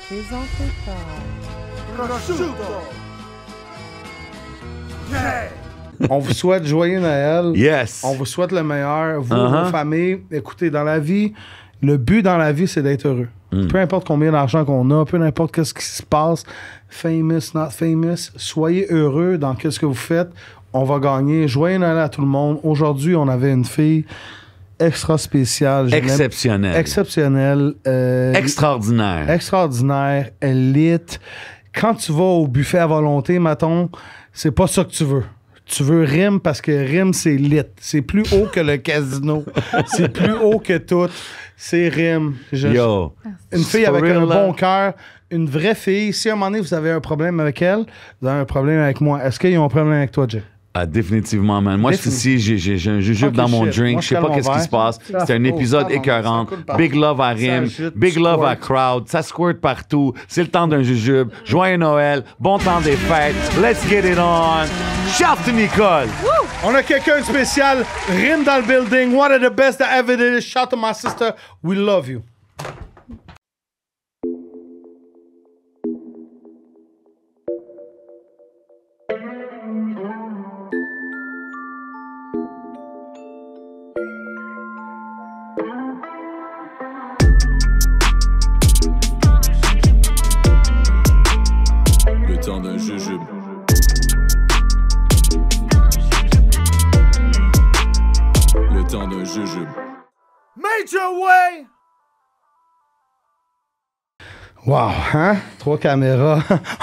présenté par... On vous souhaite joyeux Noël. Yes. On vous souhaite le meilleur. Vous, vos familles, écoutez, dans la vie, le but dans la vie, c'est d'être heureux. Peu importe combien d'argent qu'on a, peu importe qu'est-ce qui se passe, famous, not famous, soyez heureux dans ce que vous faites. On va gagner. Joyeux Noël à tout le monde. Aujourd'hui, on avait une fille extra spéciale. Exceptionnelle. Exceptionnelle. Extraordinaire. Extraordinaire. Elite. Quand tu vas au buffet à volonté, mettons, c'est pas ça que tu veux. Tu veux Rim parce que Rim, c'est lit. C'est plus haut que le casino. C'est plus haut que tout. C'est Rim. Yo. Une fille avec un bon cœur, une vraie fille. Si à un moment donné, vous avez un problème avec elle, vous avez un problème avec moi. Est-ce qu'ils ont un problème avec toi, Jay? Ah, définitivement, man. Moi, je suis ici, j'ai un jujube dans mon drink. Moi, Je sais pas qu'est-ce qui se passe. C'est un épisode écœurant. Big love à Rim. Big love à Crowd. Ça squirt partout. C'est le temps d'un jujube. Joyeux Noël. Bon temps des fêtes. Let's get it on. Shout to Nicole. Woo! On a quelqu'un de spécial. Rim dans le building. One of the best that ever did it. Shout to my sister. We love you. Le temps d'un jujube. Le temps d'un jujube. Major way! Wow, hein? 3 caméras,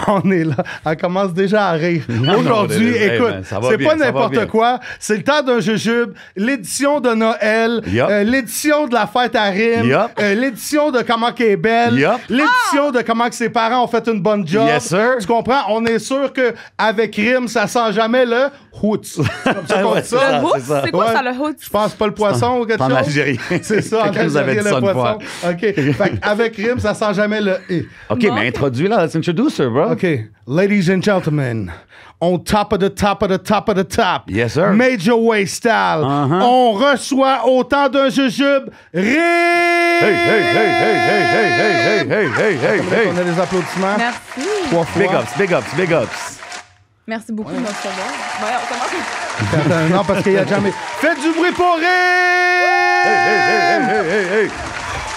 on est là. Elle commence déjà à rire. Aujourd'hui, écoute, c'est pas n'importe quoi. C'est le temps d'un jujube, l'édition de Noël, l'édition de la fête à Rim, l'édition de comment qu'elle est belle, l'édition de comment que ses parents ont fait une bonne job. Yes, sir. Tu comprends? On est sûr qu'avec Rim, ça sent jamais le hoots. Comme ça qu'on dit ça. Le hoots? C'est quoi ça, le hoots? Je pense pas le poisson ou quelque chose. En Algérie. C'est ça, en Quelqu'un nous avait Algérie, dit ça le une poisson. fois. OK. Fait avec Rim, ça sent jamais le « et ». OK, mais introduis-la. Let's introduce her, bro. OK. Ladies and gentlemen, on top of the top of the top of the top. Yes, sir. Major way style. On reçoit autant d'un jujube. Rim! Hey, hey, hey, hey, hey, hey, hey, hey, hey, hey, hey. On a des applaudissements. Merci. 3 fois. Big ups, big ups, big ups. Merci beaucoup de me recevoir. Ouais, on commence. Non, parce qu'il y a jamais... Faites du bruit pour Rim! Hey, hey, hey, hey, hey, hey.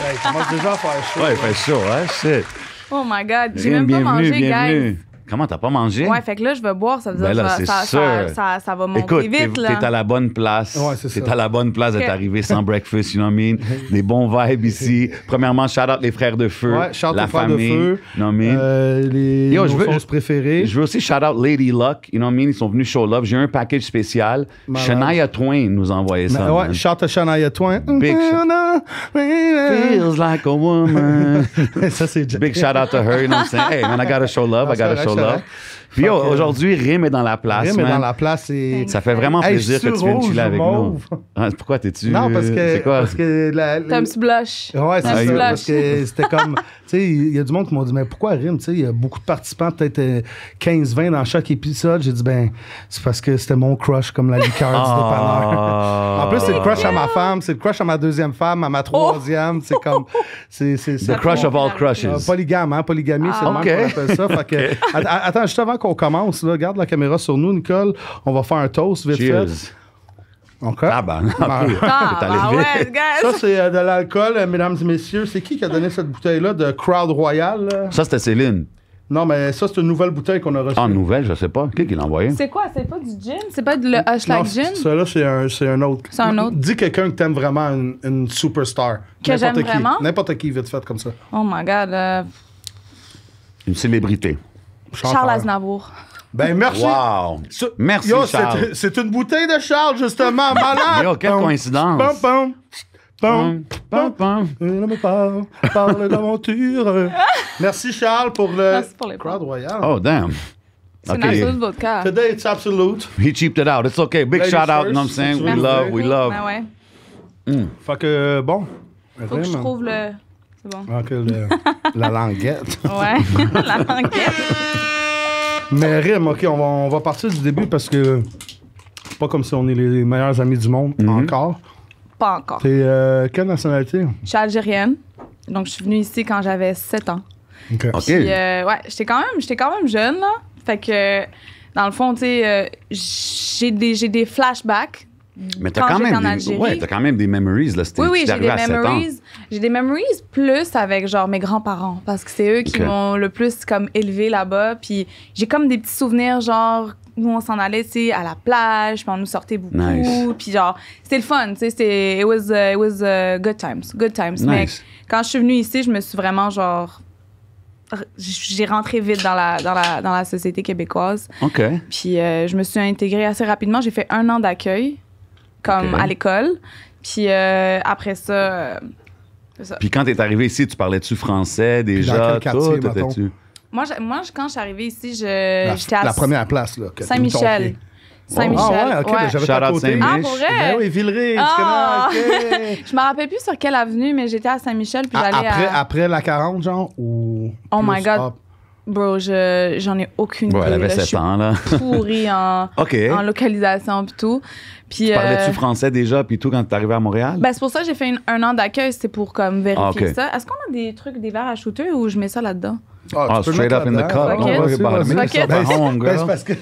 Hey, il commence déjà à faire chaud. Ouais, il fait chaud, hein, shit. Oh my God, j'ai Rim, même pas mangé, bienvenue. guys. Comment, t'as pas mangé? Ouais, fait que là, je vais boire, ça veut dire Ben là, que c'est ça va monter Écoute, vite, là. t'es à la bonne place. Ouais, c'est ça. T'es à la bonne place d'être arrivé sans breakfast, you know what I mean? Des bons vibes ici. Premièrement, shout out les frères de feu. Ouais, shout la aux frères de famille. feu. You know what I mean? Les Yo, nos sauces préférées. Je veux aussi shout out Lady Luck. You know what I mean? Ils sont venus show love. J'ai eu un package spécial. Malade. Shania Twain nous a envoyé ça. Ouais, man. shout à Shania Twain. Big Feels like a woman. Ça, c'est Big shout out to her. You know what I'm saying? Hey, man, I gotta show love. I gotta show love. Puis yo, aujourd'hui, Rim est dans la place. Rim est man. dans la place et... Ça fait vraiment plaisir que tu viennes chiller avec nous. Ah, pourquoi t'es-tu? Non, parce que... C'est quoi? Parce que T'as un petit blush. Ouais, c'est Un ça. petit Parce blush. que c'était comme... Tu sais, il y a du monde qui m'ont dit, mais pourquoi Rim? Tu sais, il y a beaucoup de participants, peut-être 15-20 dans chaque épisode. J'ai dit, ben, c'est parce que c'était mon crush, comme la liqueur du dépanneur. En plus, c'est le crush à ma femme, c'est le crush à ma deuxième femme, à ma troisième. C'est comme... C'est The crush of all crushes. polygame, hein? Polygamie, c'est le même qu'on appelle ça. Fait que, attends, juste avant qu'on commence, là, garde la caméra sur nous, Nicole. On va faire un toast vite Cheers. fait. OK. Ah ben, OK. Ah, T'es allé bah vite. ouais, guys. Ça, c'est de l'alcool, mesdames et messieurs. C'est qui a donné cette bouteille-là de Crowd Royal? Là? Ça, c'était Céline. Non, mais ça, c'est une nouvelle bouteille qu'on a reçue. En nouvelle, je sais pas. Qui l'a envoyé? C'est quoi? C'est pas du gin? C'est pas le Hushlag Non, gin? ça, là, c'est un autre. C'est un autre. Dis quelqu'un que t'aimes vraiment, une superstar. Que j'aime N'importe qui. vraiment? N'importe qui, vite fait, comme ça. Oh my God. Une célébrité. Charles Aznavour. Ben, merci. Wow. Merci, Yo, Charles. c'est une bouteille de Charles, justement. Malade. Yo, quelle coïncidence. Pam, pam. Pam, pam. Parle d'aventure. Merci, Charles, pour le Merci pour les Crowd Royal. Oh, damn. C'est une absolute vodka. Today, it's absolute. He cheaped it out. It's okay. Big Ladies shout out, you know what I'm first. saying? We Merci. love, we love. Ben ouais. Fait que, bon. Faut que je trouve le... C'est bon. Ok, la languette. Ouais, la languette. Mais Rim, OK, on va partir du début parce que c'est pas comme si on est les meilleurs amis du monde encore. Pas encore. T'es quelle nationalité? Je suis algérienne. Donc, je suis venue ici quand j'avais 7 ans. OK. OK. Puis, ouais, j'étais quand même jeune, là. Fait que, dans le fond, tu sais, j'ai des flashbacks. Mais t'as quand même des memories, là. Oui, j'ai des memories. J'ai des memories plus avec, genre, mes grands-parents. Parce que c'est eux qui m'ont le plus, comme, élevé là-bas. Puis j'ai comme des petits souvenirs, genre, où on s'en allait, tu sais, à la plage, puis on nous sortait beaucoup. Nice. Puis genre, c'était le fun, tu sais, it was good times. Nice. Mais quand je suis venue ici, je me suis vraiment, genre... J'ai rentré vite dans la société québécoise. OK. Puis je me suis intégrée assez rapidement. J'ai fait 1 an d'accueil, comme à l'école. Puis après ça, c'est ça. Puis quand t'es arrivé ici, tu parlais-tu français déjà? Dans quel quartier, T'étais-tu? Moi, quand je suis arrivée ici, j'étais à la première place, là. Saint-Michel. Saint-Michel. Ah ouais, OK, ben, j'avais Shout à out côté. Saint-Mich. Ah, pour vrai? Ben oui, Villeray, tu Ah! connais, OK. Je me rappelle plus sur quelle avenue, mais j'étais à Saint-Michel, puis j'allais Après la 40, genre, ou... Oh plus my God. up? Bro, j'en ai aucune idée. Ouais, elle avait là. 7 ans, là. Je suis pourrie en localisation puis tout. Puis, Parlais-tu français déjà, puis tout, quand t'es arrivé à Montréal? Ben, c'est pour ça que j'ai fait 1 an d'accueil, c'est pour comme vérifier OK. ça. Est-ce qu'on a des trucs, des verres à shooter ou je mets ça là-dedans? Tu Ah, peux straight mettre up in the là-dedans. cup. Fuck it. Don't worry about it. Vas-y, Make vas-y. yourself Ben, at home, ben, girl. c'est parce que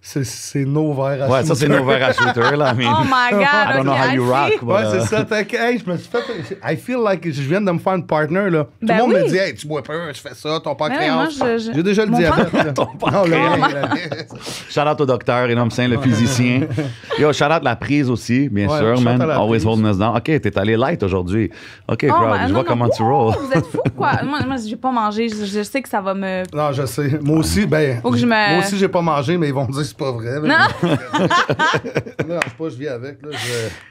c'est nos verres à Ouais, ça, c'est shooter. nos verres à shooter, là. I mean, Oh my God, I don't know how you OK, I rock, see. but, Ouais, c'est ça. Fait que, hey, je me suis fait... I feel like je viens de me faire une partner, là. Tout Ben le monde me oui. dit, hey, tu bois pas, je fais ça, ton Ben oui, pancréas. moi, J'ai déjà le mon diabète. là. Ton Non, Shout out au docteur, Énorme Saint, le physicien. Yo, shout out la prise aussi, bien Ouais, sûr, shout man. out la Always prise. holding us down. OK, t'es allé light aujourd'hui. OK, Oh, crowd, ben, je vois non, comment tu rolls. Vous êtes fous, quoi? Moi, j'ai pas mangé. Je sais que ça va me... Non, je sais. Moi aussi, Faut que je me- moi aussi, j'ai pas mangé, mais ils vont me dire que c'est pas vrai. Non. Ça me dérange pas, je vis avec. Là,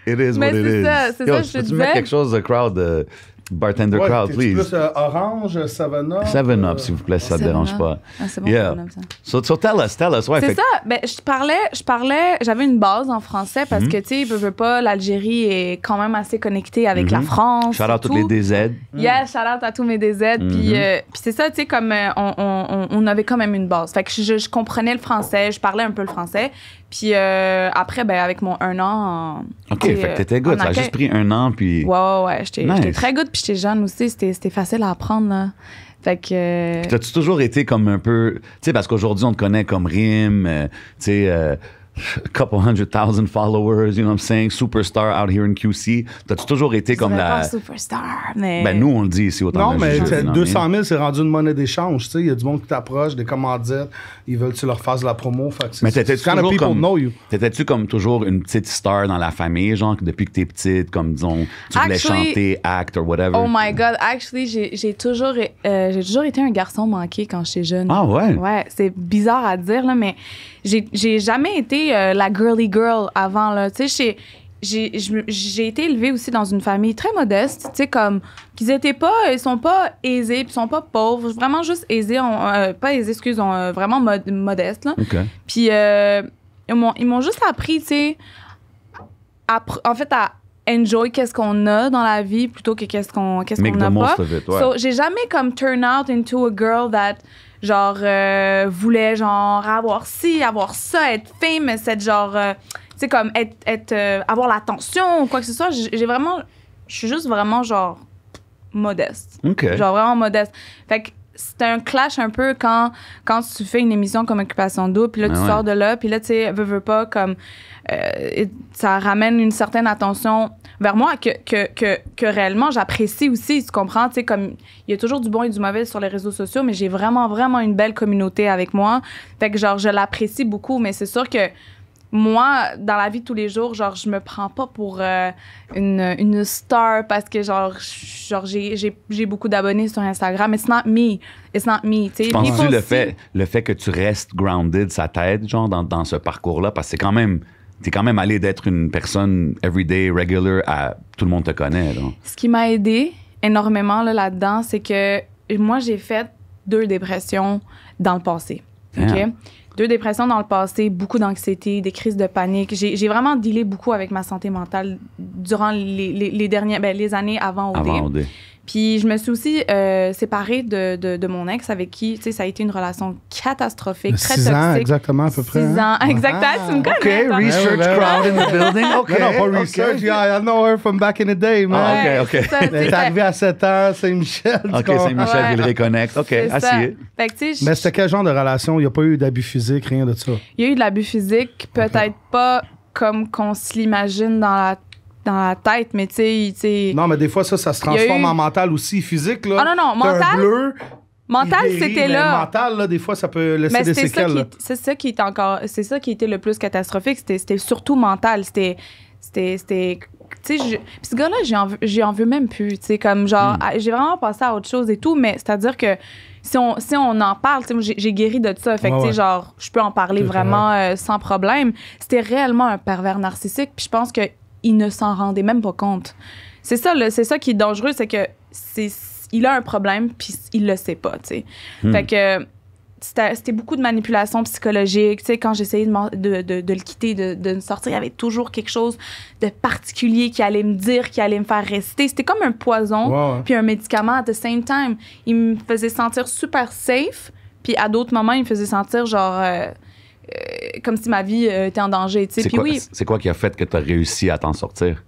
It is Mais what it c'est is. ça, c'est Yo, ça, je te peux-tu disais. mettre quelque chose de crowd, bartender Ouais, crowd, t'es-tu please? plus orange, Savannah? 7-Up, s'il vous plaît, si ça te dérange pas. Ah, c'est bon, Yeah. 7-Up, ça. So tell us. Ouais, C'est fait que- ça. Ben, je parlais, j'avais une base en français parce que, tu sais, veux pas, l'Algérie est quand même assez connectée avec la France. Shout out toutes les tout. DZ. Yeah, shout out à tous mes DZ. Puis c'est ça, tu sais, comme on avait quand même une base. Fait que je comprenais le français, je parlais un peu le français. Puis après, ben, avec mon 1 an. OK, fait que t'étais good. Ça a juste pris 1 an, puis... Ouais. J'étais Nice. très good, puis j'étais jeune aussi. C'était facile à apprendre, là. Fait que. T'as-tu toujours été comme un peu... Tu sais, parce qu'aujourd'hui, on te connaît comme Rim, tu sais... a couple 100,000 followers, you know what I'm saying? Superstar out here in QC. T'as-tu toujours été comme la... Pas superstar, mais. Ben, nous, on le dit ici autant. Non, mais 200 000, c'est rendu une monnaie d'échange. Tu sais, il y a du monde qui t'approche, des commandites, ils veulent que tu leur fasses de la promo. Fait que Mais t'étais-tu kind of toujours people know you. comme... T'étais-tu comme toujours une petite star dans la famille, genre, que depuis que t'es petite, comme, disons, tu voulais Actually- chanter, act, or whatever? Oh my God, actually, j'ai toujours été un garçon manqué quand j'étais jeune. Ah ouais? Ouais, c'est bizarre à dire, là, mais j'ai jamais été la girly girl avant, là. Tu sais, j'ai été élevée aussi dans une famille très modeste, tu sais, comme ils sont pas aisés, puis ils sont pas pauvres, vraiment juste aisés, pas aisés, vraiment modestes, là. OK. Puis ils m'ont juste appris, tu sais, en fait, à enjoy qu'est-ce qu'on a dans la vie plutôt que qu'est-ce qu'on Make n'a the most pas. of it, ouais. So, j'ai jamais comme turn out into a girl that genre voulait genre avoir ci, avoir ça, être famous, être genre tu sais comme avoir l'attention ou quoi que ce soit. Je suis juste vraiment genre modeste. OK. Genre vraiment modeste. Fait que c'est un clash un peu quand tu fais une émission comme Occupation Double, puis là, tu sors de là, puis là, tu sais, veux pas, comme... ça ramène une certaine attention vers moi que réellement, j'apprécie aussi, tu comprends? Tu sais, comme, il y a toujours du bon et du mauvais sur les réseaux sociaux, mais j'ai vraiment, vraiment une belle communauté avec moi. Fait que, genre, je l'apprécie beaucoup, mais c'est sûr que moi, dans la vie de tous les jours, genre, je me prends pas pour une star parce que, genre j'ai beaucoup d'abonnés sur Instagram. It's not me. Tu sais. Penses-tu le fait que tu restes grounded, ça t'aide, genre, dans ce parcours-là? Parce que t'es quand même allé d'être une personne everyday, regular, à tout le monde te connaît, là. Ce qui m'a aidé énormément là-dedans, c'est que moi, j'ai fait 2 dépressions dans le passé. OK? Damn. 2 dépressions dans le passé, beaucoup d'anxiété, des crises de panique. J'ai vraiment dealé beaucoup avec ma santé mentale durant les années avant OD. Avant OD. Puis je me suis aussi séparée de mon ex avec qui, tu sais, ça a été une relation catastrophique, très toxique. 6 ans exactement à peu près. 6 ans, exactement. Tu me connais. OK, research crowd in the building. OK. Non, pas research. Yeah, I know her from back in the day, man. OK. Elle est arrivée à 7 ans, Saint-Michel. OK, Saint-Michel, il reconnecte. OK, assis. Mais c'était quel genre de relation? Il n'y a pas eu d'abus physique, rien de ça? Il y a eu de l'abus physique, peut-être pas comme qu'on se l'imagine dans la tête, mais tu sais... Non, mais des fois, ça se transforme en mental aussi. Physique, là. Ah non, mental... bleu, mental, c'était là. Mental, là, des fois, ça peut laisser des séquelles. C'est ça qui était le plus catastrophique. C'était surtout mental. C'était... Tu sais, puis ce gars-là, j'y en veux même plus. Tu sais, comme genre, j'ai vraiment passé à autre chose et tout, mais c'est-à-dire que si on en parle, tu sais, j'ai guéri de ça. Fait que, tu sais, genre, je peux en parler vraiment sans problème. C'était réellement un pervers narcissique, puis je pense qu'il ne s'en rendait même pas compte. C'est ça qui est dangereux, c'est que il a un problème, puis il le sait pas, tu sais. Fait que c'était beaucoup de manipulation psychologique. Tu sais, quand j'essayais de le quitter, de sortir, il y avait toujours quelque chose de particulier qui allait me dire, qui allait me faire rester. C'était comme un poison, puis un médicament at the same time. Il me faisait sentir super safe, puis à d'autres moments, il me faisait sentir genre... comme si ma vie était en danger. Tu sais. C'est quoi qui a fait que tu as réussi à t'en sortir?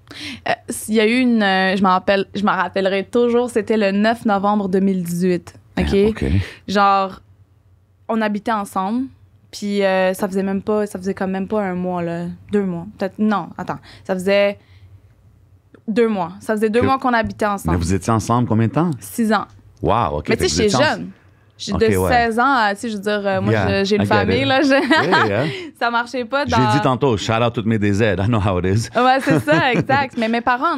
Il y a eu je m'en rappellerai toujours, c'était le 9 novembre 2018. OK? Genre... On habitait ensemble, puis ça faisait quand même pas un mois, là. 2 mois. Peut-être, non, attends. Ça faisait 2 mois. Ça faisait 2 mois qu'on habitait ensemble. Mais vous étiez ensemble combien de temps? 6 ans. Wow, OK. Mais tu sais, j'étais jeune. J'ai de 16 ans à, tu sais, je veux dire, moi, j'ai une famille, là. Ça marchait pas dans... J'ai dit tantôt, shout out toutes mes DZ, I know how it is. Ouais, c'est ça, exact. Mais mes parents,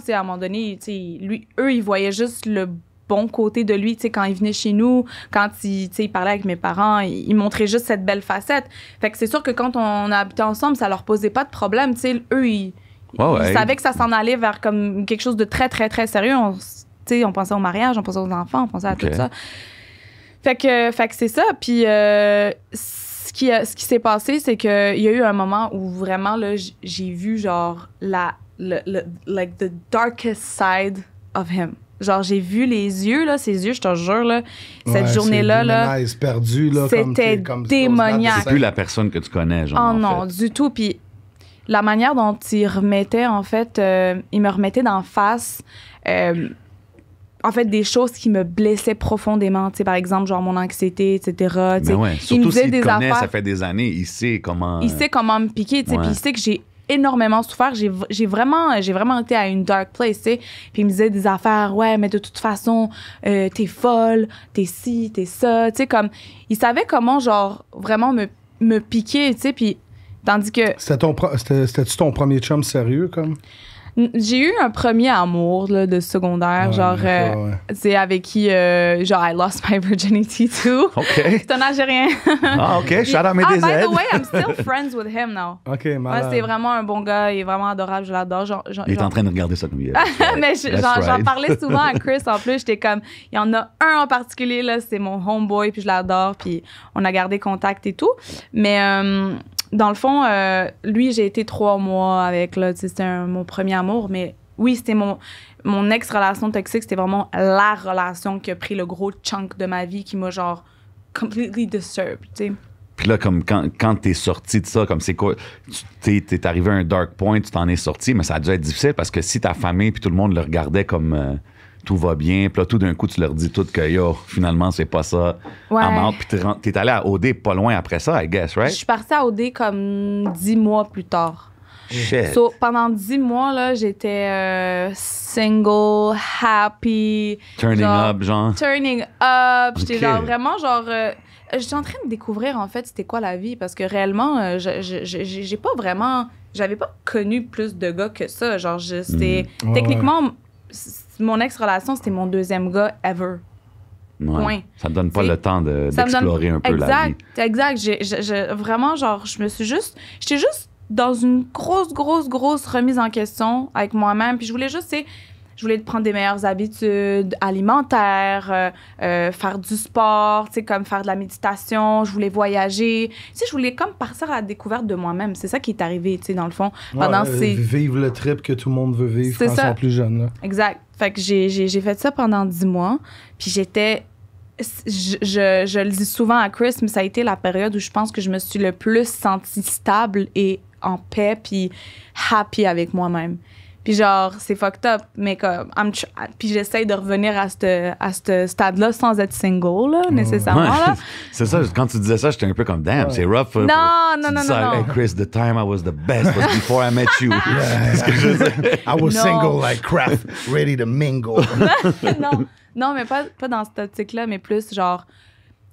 tu sais, à un moment donné, tu sais, eux, ils voyaient juste le bon côté de lui, tu sais, quand il venait chez nous, quand il parlait avec mes parents, il montrait juste cette belle facette. Fait que c'est sûr que quand on a habité ensemble, ça leur posait pas de problème, tu sais. Eux, ils savaient que ça s'en allait vers comme quelque chose de très, très, très sérieux. On pensait au mariage, on pensait aux enfants, on pensait à tout ça. Fait que c'est ça. Puis ce qui s'est passé, c'est qu'il y a eu un moment où vraiment, là, j'ai vu genre like the darkest side of him. Genre, j'ai vu les yeux, là, ses yeux, je te jure, là, cette journée-là, là, perdu, là, c'était démoniaque. C'est plus la personne que tu connais, genre. Oh non, du tout. Puis la manière dont il remettait, en fait, il me remettait d'en face, en fait, des choses qui me blessaient profondément. Tu sais, par exemple, genre mon anxiété, etc. Mais ouais, surtout s'il te connaît, ça fait des années, il sait comment... Il sait comment me piquer, tu sais, puis il sait que j'ai énormément souffert. J'ai vraiment été à une dark place, tu sais. Puis il me disait des affaires, ouais, mais de toute façon, t'es folle, t'es ci, t'es ça, tu sais, comme... Il savait comment, genre, vraiment me piquer, tu sais, puis tandis que... C'était-tu ton premier chum sérieux, comme? J'ai eu un premier amour là, de secondaire, genre, c'est avec qui, genre, I lost my virginity too. OK. C'est un Algérien. OK, shout out mes DZ. By the way, I'm still friends with him now. OK, malade. Ouais, c'est vraiment un bon gars, il est vraiment adorable, je l'adore. Il est en train de regarder ça comme il est. Mais j'en parlais souvent à Chris, en plus, j'étais comme, il y en a un en particulier, là, c'est mon homeboy, puis je l'adore, puis on a gardé contact et tout. Mais... dans le fond, lui, j'ai été 3 mois avec, là, c'était mon premier amour, mais oui, c'était mon ex-relation toxique, c'était vraiment la relation qui a pris le gros chunk de ma vie, qui m'a, genre, completely disturbed, tu sais. Puis là, comme quand t'es sorti de ça, comme c'est quoi, t'es arrivé à un dark point, tu t'en es sorti, mais ça a dû être difficile parce que si ta famille puis tout le monde le regardait comme... tout va bien, puis là, tout d'un coup, tu leur dis tout que, yo, finalement, c'est pas ça. Ouais. Puis t'es allé à OD pas loin après ça, I guess, right? Je suis partie à OD comme 10 mois plus tard. Shit. So, pendant 10 mois, là, j'étais single, happy. Turning up, genre. Turning up. J'étais genre vraiment, genre... j'étais en train de découvrir, en fait, c'était quoi la vie, parce que réellement, j'ai pas vraiment... J'avais pas connu plus de gars que ça. Genre, c'était... techniquement... Mon ex-relation, c'était mon 2e gars ever. Ouais. Point. Ça te donne pas le temps d'explorer un peu la vie. Exact. Vraiment, genre, j'étais juste dans une grosse remise en question avec moi-même. Puis je voulais juste, je voulais prendre des meilleures habitudes alimentaires, faire du sport, tu sais, comme faire de la méditation. Je voulais voyager. Tu sais, je voulais comme partir à la découverte de moi-même. C'est ça qui est arrivé, tu sais, dans le fond. Pendant vivre le trip que tout le monde veut vivre quand ils sont plus jeunes. Là. Exact. Fait que j'ai fait ça pendant 10 mois. Puis j'étais... Je le dis souvent à Chris, mais ça a été la période où je pense que je me suis le plus sentie stable et en paix, puis happy avec moi-même. Puis genre, c'est fucked up, mais comme... Puis j'essaye de revenir à ce stade-là sans être single, là, nécessairement. Là. C'est ça, quand tu disais ça, j'étais un peu comme, damn, c'est rough. Non. Hey, Chris, the time I was the best was before I met you. C'est ce que je disais. I was single like crap, ready to mingle. Non, mais pas dans cette optique-là, mais plus genre...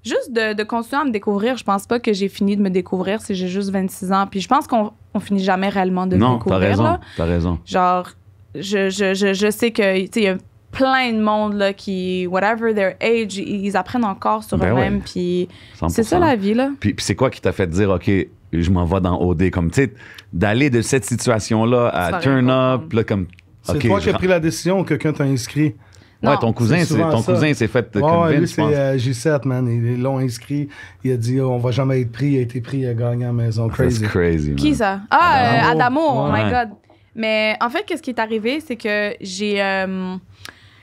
Juste de continuer à me découvrir. Je pense pas que j'ai fini de me découvrir si j'ai juste 26 ans. Puis je pense qu'on finit jamais réellement de me découvrir. Non, t'as raison. Genre, je sais que, tu sais, il y a plein de monde là, qui, whatever their age, ils apprennent encore sur eux-mêmes. Puis c'est ça la vie, là. Puis c'est quoi qui t'a fait dire, OK, je m'en vais dans OD? Comme, tu sais, d'aller de cette situation-là à turn up, là, comme... C'est toi qui as pris la décision ou quelqu'un t'a inscrit? Ouais, ton cousin s'est fait convaincre, lui, c'est G7, man. Ils l'ont inscrit. Il a dit, on va jamais être pris. Il a été pris, il a gagné à la maison. Crazy. That's crazy, man. Qui ça? Ah, Adamo. Oh my God. Mais en fait, qu'est-ce qui est arrivé, c'est que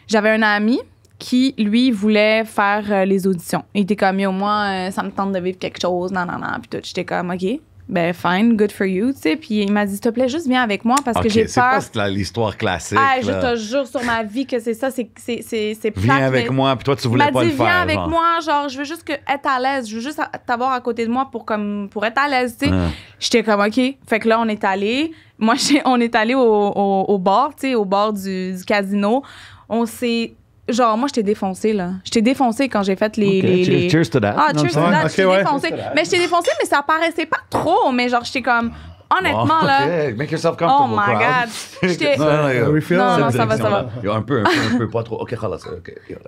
j'avais un ami qui, lui, voulait faire les auditions. Il était comme, yo, moi, ça me tente de vivre quelque chose, non. Puis tout, j'étais comme, OK. Ben, fine, good for you, tu sais. Puis il m'a dit, s'il te plaît, juste viens avec moi parce que j'ai peur. C'est pas l'histoire classique. Ah, je te jure sur ma vie que c'est ça, c'est plate. Viens avec moi, puis toi, tu voulais pas le faire. Il m'a dit, viens avec moi, genre, je veux juste être à l'aise. Je veux juste t'avoir à côté de moi pour être à l'aise, tu sais. J'étais comme, OK. Fait que là, on est allé. On est allé au bar, tu sais, au bar du casino. On s'est... Genre, moi, j'étais défoncée, là. J'étais défoncée quand j'ai fait les... Cheers to that. Ah, cheers to that. J'étais défoncée. Mais j'étais défoncée, mais ça paraissait pas trop. Mais genre, j'étais comme... Honnêtement, là... OK, make yourself comfortable. Oh my God. J'étais... Non, ça va. Un peu, pas trop. OK, relax.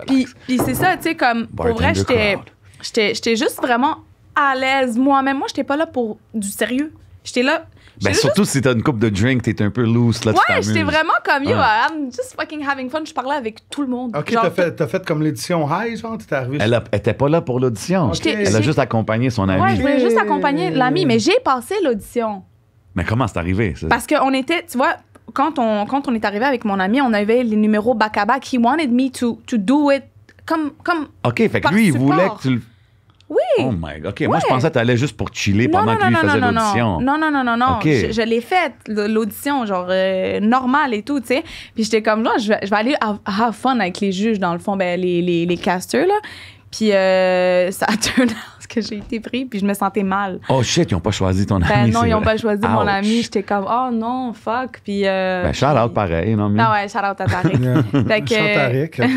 Puis c'est ça, tu sais, comme... Pour vrai, j'étais juste vraiment à l'aise moi-même. Moi, j'étais pas là pour du sérieux. J'étais là... Ben surtout si t'as une coupe de drink, t'es un peu loose, là, tu t'amuses. J'étais vraiment comme, yo, I'm just fucking having fun. Je parlais avec tout le monde. OK, t'as fait comme l'édition high, genre, t'es arrivé... Elle était pas là pour l'audition. Elle a juste accompagné son ami. Ouais, je voulais juste accompagner l'ami, mais j'ai passé l'audition. Mais comment c'est arrivé, ça? Parce qu'on était, tu vois, quand on est arrivé avec mon ami, on avait les numéros back-à-back. He wanted me to do it comme OK, fait que lui, il voulait que tu le... Oui. Oh my God. OK, moi, je pensais que t'allais juste pour chiller pendant que lui faisait l'audition. Non. Okay. Je l'ai faite, l'audition, genre, normale et tout, tu sais. Puis j'étais comme, genre, je vais aller have fun avec les juges, dans le fond, ben, les casters, là. Puis ça a turn out que j'ai été pris, puis je me sentais mal. Oh shit, ils n'ont pas choisi ton ami. Non, ils n'ont pas choisi mon ami. J'étais comme, oh non, fuck. Puis. Ben, shout out pareil, non? Ah ouais, shout out à Tariq. Fait que. Tariq, OK.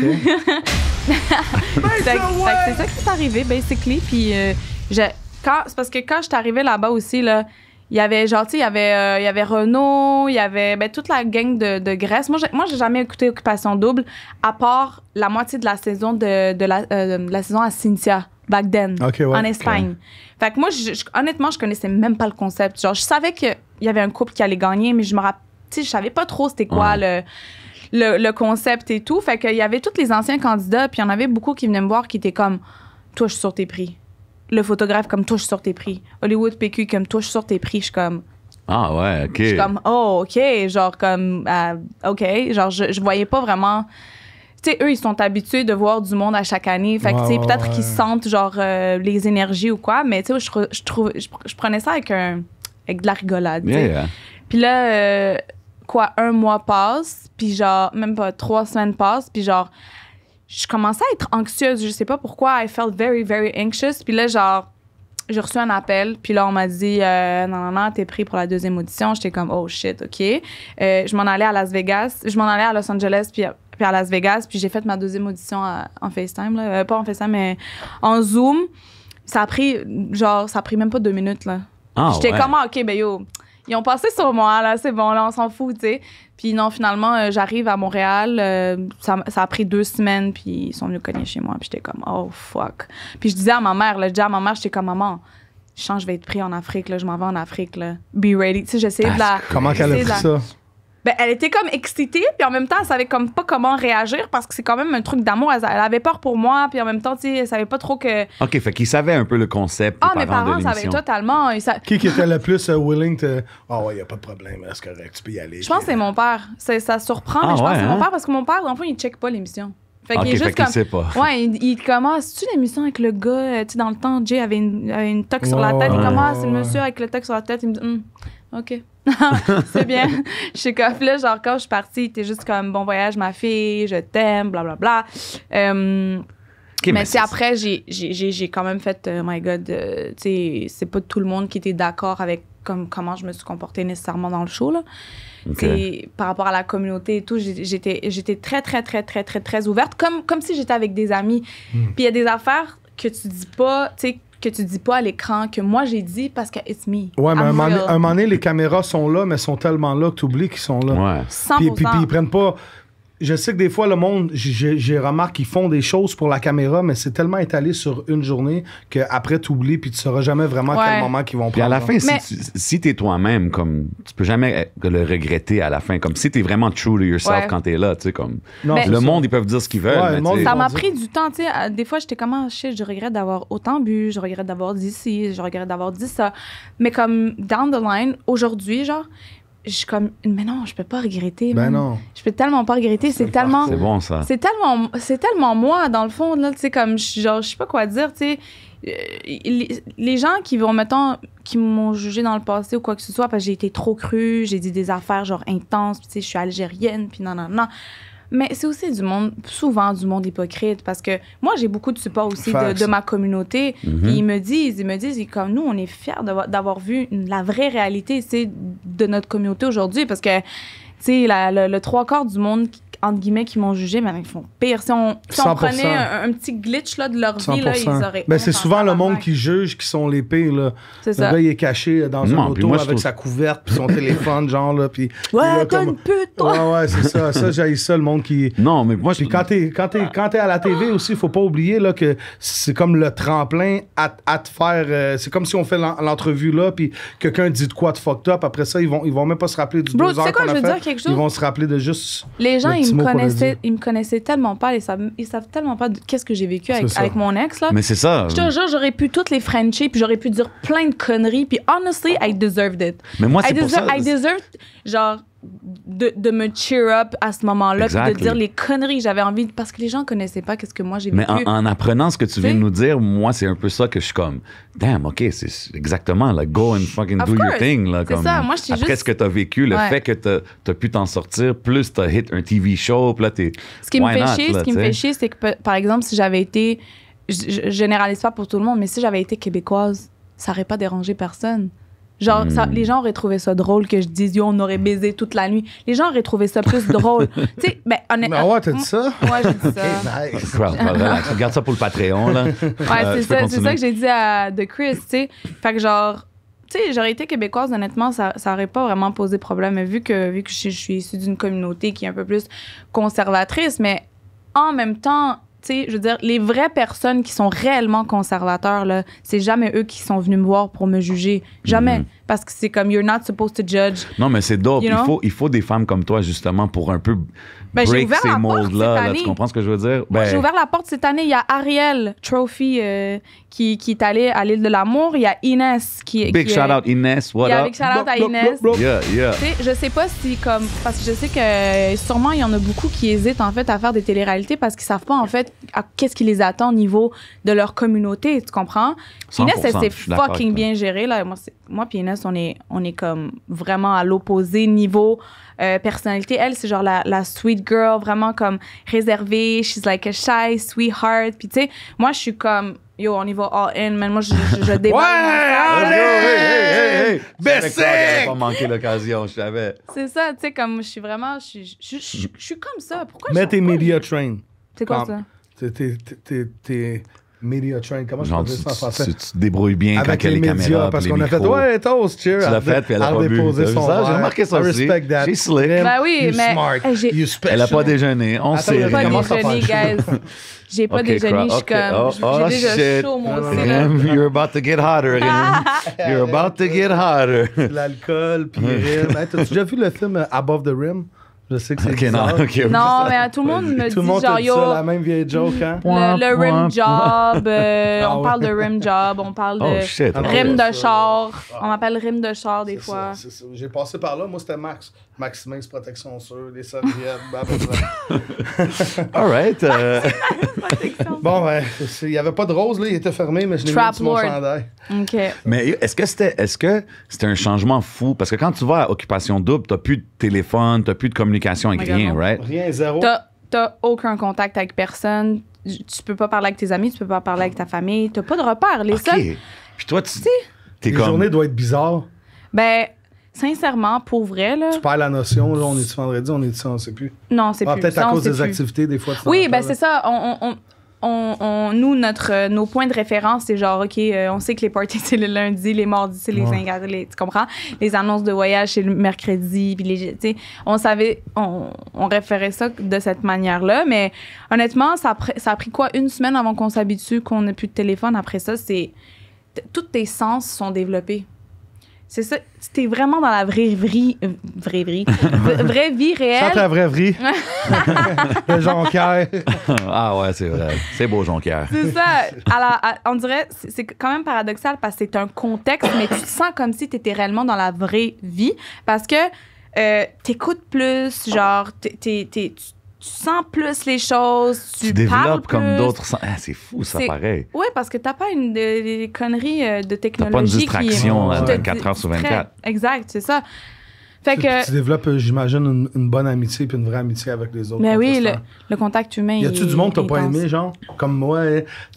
C'est ça qui est arrivé, basically. Puis c'est parce que quand je suis arrivée là-bas aussi, là, il y avait genre, tu sais, il y avait Renaud, il y avait toute la gang de Grèce. Moi, j'ai jamais écouté Occupation Double, à part la moitié de la saison de la saison à Cynthia, back then, en Espagne. Fait que moi, honnêtement, je connaissais même pas le concept. Genre, je savais qu'il y avait un couple qui allait gagner, mais je savais pas trop c'était quoi le concept et tout. Fait qu'il y avait tous les anciens candidats, puis il y en avait beaucoup qui venaient me voir qui étaient comme, toi, je suis sur tes prix. Le photographe comme, toi, je suis sur tes prix. Hollywood PQ comme, toi, je suis sur tes prix. Je suis comme... Ah ouais, OK. Je suis comme, oh, OK. Genre comme, OK. Genre, je voyais pas vraiment... Tu sais, eux, ils sont habitués de voir du monde à chaque année. Fait que, tu sais, peut-être qu'ils sentent, genre, les énergies ou quoi. Mais, tu sais, je prenais ça avec de la rigolade, tu sais. Puis là... un mois passe, puis genre, même pas 3 semaines passent, puis genre, je commençais à être anxieuse. Je sais pas pourquoi. I felt very, very anxious. Puis là, genre, j'ai reçu un appel, puis là, on m'a dit, non, t'es pris pour la 2e audition. J'étais comme, oh shit, OK. Je m'en allais à Las Vegas. Je m'en allais à Los Angeles, puis à Las Vegas, puis j'ai fait ma 2e audition en FaceTime, là. Pas en FaceTime, mais en Zoom. Ça a pris même pas 2 minutes, là. J'étais comme, OK, ben yo... Ils ont passé sur moi, là, c'est bon, là, on s'en fout, tu sais. Puis non, finalement, j'arrive à Montréal, ça a pris 2 semaines, puis ils sont venus cogner chez moi, puis j'étais comme, oh, fuck. Puis je disais à ma mère, j'étais comme, maman, je vais être pris en Afrique, là, je m'en vais en Afrique, là. Be ready. Tu sais, j'essayais de la... Comment qu'elle a pris ça? Ben, elle était comme excitée, puis en même temps, elle savait comme pas comment réagir parce que c'est quand même un truc d'amour. Elle avait peur pour moi, puis en même temps, tu sais, elle savait pas trop que... OK, fait qu'ils savaient un peu le concept, mes parents savaient totalement. Qui était le plus willing to... ouais, y a pas de problème, c'est correct, tu peux y aller. Je pense que c'est mon père. Ça surprend, mais je pense que c'est mon père parce que mon père, dans le fond, il check pas l'émission. Fait qu'il est juste comme... sait pas. Ouais, il commence. C'est-tu l'émission avec le gars, tu sais, dans le temps, Jay avait une toque sur la tête. Il commence, c'est le monsieur avec le toque sur la tête. Il me dit, OK. C'est bien. Je suis comme là, genre, quand je suis partie, il était juste comme, bon voyage, ma fille, je t'aime, blablabla. Mais après, j'ai quand même fait, my God, tu sais, c'est pas tout le monde qui était d'accord avec comment je me suis comportée nécessairement dans le show, là. Okay. Par rapport à la communauté et tout, j'étais très, très, très, très, très, très ouverte, comme si j'étais avec des amis. Puis il y a des affaires que tu dis pas, tu sais, que tu dis pas à l'écran, que moi j'ai dit parce que it's me. Ouais, mais un moment donné, les caméras sont là, mais sont tellement là que tu oublies qu'ils sont là. Ouais. 100%. Puis ils prennent pas... Je sais que des fois, le monde, j'ai remarqué qu'ils font des choses pour la caméra, mais c'est tellement étalé sur une journée qu'après, tu oublies puis tu sauras jamais vraiment à quel moment qu'ils vont prendre. Puis à la fin, si t'es toi-même, comme, tu peux jamais le regretter à la fin. Comme si t'es vraiment true to yourself quand t'es là, tu sais, comme... Non, le monde, ils peuvent dire ce qu'ils veulent. Mais ça m'a pris du temps, tu sais. Des fois, j'étais comme, je regrette d'avoir autant bu, je regrette d'avoir dit ci, je regrette d'avoir dit ça. Mais comme, down the line, aujourd'hui, genre... Je suis comme, mais non, je peux pas regretter. Ben non. Je peux tellement pas regretter. C'est tellement. C'est bon, ça. C'est tellement moi, dans le fond, là, tu sais, comme, genre, je sais pas quoi dire, tu sais. Les gens qui vont, mettons, qui m'ont jugé dans le passé ou quoi que ce soit, parce que j'ai été trop crue, j'ai dit des affaires, genre, intenses, puis tu sais, je suis algérienne, puis non. Mais c'est aussi souvent du monde hypocrite, parce que moi, j'ai beaucoup de support aussi de ma communauté. Puis ils me disent, comme nous, on est fiers d'avoir vu la vraie réalité, de notre communauté aujourd'hui, parce que, tu sais, le 3/4 du monde, entre guillemets, qui m'ont jugé, mais ils font pire. Si on prenait un petit glitch là, de leur vie, là, ils auraient... Ben, c'est souvent le monde qui juge qui sont les pires, là. C'est ça. Le gars, il est caché dans un auto avec sa couverte puis son téléphone, genre, là, puis... Ouais, t'as une pute, toi! Ouais, c'est ça. Ça, j'haïs ça, le monde qui... Non, mais moi... Puis quand t'es à la TV aussi, il faut pas oublier, là, que c'est comme le tremplin à te faire... c'est comme si on fait l'entrevue, là, puis quelqu'un dit de quoi de fucked up. Après ça, ils vont même pas se rappeler du 2 heures qu'on a fait. Bro, tu sais quoi, je veux dire quelque chose? Ils vont se rappeler de juste... Les gens, ils me connaissaient tellement pas, ils savent tellement pas qu'est-ce que j'ai vécu avec mon ex, là. Mais c'est ça. Je te jure, j'aurais pu toutes les Frenchies, puis j'aurais pu dire plein de conneries, puis honestly, I deserved it. Mais moi, c'est pour ça. I deserved, genre, de me cheer up à ce moment-là, puis de dire les conneries que j'avais envie, parce que les gens connaissaient pas qu'est-ce que moi j'ai vécu. Mais en apprenant ce que tu viens de nous dire, moi, c'est un peu ça que je suis comme, damn, OK, c'est exactement, là, go and fucking do your thing, là. C'est ça, moi, je suis après juste... ce que t'as vécu, le fait que t'as pu t'en sortir, plus t'as hit un TV show, puis là, t'es... Ce qui me fait chier, c'est que, par exemple, si j'avais été... Je généralise pas pour tout le monde, mais si j'avais été québécoise, ça aurait pas dérangé personne. Genre, les gens auraient trouvé ça drôle que je dise, yo, on aurait baisé toute la nuit. Les gens auraient trouvé ça plus drôle. Tu sais, ben, honnêtement. Ah ouais, t'as dit ça? Ouais, j'ai dit ça. Okay, nice. Regarde ça pour le Patreon, là. Ouais, c'est ça que j'ai dit à The Chris, tu sais. Fait que, genre, tu sais, j'aurais été québécoise, honnêtement, ça aurait pas vraiment posé problème. Mais vu que je suis issue d'une communauté qui est un peu plus conservatrice, mais en même temps, tu sais, je veux dire, les vraies personnes qui sont réellement conservateurs, là, c'est jamais eux qui sont venus me voir pour me juger. Jamais. Parce que c'est comme, you're not supposed to judge. Non, mais c'est dope. Il faut des femmes comme toi, justement, pour un peu break ces molds-là. Tu comprends ce que je veux dire? Ben, j'ai ouvert la porte cette année. Il y a Ariel Trophy qui est allée à l'île de l'Amour. Il y a Inès qui... Big shout-out Inès, what up? Big shout-out à Inès. Yeah. Tu sais, je sais pas si comme... Parce que je sais que sûrement, il y en a beaucoup qui hésitent, en fait, à faire des téléréalités parce qu'ils savent pas, en fait, qu'est-ce qui les attend au niveau de leur communauté. Tu comprends? Inès, elle s'est fucking bien gérée, là. Moi puis Inès, on est comme vraiment à l'opposé niveau personnalité. Elle, c'est genre la sweet girl, vraiment comme réservée. She's like a shy, sweetheart. Puis tu sais, moi, je suis comme, yo, on y va all in. Mais moi, je déballe. Ouais, hey! Bessic! J'avais pas manqué l'occasion, je savais. C'est ça, tu sais, comme je suis vraiment, je suis comme ça. Pourquoi mets tes media train. C'est quoi ça? Media train, comment je peux dire ça en français? Tu te débrouilles bien avec quand il y a les caméras. Parce qu'on a fait, ouais, toast, cheers. Tu l'as fait, puis elle a pas bu. J'ai remarqué ça aussi. J'ai slick. Ben oui, mais elle a pas déjeuné. On sait. J'ai pas déjeuné, guys. J'ai pas déjeuné, je suis comme... J'ai déjà chaud, moi aussi. You're about to get hotter, You're about to get hotter. L'alcool, puis Rim. T'as-tu déjà vu le film Above the Rim? Je sais que c'est bizarre. Non, mais tout le monde me dit genre, yo... C'est la même vieille joke, hein? Le rim job, on parle de rim job, on parle de rim de char. On m'appelle rim de char des fois. J'ai passé par là, moi c'était Max. Maximise protection sûre, les serviettes, All right. Bon, ben, il n'y avait pas de rose, là, il était fermé, mais je l'ai mis sur mon chandail. OK. Mais est-ce que c'était un changement fou? Parce que quand tu vas à Occupation Double, t'as plus de téléphone, t'as plus de communication avec rien, right? Rien, zéro. T'as aucun contact avec personne. Tu peux pas parler avec tes amis, tu peux pas parler avec ta famille. T'as pas de repères. Les seuls... Puis toi, les journées doivent être bizarres. Ben... Sincèrement, pour vrai, là... Tu perds la notion, là, on est-tu vendredi, on est-tu, on sait plus. Non, c'est plus. Peut-être à cause des activités, des fois. Oui, ben c'est ça. Nous, nos points de référence, c'est genre, OK, on sait que les parties, c'est le lundi, les mardis, c'est les tu comprends? Les annonces de voyage, c'est le mercredi, puis on savait, on référait ça de cette manière-là, mais honnêtement, ça a pris quoi, une semaine avant qu'on s'habitue, qu'on n'ait plus de téléphone. Après ça, tous tes sens sont développés. C'est ça, t'es vraiment dans la vraie vie réelle. Chante la vraie vie. Le Jonquière. Ah ouais, c'est vrai. C'est beau, Jonquière. C'est ça. On dirait, c'est quand même paradoxal parce que c'est un contexte, mais tu te sens comme si t'étais réellement dans la vraie vie parce que t'écoutes plus, genre, tu sens plus les choses, tu développes comme plus. d'autres. C'est fou, ça, pareil. Oui, parce que t'as pas des conneries de technologie. T'as pas une distraction 24 heures sur 24. Exact, c'est ça. Fait que... Tu développes, j'imagine, une bonne amitié puis une vraie amitié avec les autres. Mais oui, le contact humain. Y a-tu du monde que t'as pas aimé, genre? Comme moi,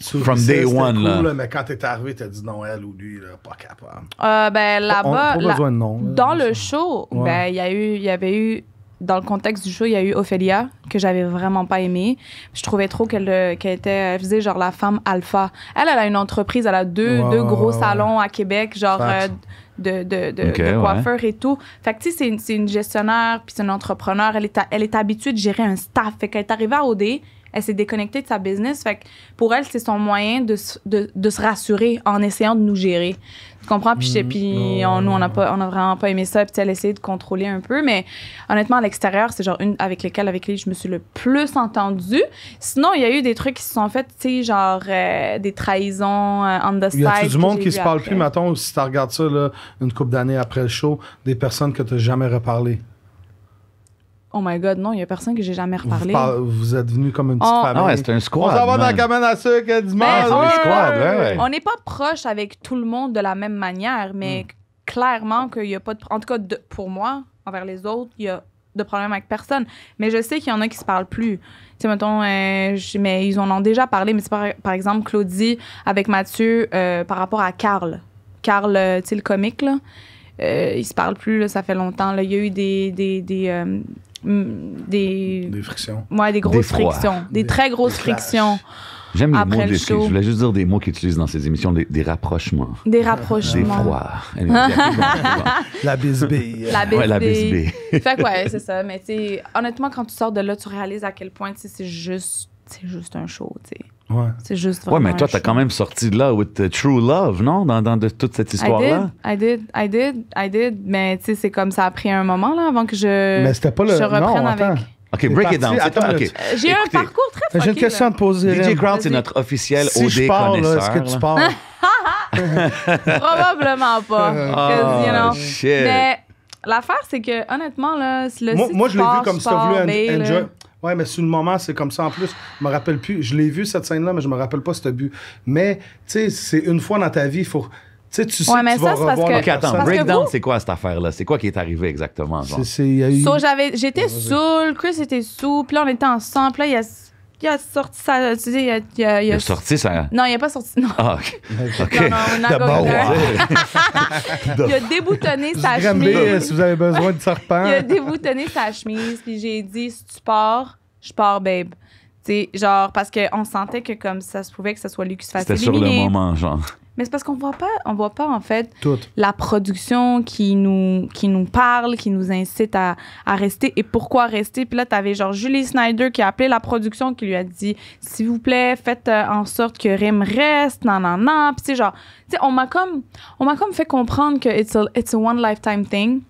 From day one, cool, là. Mais quand t'es arrivé, t'as dit non, elle ou lui, là, pas capable. Ben là-bas, pas besoin de nom. Dans le show, ben il y avait eu... Dans le contexte du show, il y a eu Ophélia, que j'avais vraiment pas aimée. Je trouvais trop qu'elle faisait genre la femme alpha. Elle a une entreprise, elle a deux gros salons à Québec, genre de coiffeur et tout. Fait que tu sais, c'est une gestionnaire, puis c'est une entrepreneur. Elle est habituée de gérer un staff. Fait qu'elle est arrivée à OD, elle s'est déconnectée de sa business. Fait que pour elle, c'est son moyen de se rassurer en essayant de nous gérer. Tu comprends? Puis nous, on a vraiment pas aimé ça. Puis elle essayait de contrôler un peu. Mais honnêtement, à l'extérieur, c'est genre une avec lesquelles je me suis le plus entendue. Sinon, il y a eu des trucs qui se sont faits, tu sais, genre des trahisons on the side. Y a-tu du monde qui se parle plus, mettons, si tu regardes ça, là, une couple d'années après le show, des personnes que tu n'as jamais reparlé? Oh my God, non, il n'y a personne que j'ai jamais reparlé. Vous êtes venus comme une petite famille. Ah ouais, c'est un squad. On s'en va dans la cabane à sucre dimanche. On n'est pas proche avec tout le monde de la même manière, mais clairement qu'il n'y a pas de... En tout cas, pour moi, envers les autres, il y a de problème avec personne. Mais je sais qu'il y en a qui se parlent plus. Tu sais, mettons, mais ils en ont déjà parlé, mais c'est par exemple Claudie avec Mathieu par rapport à Carl. Carl, tu sais, le comique, là. Ils se parlent plus, là, ça fait longtemps. Là. Il y a eu des frictions. Ouais, des grosses frictions. Des très grosses frictions. J'aime les mots. Je voulais juste dire des mots qu'ils utilisent dans ces émissions, des rapprochements. Des rapprochements. Des froids. La bisbille. La bisbille. Fait que ouais, c'est ça. Mais tu sais, honnêtement, quand tu sors de là, tu réalises à quel point c'est juste un show, tu sais. Ouais. C'est juste vraiment mais toi, t'as quand même sorti de là with True Love, non? Dans toute cette histoire-là. I did. Mais tu sais, c'est comme ça a pris un moment, là, avant que mais c'était pas je reprenne avec... OK, break it down. J'ai un parcours très fucké. J'ai une question à te poser. DJ Crowd, c'est notre officiel OD je pars, connaisseur. Est-ce que tu pars? Probablement pas. Oh, shit. Mais l'affaire, c'est que, honnêtement, là, moi, je l'ai vu comme si tu as voulu enjoy. Ouais, mais sur le moment, c'est comme ça en plus. Je me rappelle plus. Je l'ai vu cette scène-là, mais je me rappelle pas ce but. Mais, tu sais, c'est une fois dans ta vie, il faut. Tu sais, tu sais que tu vas revoir la personne. OK, attends, breakdown, c'est quoi cette affaire-là? C'est quoi qui est arrivé exactement? J'étais saoul, Chris était saoul, puis là, on était ensemble, puis là, il a sorti ça. Tu sais, il a sorti ça? Non, il a pas sorti. Non. Ah, OK. Non, il a déboutonné sa chemise. Si vous avez besoin de serpent. Il a déboutonné sa chemise, puis j'ai dit, si tu pars, je pars, babe. Tu rester. Genre, parce qu'on sentait que comme ça se pouvait que ça soit lui qui se fasse C'était éliminer. sur le moment, genre. Mais c'est parce qu'on voit pas en fait Tout. la production qui nous parle, qui nous incite à rester et pourquoi rester. Puis là, t'avais genre Julie Snyder qui a appelé la production qui lui a dit « S'il vous plaît, faites en sorte que Rim reste, non. » Puis c'est genre, tu sais, on m'a comme fait comprendre que it's a one lifetime thing.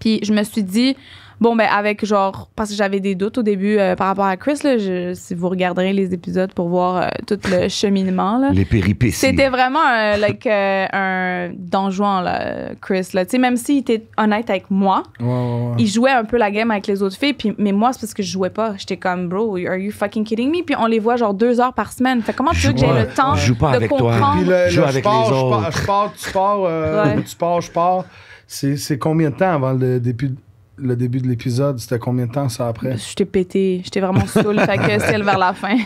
Puis je me suis dit... Bon, ben, avec genre, parce que j'avais des doutes au début par rapport à Chris, là, si vous regarderez les épisodes pour voir tout le cheminement, là. Les péripéties. C'était vraiment un Don Juan, là, Chris, là. Tu sais, même s'il était honnête avec moi, il jouait un peu la game avec les autres filles, mais moi, c'est parce que je jouais pas. J'étais comme, bro, are you fucking kidding me? Puis on les voit genre 2 heures par semaine. Fait comment tu veux que j'ai le temps je joue pas de avec comprendre? toi. Puis Joue avec les autres. Je pars. C'est combien de temps avant le début de l'épisode? C'était combien de temps ça après? J'étais pété. J'étais vraiment saoul. Fait que c'est vers la fin.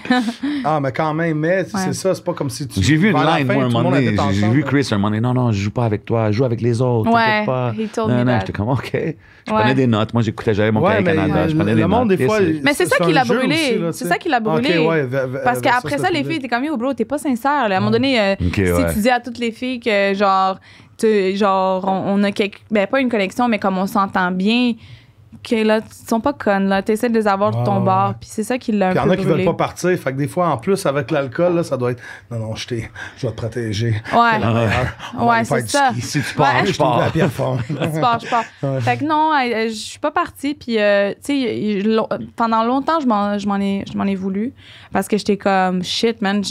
Ah, mais quand même, c'est ça. C'est pas comme si tu... J'ai vu une line, moi, un moment donné. J'ai J'ai vu Chris un moment donné. Non, je joue pas avec toi. Je joue avec les autres. Ouais, t'inquiète pas. he told me that. J'étais comme, OK. Je prenais des notes. Moi, j'écoutais, j'avais mon cahier Canada. Je prenais des notes. Des fois, mais c'est ça qui l'a brûlé. C'est ça qui l'a brûlé. Okay, parce qu'après ça, les filles étaient comme, yo, bro, t'es pas sincère. Là. À un moment donné, si tu dis à toutes les filles que, genre, on a pas une connexion, mais comme on s'entend bien, que là, ils sont pas connes, là. T'essaies de les avoir de ton bord, puis c'est ça qui l'a un peu brûlé. Il y en a qui veulent pas partir, fait que des fois, en plus, avec l'alcool, là, ça doit être, non, je vais te protéger. Ouais, c'est ça. Si tu pars, je pars. Si tu pars, je pars. Fait que non, je suis pas partie, puis, tu sais, pendant longtemps, je m'en ai voulu, parce que j'étais comme, shit, man,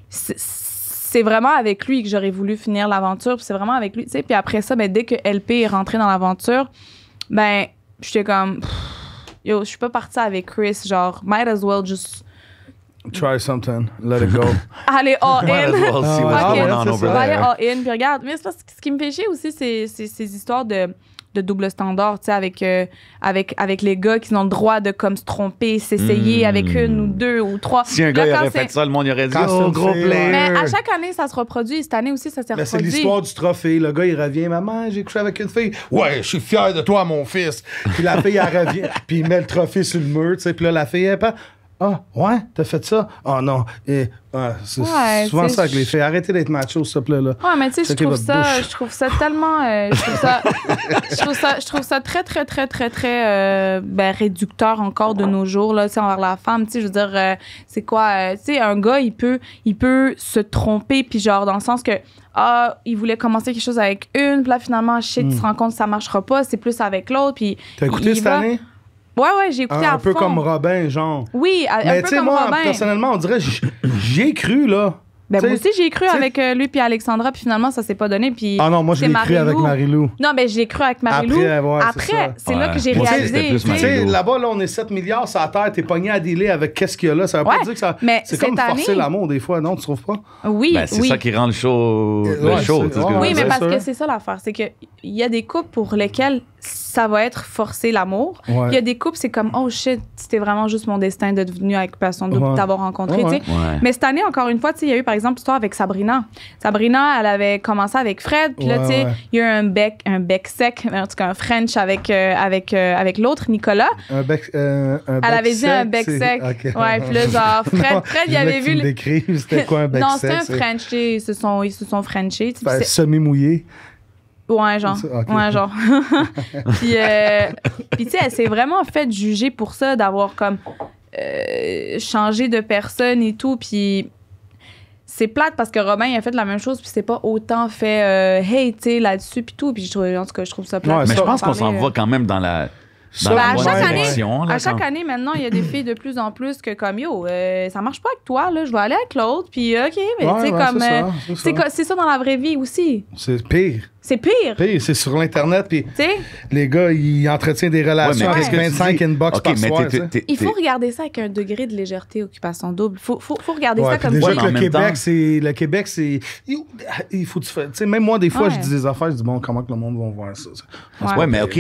c'est vraiment avec lui que j'aurais voulu finir l'aventure, puis c'est vraiment avec lui, tu sais. Puis après ça, ben, dès que LP est rentré dans l'aventure, ben, j'étais comme, yo, je suis pas partie avec Chris, genre, might as well just... Try something, let it go. Allez all Might as in. well see what's going on over Aller there. all in, puis regarde, mais c'est parce que ce qui me fait chier aussi, c'est ces histoires de double standard, tu sais, avec les gars qui ont le droit de comme se tromper, s'essayer avec une ou 2 ou 3. Si un gars aurait fait ça, le monde aurait dit, oh, gros player. Mais à chaque année, ça se reproduit. Cette année aussi, ça s'est reproduit. C'est l'histoire du trophée. Le gars, il revient, maman, j'ai couché avec une fille. Ouais, je suis fier de toi, mon fils. Puis la fille, elle revient, puis il met le trophée sur le mur, tu sais, puis là, la fille, elle pas. Ah, ouais, t'as fait ça? Ah, non. Et, c'est souvent ça avec les filles. Arrêtez d'être macho, s'il te plaît, là. Ouais, mais tu sais, je trouve ça tellement. Je trouve ça très, très, très, très, très réducteur encore de nos jours, là, tu sais, envers la femme. Tu sais, je veux dire, c'est quoi? Tu sais, un gars, il peut se tromper, puis genre, dans le sens que. Il voulait commencer quelque chose avec une, puis là, finalement, shit, tu te rends compte que ça marchera pas, c'est plus avec l'autre, puis. T'as écouté cette année? Ouais, j'ai écouté à fond. Un peu comme Robin, genre. Oui, un peu comme moi, Robin. Personnellement, on dirait, j'y ai cru, là. Ben, moi aussi, j'ai cru avec lui puis Alexandra, puis finalement, ça s'est pas donné. Puis non, moi, je l'ai cru avec Marie-Lou. Non, ben, j'ai cru avec Marie-Lou. Après, c'est là que j'ai réalisé. Tu sais, là-bas, là, on est 7 milliards sur la terre, t'es pogné à dealer avec qu'est-ce qu'il y a là. Ça veut pas dire que ça. C'est comme forcer l'amour, des fois, non, tu trouves pas? Oui, c'est ça qui rend le show. Oui, mais parce que c'est ça l'affaire. C'est qu'il y a des couples pour lesquels ça va être forcer l'amour. Il y a des couples, c'est comme, oh shit, c'était vraiment juste mon destin d'être venu avec Passion Double, t'avoir rencontré. Mais cette année, encore une fois, il y a eu, par exemple, l'histoire avec Sabrina. Sabrina, elle avait commencé avec Fred, puis là, tu sais, il y a eu un bec sec, en tout cas un French avec l'autre, Nicolas. Un bec Elle avait dit un bec sec. Ouais, puis là, genre, Fred, il avait vu. C'était quoi un bec sec? Non, c'était un French, ils se sont Frenchés. Semi-mouillé. Ouais, genre. Ouais, genre. Puis, tu sais, elle s'est vraiment fait juger pour ça, d'avoir comme changé de personne et tout. Puis c'est plate parce que Robin, il a fait la même chose, puis c'est pas autant fait hate, tu sais, là-dessus, puis tout. Puis en tout cas, je trouve ça plate. Mais je pense qu'on s'en va quand même dans la. À chaque année, maintenant, il y a des filles de plus en plus que comme yo, ça marche pas avec toi, là, je vais aller avec l'autre, puis OK, mais tu sais, comme. C'est ça dans la vraie vie aussi. C'est pire. C'est pire. C'est sur l'Internet, puis les gars, ils entretiennent des relations avec 25 inbox par soir. Il faut regarder ça avec un degré de légèreté, Occupation Double. Faut regarder ça comme déjà ça. Déjà que le Québec, c'est... Il faut... Tu sais, même moi, des fois, je dis des affaires, je dis, bon, comment que le monde va voir ça? Ouais, mais OK,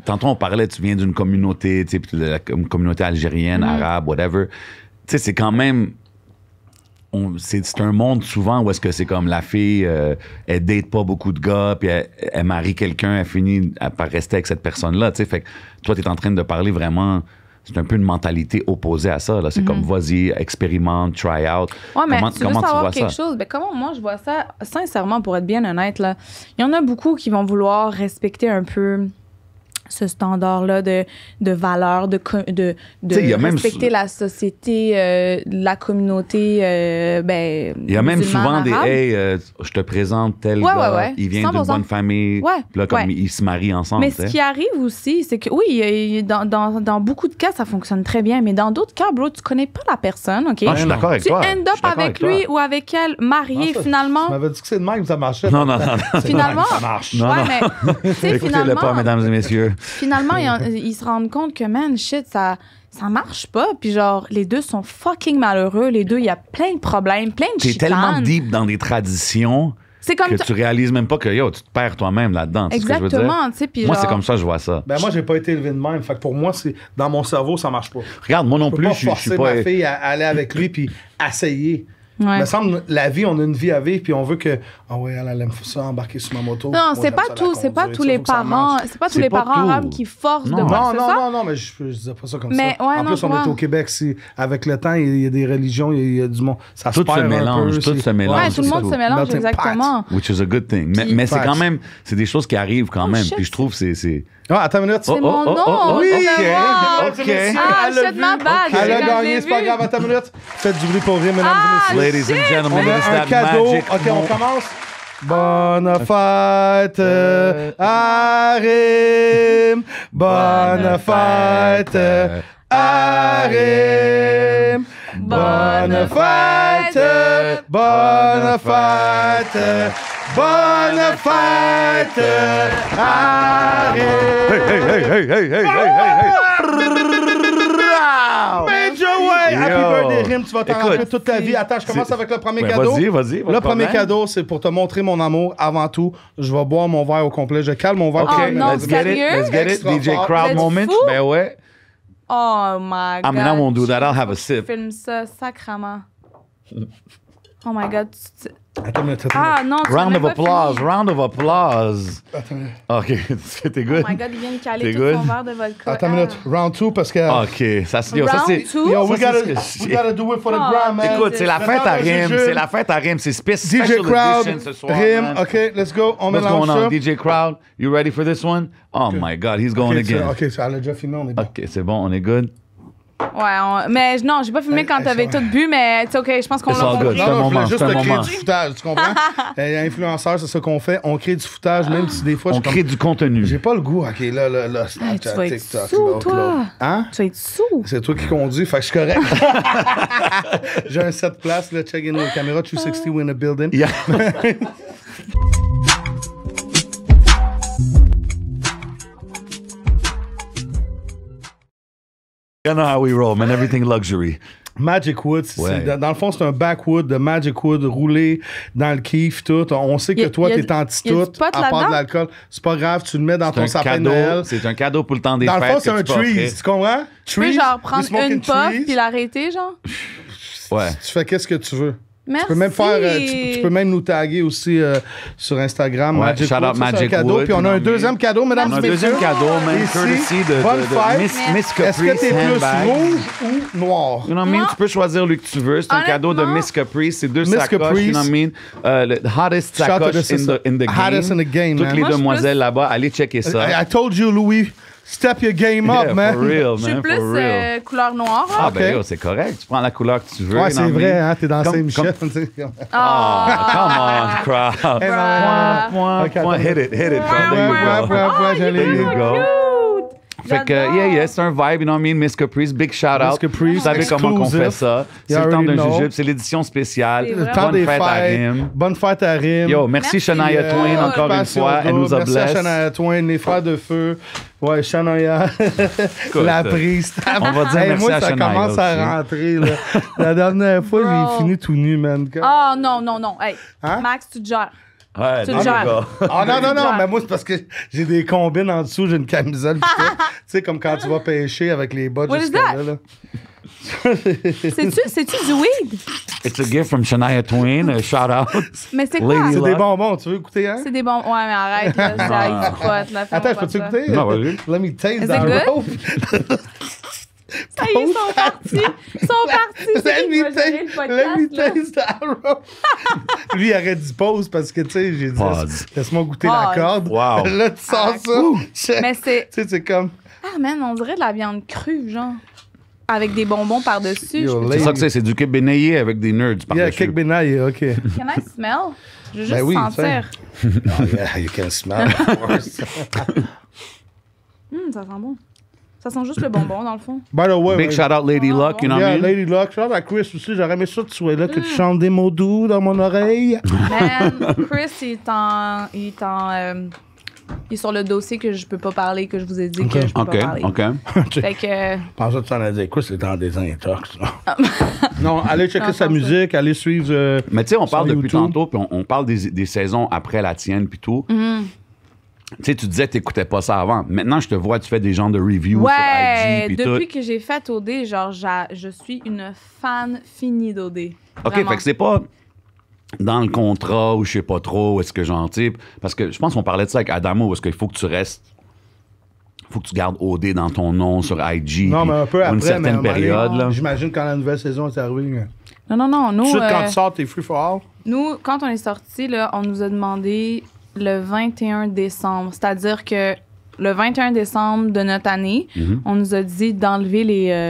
tantôt, on parlait, tu viens d'une communauté, tu sais, la communauté algérienne, arabe, whatever. Tu sais, c'est quand même... C'est un monde souvent où est-ce que c'est comme la fille, elle date pas beaucoup de gars, puis elle marie quelqu'un, elle finit par rester avec cette personne-là, tu sais. Fait que toi, t'es en train de parler vraiment c'est un peu une mentalité opposée à ça. Là. C'est comme, vas-y, expérimente, try out. Ouais, mais comment tu veux tu savoir vois quelque ça? chose? Ben, comment moi, je vois ça, sincèrement, pour être bien honnête, là, il y en a beaucoup qui vont vouloir respecter un peu ce standard-là de valeur, de respecter la société, la communauté, il y a même souvent des « Hey, je te présente tel gars, il vient d'une bonne famille. » Puis là, comme ils se marient ensemble. Mais ce qui arrive aussi, c'est que oui, dans beaucoup de cas, ça fonctionne très bien, mais dans d'autres cas, bro, tu connais pas la personne, OK? Ah, je suis d'accord avec toi. Tu end up avec lui ou avec elle, marié, finalement. Tu m'avais dit que c'est de même que ça marchait. Non. Finalement, ça marche. Non. Mais Écoutez-le pas, mesdames et messieurs. Finalement, ils se rendent compte que, man, shit, ça marche pas. Puis genre, les deux sont fucking malheureux. Les deux, il y a plein de problèmes, plein de chicanes. T'es tellement deep dans des traditions que tu réalises même pas que, yo, tu te perds toi-même là-dedans. Exactement, tu sais. Moi, genre... c'est comme ça que je vois ça. Ben moi, j'ai pas été élevé de même. Fait que pour moi, dans mon cerveau, ça marche pas. Regarde, moi non plus, je peux pas forcer ma fille à aller avec lui puis essayer. Il me semble, la vie, on a une vie à vivre, puis on veut que, elle aime ça, embarquer sur ma moto. Non, c'est pas tous les parents arabes qui forcent de voir ça. Non, mais je disais pas ça comme ça. En plus, on est au Québec, avec le temps, il y a des religions, il y a du monde, ça se perd un peu. Tout se mélange. Ouais, tout le monde se mélange, exactement. Which is a good thing. Mais c'est quand même, c'est des choses qui arrivent quand même, puis je trouve que c'est... Ah, attends une minute. C'est mon nom. Oui, OK. Je ma badge. Elle a gagné, c'est pas grave. Attends une minute. Faites du bruit pour rire, mesdames et messieurs. Ladies and gentlemen, on a un cadeau. OK, on commence. Bonne fête, Arim. Bonne fête, Arim. Bonne fête, bonne fête. Bonne fête, Arim! Hey! Major way! Happy birthday, Rim, tu vas t'en rappeler toute ta vie. Attends, je commence avec le premier cadeau. Vas-y. Le premier cadeau, c'est pour te montrer mon amour. Avant tout, je vais boire mon verre au complet. Je calme mon verre. OK, non, let's get it. DJ Crowd moment. Ben ouais. Oh my God. I mean, I won't do that. I'll have a sip. Filme ça, sacrement. Oh my God. Attends, non, round of applause. Attends. OK, t'es good? Oh my God, il vient de caler tout son verre de vodka. Attends une minute. Round 2 parce que... OK, ça c'est... Round 2? We gotta do it for the gram, man. Écoute, c'est la fête à Rim. C'est spécial. DJ Crowd, edition ce soir, Rim. man. OK, let's go. On What's mélange going on? ça. DJ Crowd, you ready for this one? Oh my God, he's going again. OK, ça a déjà fini, on est bon. OK, c'est bon, on est good. Ouais, mais non, j'ai pas filmé quand t'avais tout bu, mais c'est OK, je pense qu'on l'a compris. Non, je voulais juste créer du foutage, tu comprends? Influenceur, c'est ça qu'on fait. On crée du foutage, même si des fois... On crée du contenu. J'ai pas le goût. OK, là, tu vas être sous, toi. Hein? Tu vas être sous. C'est toi qui conduis, fait que je suis correct. J'ai un 7 places, là, check in the camera, 360 in a building. Yeah. You know how we roll, man. Everything luxury. Magic Wood, dans le fond, c'est un backwood de Magic Wood roulé dans le kiff, tout. On sait que toi, t'es anti-tout, à part de l'alcool. C'est pas grave, tu le mets dans ton sapin de Noël. C'est un cadeau pour le temps des fêtes. Dans le fond, c'est un trees, tu comprends? Tu peux genre prendre une puff puis l'arrêter, genre? Ouais. Tu fais qu'est-ce que tu veux. Merci. Tu peux même tu peux même nous taguer aussi sur Instagram. Ouais, Magic shout out Wood, Magic cadeau. Wood. Puis on a un deuxième cadeau, mesdames et messieurs. Un deuxième cadeau, même courtesy de Miss Caprice. Est-ce que t'es plus handbag. rouge ou noir? You know what I mean? Tu peux choisir lui que tu veux. C'est un cadeau de Miss Caprice. C'est deux sacoches. You know what I mean? Le hottest sacoche in the game. Hottest in the game, Toutes les demoiselles là-bas, allez checker ça. I told you, Louis. Step your game up, man. For real, man. Je suis plus couleur noire. Ah, ben yo, c'est correct. Tu prends la couleur que tu veux. Ouais, c'est vrai, hein. T'es dans Saint Michel. Oh, come on, crowd. Hit it, There you go. Fait que, yeah, c'est un vibe, you know what I mean? Miss Caprice, big shout out. Vous savez comment on fait ça. C'est le temps d'un jujube, c'est l'édition spéciale. Bonne fête à Rim. Bonne fête à Rim. Yo, merci Shania Twain encore une fois. Elle nous a blessé. Merci à Shania Twain, les frères de feu. Ouais, Shania. La prise. On va dire merci moi, à Shania. Ça commence à rentrer, là. La dernière fois, j'ai fini tout nu, man. Oh, non. Hey, Max, tu te gères. Ouais, tu le gères. Ah non, mais moi, c'est parce que j'ai des combines en dessous, j'ai une camisole. Tu sais, comme quand tu vas pêcher avec les bottes jusqu'à là. C'est-tu du weed? It's a gift from Shania Twain. Shout out. Mais c'est quoi? C'est des bonbons. Tu veux goûter, hein? C'est des bonbons. Ouais, mais arrête, là. Ça, il se frotte. Attends, peux-tu goûter? Non, vas-y. Let me taste Is that it good? rope. Ça y est, ils sont partis. Ils sont partis. Let me taste the arrow. Lui, il aurait dit pause parce que, tu sais, j'ai dit, laisse-moi goûter la corde. Wow. Là, tu sens ça. Mais c'est... Tu sais, c'est comme... Ah, man, on dirait de la viande crue, genre. Avec des bonbons par-dessus. C'est ça que c'est du cake bénaillé avec des nerds par-dessus. Yeah, cake bénaillé, OK. Can I smell? Je veux juste sentir. Oh, yeah, you can smell, of course. Ça sent bon. Ça sent juste le bonbon, dans le fond. By the way, Big shout-out Lady Luck, you know what I mean? Lady Luck. Shout out à Chris aussi. J'aurais aimé ça que tu sois là, que tu chantes des mots doux dans mon oreille. Man, Chris, il est sur le dossier que je peux pas parler, que je vous ai dit que je peux pas parler. OK. Fait que... Je pensais que tu en as dit. Chris, c'est en désintox. Non, allez checker sa musique, allez suivre. Mais tu sais, on parle depuis YouTube. tantôt, puis on parle des saisons après la tienne, puis tout. Tu sais, tu disais que t'écoutais pas ça avant. Maintenant, je te vois, tu fais des genres de reviews sur IG, puis tout. Depuis que j'ai fait OD, genre, je suis une fan finie d'OD. OK, fait que c'est pas dans le contrat ou je sais pas trop, est-ce que genre, tu sais, parce que je pense qu'on parlait de ça avec Adamo, est-ce qu'il faut que tu restes, faut que tu gardes OD dans ton nom sur IG. Non, mais un peu après, une certaine période, là. J'imagine quand la nouvelle saison est arrivée. Non, nous... Tout de suite, quand tu sors, t'es free for all. Nous, quand on est sortis, là, on nous a demandé le 21 décembre. C'est-à-dire que le 21 décembre de notre année, on nous a dit d'enlever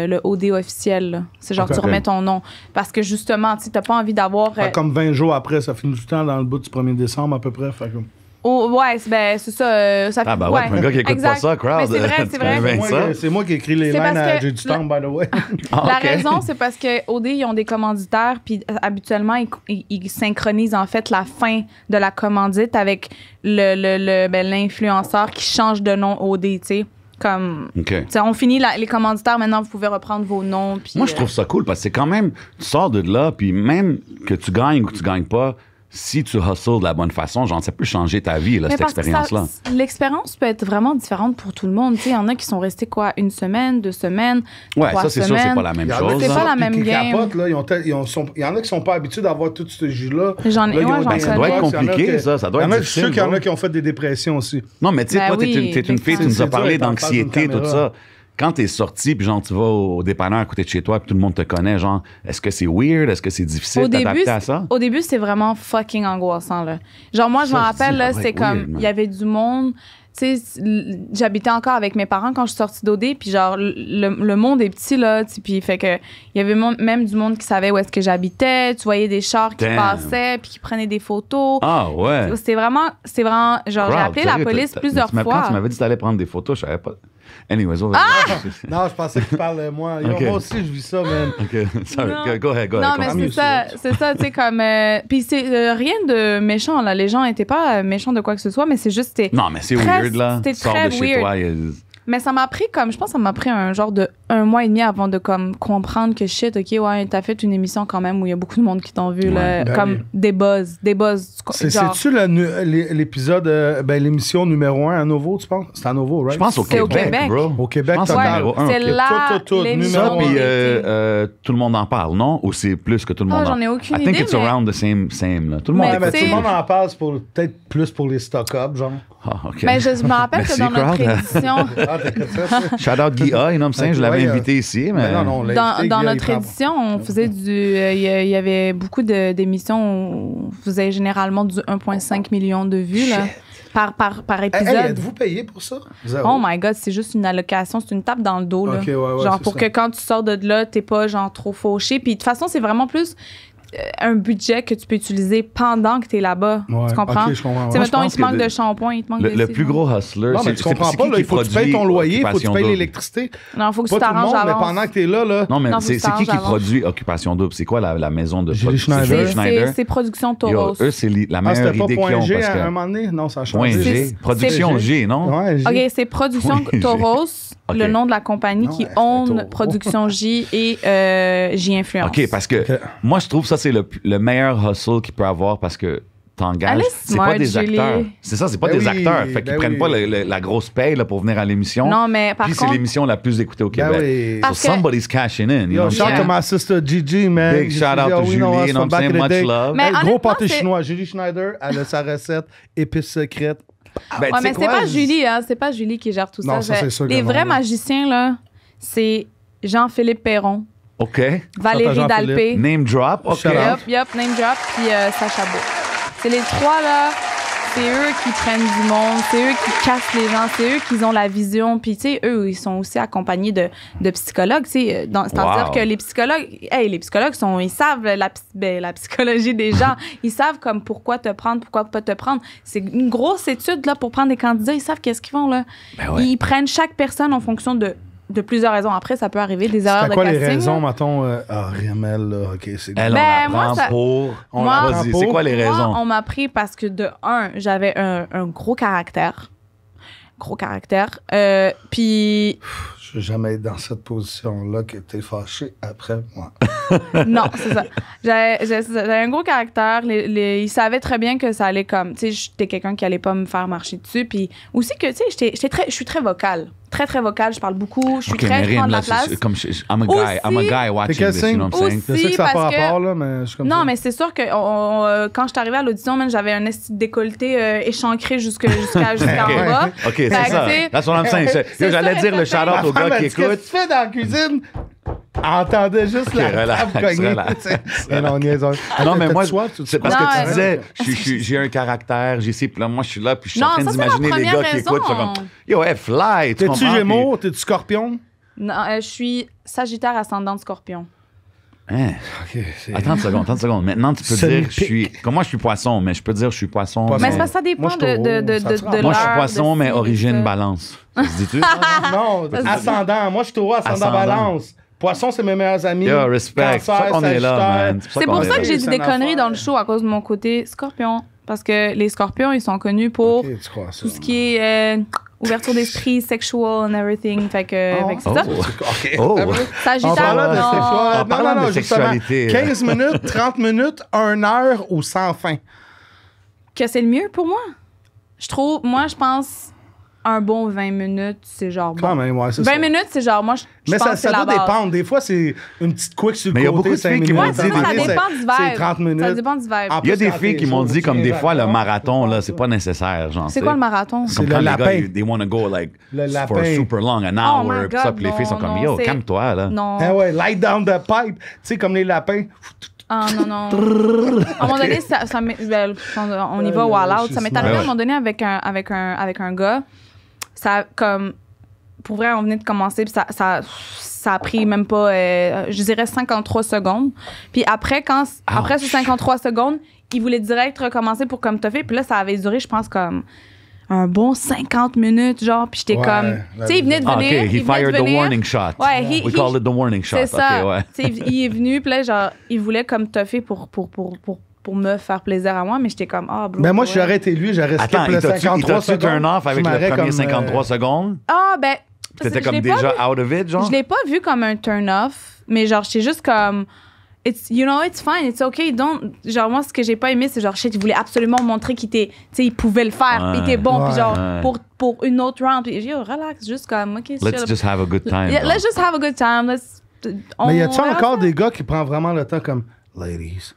le OD officiel. Là. C'est genre, tu remets ton nom. Parce que justement, tu n'as pas envie d'avoir... Comme 20 jours après, ça finit du temps dans le bout du 1er décembre à peu près. Fait que... ouais, c'est ça. Ça ah, ben ouais, pour un gars qui écoute pas ça, crowd. Mais c'est vrai. C'est moi qui écris les lignes à J'ai du temps, by the way. La raison, c'est parce que OD, ils ont des commanditaires, puis habituellement, ils synchronisent en fait la fin de la commandite avec l'influenceur qui change de nom OD, tu sais. Comme, on finit les commanditaires, maintenant, vous pouvez reprendre vos noms. Puis, moi, je trouve ça cool parce que c'est quand même, tu sors de là, puis même que tu gagnes ou que tu gagnes pas, si tu hustles de la bonne façon, genre, ça peut changer ta vie, là, cette expérience-là. L'expérience peut être vraiment différente pour tout le monde. Il y en a qui sont restés, 1 semaine, 2 semaines, 3 semaines. Ouais, ça, c'est sûr, c'est pas la même chose. C'est pas la même game. Capotent, là, il y en a qui sont pas habitués d'avoir tout ce jus-là. J'en ai, ça doit être compliqué, ça doit être difficile. Je suis sûr qu'il y en a qui ont fait des dépressions aussi. Non, mais tu sais, toi, t'es une fille, tu nous as parlé d'anxiété, tout ça. Quand t'es sorti, puis genre, tu vas au dépanneur à côté de chez toi, puis tout le monde te connaît, genre, est-ce que c'est weird? Est-ce que c'est difficile d'adapter à ça? Au début, c'est vraiment fucking angoissant, là. Genre, moi, je me rappelle, là, c'est comme, il y avait du monde... Tu sais, j'habitais encore avec mes parents quand je suis sortie d'OD, puis genre, le monde est petit, là, puis fait que il y avait même du monde qui savait où est-ce que j'habitais, tu voyais des chars qui passaient, puis qui prenaient des photos. Ah ouais! C'est vraiment, genre, j'ai appelé la police plusieurs fois. Quand tu m'avais dit que t'allais prendre des photos, je savais pas... Anyways, non, je pensais que tu parlais moi. Okay. Moi aussi, je vis ça, man. OK, sorry. Go ahead. Non, mais c'est ça, tu sais, comme... Puis c'est rien de méchant, là. Les gens étaient pas méchants de quoi que ce soit, mais c'est juste... Non, mais c'est weird, là. C'était très de chez toi, Mais ça m'a pris je pense que ça m'a pris un genre de 1 mois et demi avant de comme comprendre que shit, OK, ouais, t'as fait une émission quand même où il y a beaucoup de monde qui t'ont vu, là, comme des buzz. C'est-tu l'épisode, l'émission numéro 1 à Nouveau, tu penses? C'est à Nouveau, right? Je pense au Québec, bro. Au Québec, c'est là l'émission. Puis tout le monde en parle, non? Ou c'est plus que tout le monde en parle? J'en ai aucune idée. I think it's around the same, là. Tout le monde tout le monde en parle, c'est peut-être plus pour les stock-up, genre. Ah, OK. Mais je me rappelle que dans notre édition... Shout out Guy A, you know what I'm saying? Je l'avais invité ici, mais... Dans notre édition, on faisait il y avait beaucoup d'émissions où on faisait généralement du 1,5 million de vues, là. Par épisode. Hey, êtes-vous payé pour ça? Oh my God, c'est juste une allocation, c'est une tape dans le dos, là. Okay, ouais, genre pour que quand tu sors de là, t'es pas genre trop fauché. Puis de toute façon, c'est vraiment plus un budget que tu peux utiliser pendant que tu es là-bas. Ouais, tu comprends? Okay, je comprends. Ouais. Mettons, il te manque de shampoing, il te manque de... Le plus gros hustler, c'est tu comprends pas, là, il faut que tu payes ton loyer, il faut que tu payes l'électricité. Non, il faut que tu t'arranges avant. Mais pendant que tu es là... Non, mais c'est qui produit Occupation Double? C'est quoi la maison de... Julie Schneider. C'est Production Toros. Eux, c'est la meilleure idée qu'ils ont. C'était pas G à un moment donné? Non, ça a changé. Point G. Production G, non? OK, c'est Production Toros, le nom de la compagnie qui own Production J et J-Influence. OK, parce que moi, je trouve ça, c'est le meilleur hustle qu'il peut avoir parce que t'engages. C'est pas des acteurs. C'est ça, c'est pas des acteurs. Fait qu'ils prennent pas la grosse paye là, pour venir à l'émission. Non, mais par contre... Puis c'est l'émission la plus écoutée au Québec. So somebody's cashing in. Yo, shout out to my sister Gigi, man. Big shout out to Julie, you know what I'm saying? Much love. Gros pâté chinois. Julie Schneider, elle a sa recette épice secrète. Ouais, mais c'est pas Julie, hein. C'est pas Julie qui gère tout ça. Non, ça, c'est sûr. Les vrais magiciens, là, c'est Jean-Philippe Perron. OK. Valérie Dalpé. Name drop. OK. Yup, name drop. Puis Sacha Beau. C'est les trois, là. C'est eux qui prennent du monde, c'est eux qui cassent les gens, c'est eux qui ont la vision. Puis, tu sais, eux, ils sont aussi accompagnés de psychologues. C'est-à-dire que les psychologues, ils savent la psychologie des gens. Ils savent comme pourquoi te prendre, pourquoi pas te prendre. C'est une grosse étude là, pour prendre des candidats. Ils savent qu'est-ce qu'ils font. Là. Ils prennent chaque personne en fonction de plusieurs raisons. Après, ça peut arriver des erreurs de casting. C'est quoi les raisons, mettons? Riamel, là, OK, c'est... Elle, on la prend pour... Vas-y, c'est quoi les raisons? Moi, on m'a pris parce que, de un, j'avais un gros caractère. Puis... Je vais jamais être dans cette position-là que t'es fâché après moi. Non, c'est ça. J'avais un gros caractère. Ils savaient très bien que ça allait comme... Tu sais, j'étais quelqu'un qui allait pas me faire marcher dessus. Puis aussi que, tu sais, je suis très vocale. Très vocale, je parle beaucoup, je suis je prends de la place. I'm a guy watching this, you know what I'm saying? Je sais que ça n'a pas rapport, là, mais je suis comme ça. Non, mais c'est sûr que quand je suis arrivée à l'audition, j'avais un esti de décolleté échancré jusqu'en bas. OK, c'est ça. That's what I'm saying. J'allais dire le shout-out au gars qui écoute. Qu'est-ce que tu fais dans la cuisine? Entendais juste la table cogner. Non, mais moi, c'est parce que tu disais, j'ai un caractère, moi, je suis là, puis je suis en train d'imaginer les gars qui écoutent. Comme, yo, hey, fly, tu comprends? T'es-tu Gémeaux? T'es-tu Scorpion? Non, je suis Sagittaire ascendant Scorpion. Hein? Okay, attends une seconde. Maintenant, tu peux dire, moi, je suis poisson, mais je peux dire, je suis poisson. Mais ça dépend de moi, je suis poisson, mais origine balance. Ça se dit-tu? Non, ascendant. Moi, je suis taureau, ascendant balance. Poisson, c'est mes meilleurs amis. Yo, respect. C'est pour ça qu'on est là, man. C'est pour ça que j'ai dit des conneries dans le show à cause de mon côté scorpion. Parce que les scorpions, ils sont connus pour tout ce qui est ouverture d'esprit, sexual and everything. Fait que c'est ça. Sagittaire, non. Parlant de sexualité. 15 minutes, 30 minutes, 1 heure ou sans fin? Que c'est le mieux pour moi. Je pense... Un bon 20 minutes, c'est genre... Quand même, ouais, c'est 20 minutes, c'est genre, moi, je pense que c'est la base. Mais ça doit dépendre. Des fois, c'est une petite quick sur le côté. Mais il y a beaucoup de filles qui m'ont dit... Ça dépend du vibe. C'est 30 minutes. Ça dépend du vibe. Il y a des filles qui m'ont dit, comme des fois, le marathon, là, c'est pas nécessaire, genre. C'est quoi le marathon? C'est le lapin. Les gars, they want to go, like, for a super long, an hour, pis ça, puis les filles sont comme, yo, calme-toi, là. Non. Ah ouais, light down the pipe. Tu sais, comme les lapins. Ah non. À un moment donné, on y va all out. Ça m'est arrivé à un moment donné avec un gars. Ça, comme, pour vrai, on venait de commencer, puis ça a pris même pas, je dirais 53 secondes. Puis après ces 53 secondes, il voulait direct recommencer pour comme t'as fait. Puis là, ça avait duré, je pense, comme un bon 50 minutes, genre. Puis j'étais comme, tu sais, il venait de venir. OK, he fired the warning shot. Ouais, we call it the warning shot. C'est ça. Ouais. Il est venu, puis là, genre, il voulait comme t'as fait pour me faire plaisir à moi, mais j'étais comme, ben moi, j'aurais été lui, j'aurais resté le 53 secondes. Turn off avec le premier 53 secondes? Ah, ben... T'étais comme déjà out of it, genre? Je l'ai pas vu comme un turn off, mais genre, j'étais juste comme... It's fine, it's okay. Genre, moi, ce que j'ai pas aimé, c'est genre, il voulait absolument montrer qu'il était... Tu sais, il pouvait le faire, il était bon, puis genre, pour une autre round. Puis j'ai dit, relax, juste comme, OK, let's just have a good time. Yeah, let's just have a good time. Mais y a-tu encore des gars qui prennent vraiment le temps comme, ladies,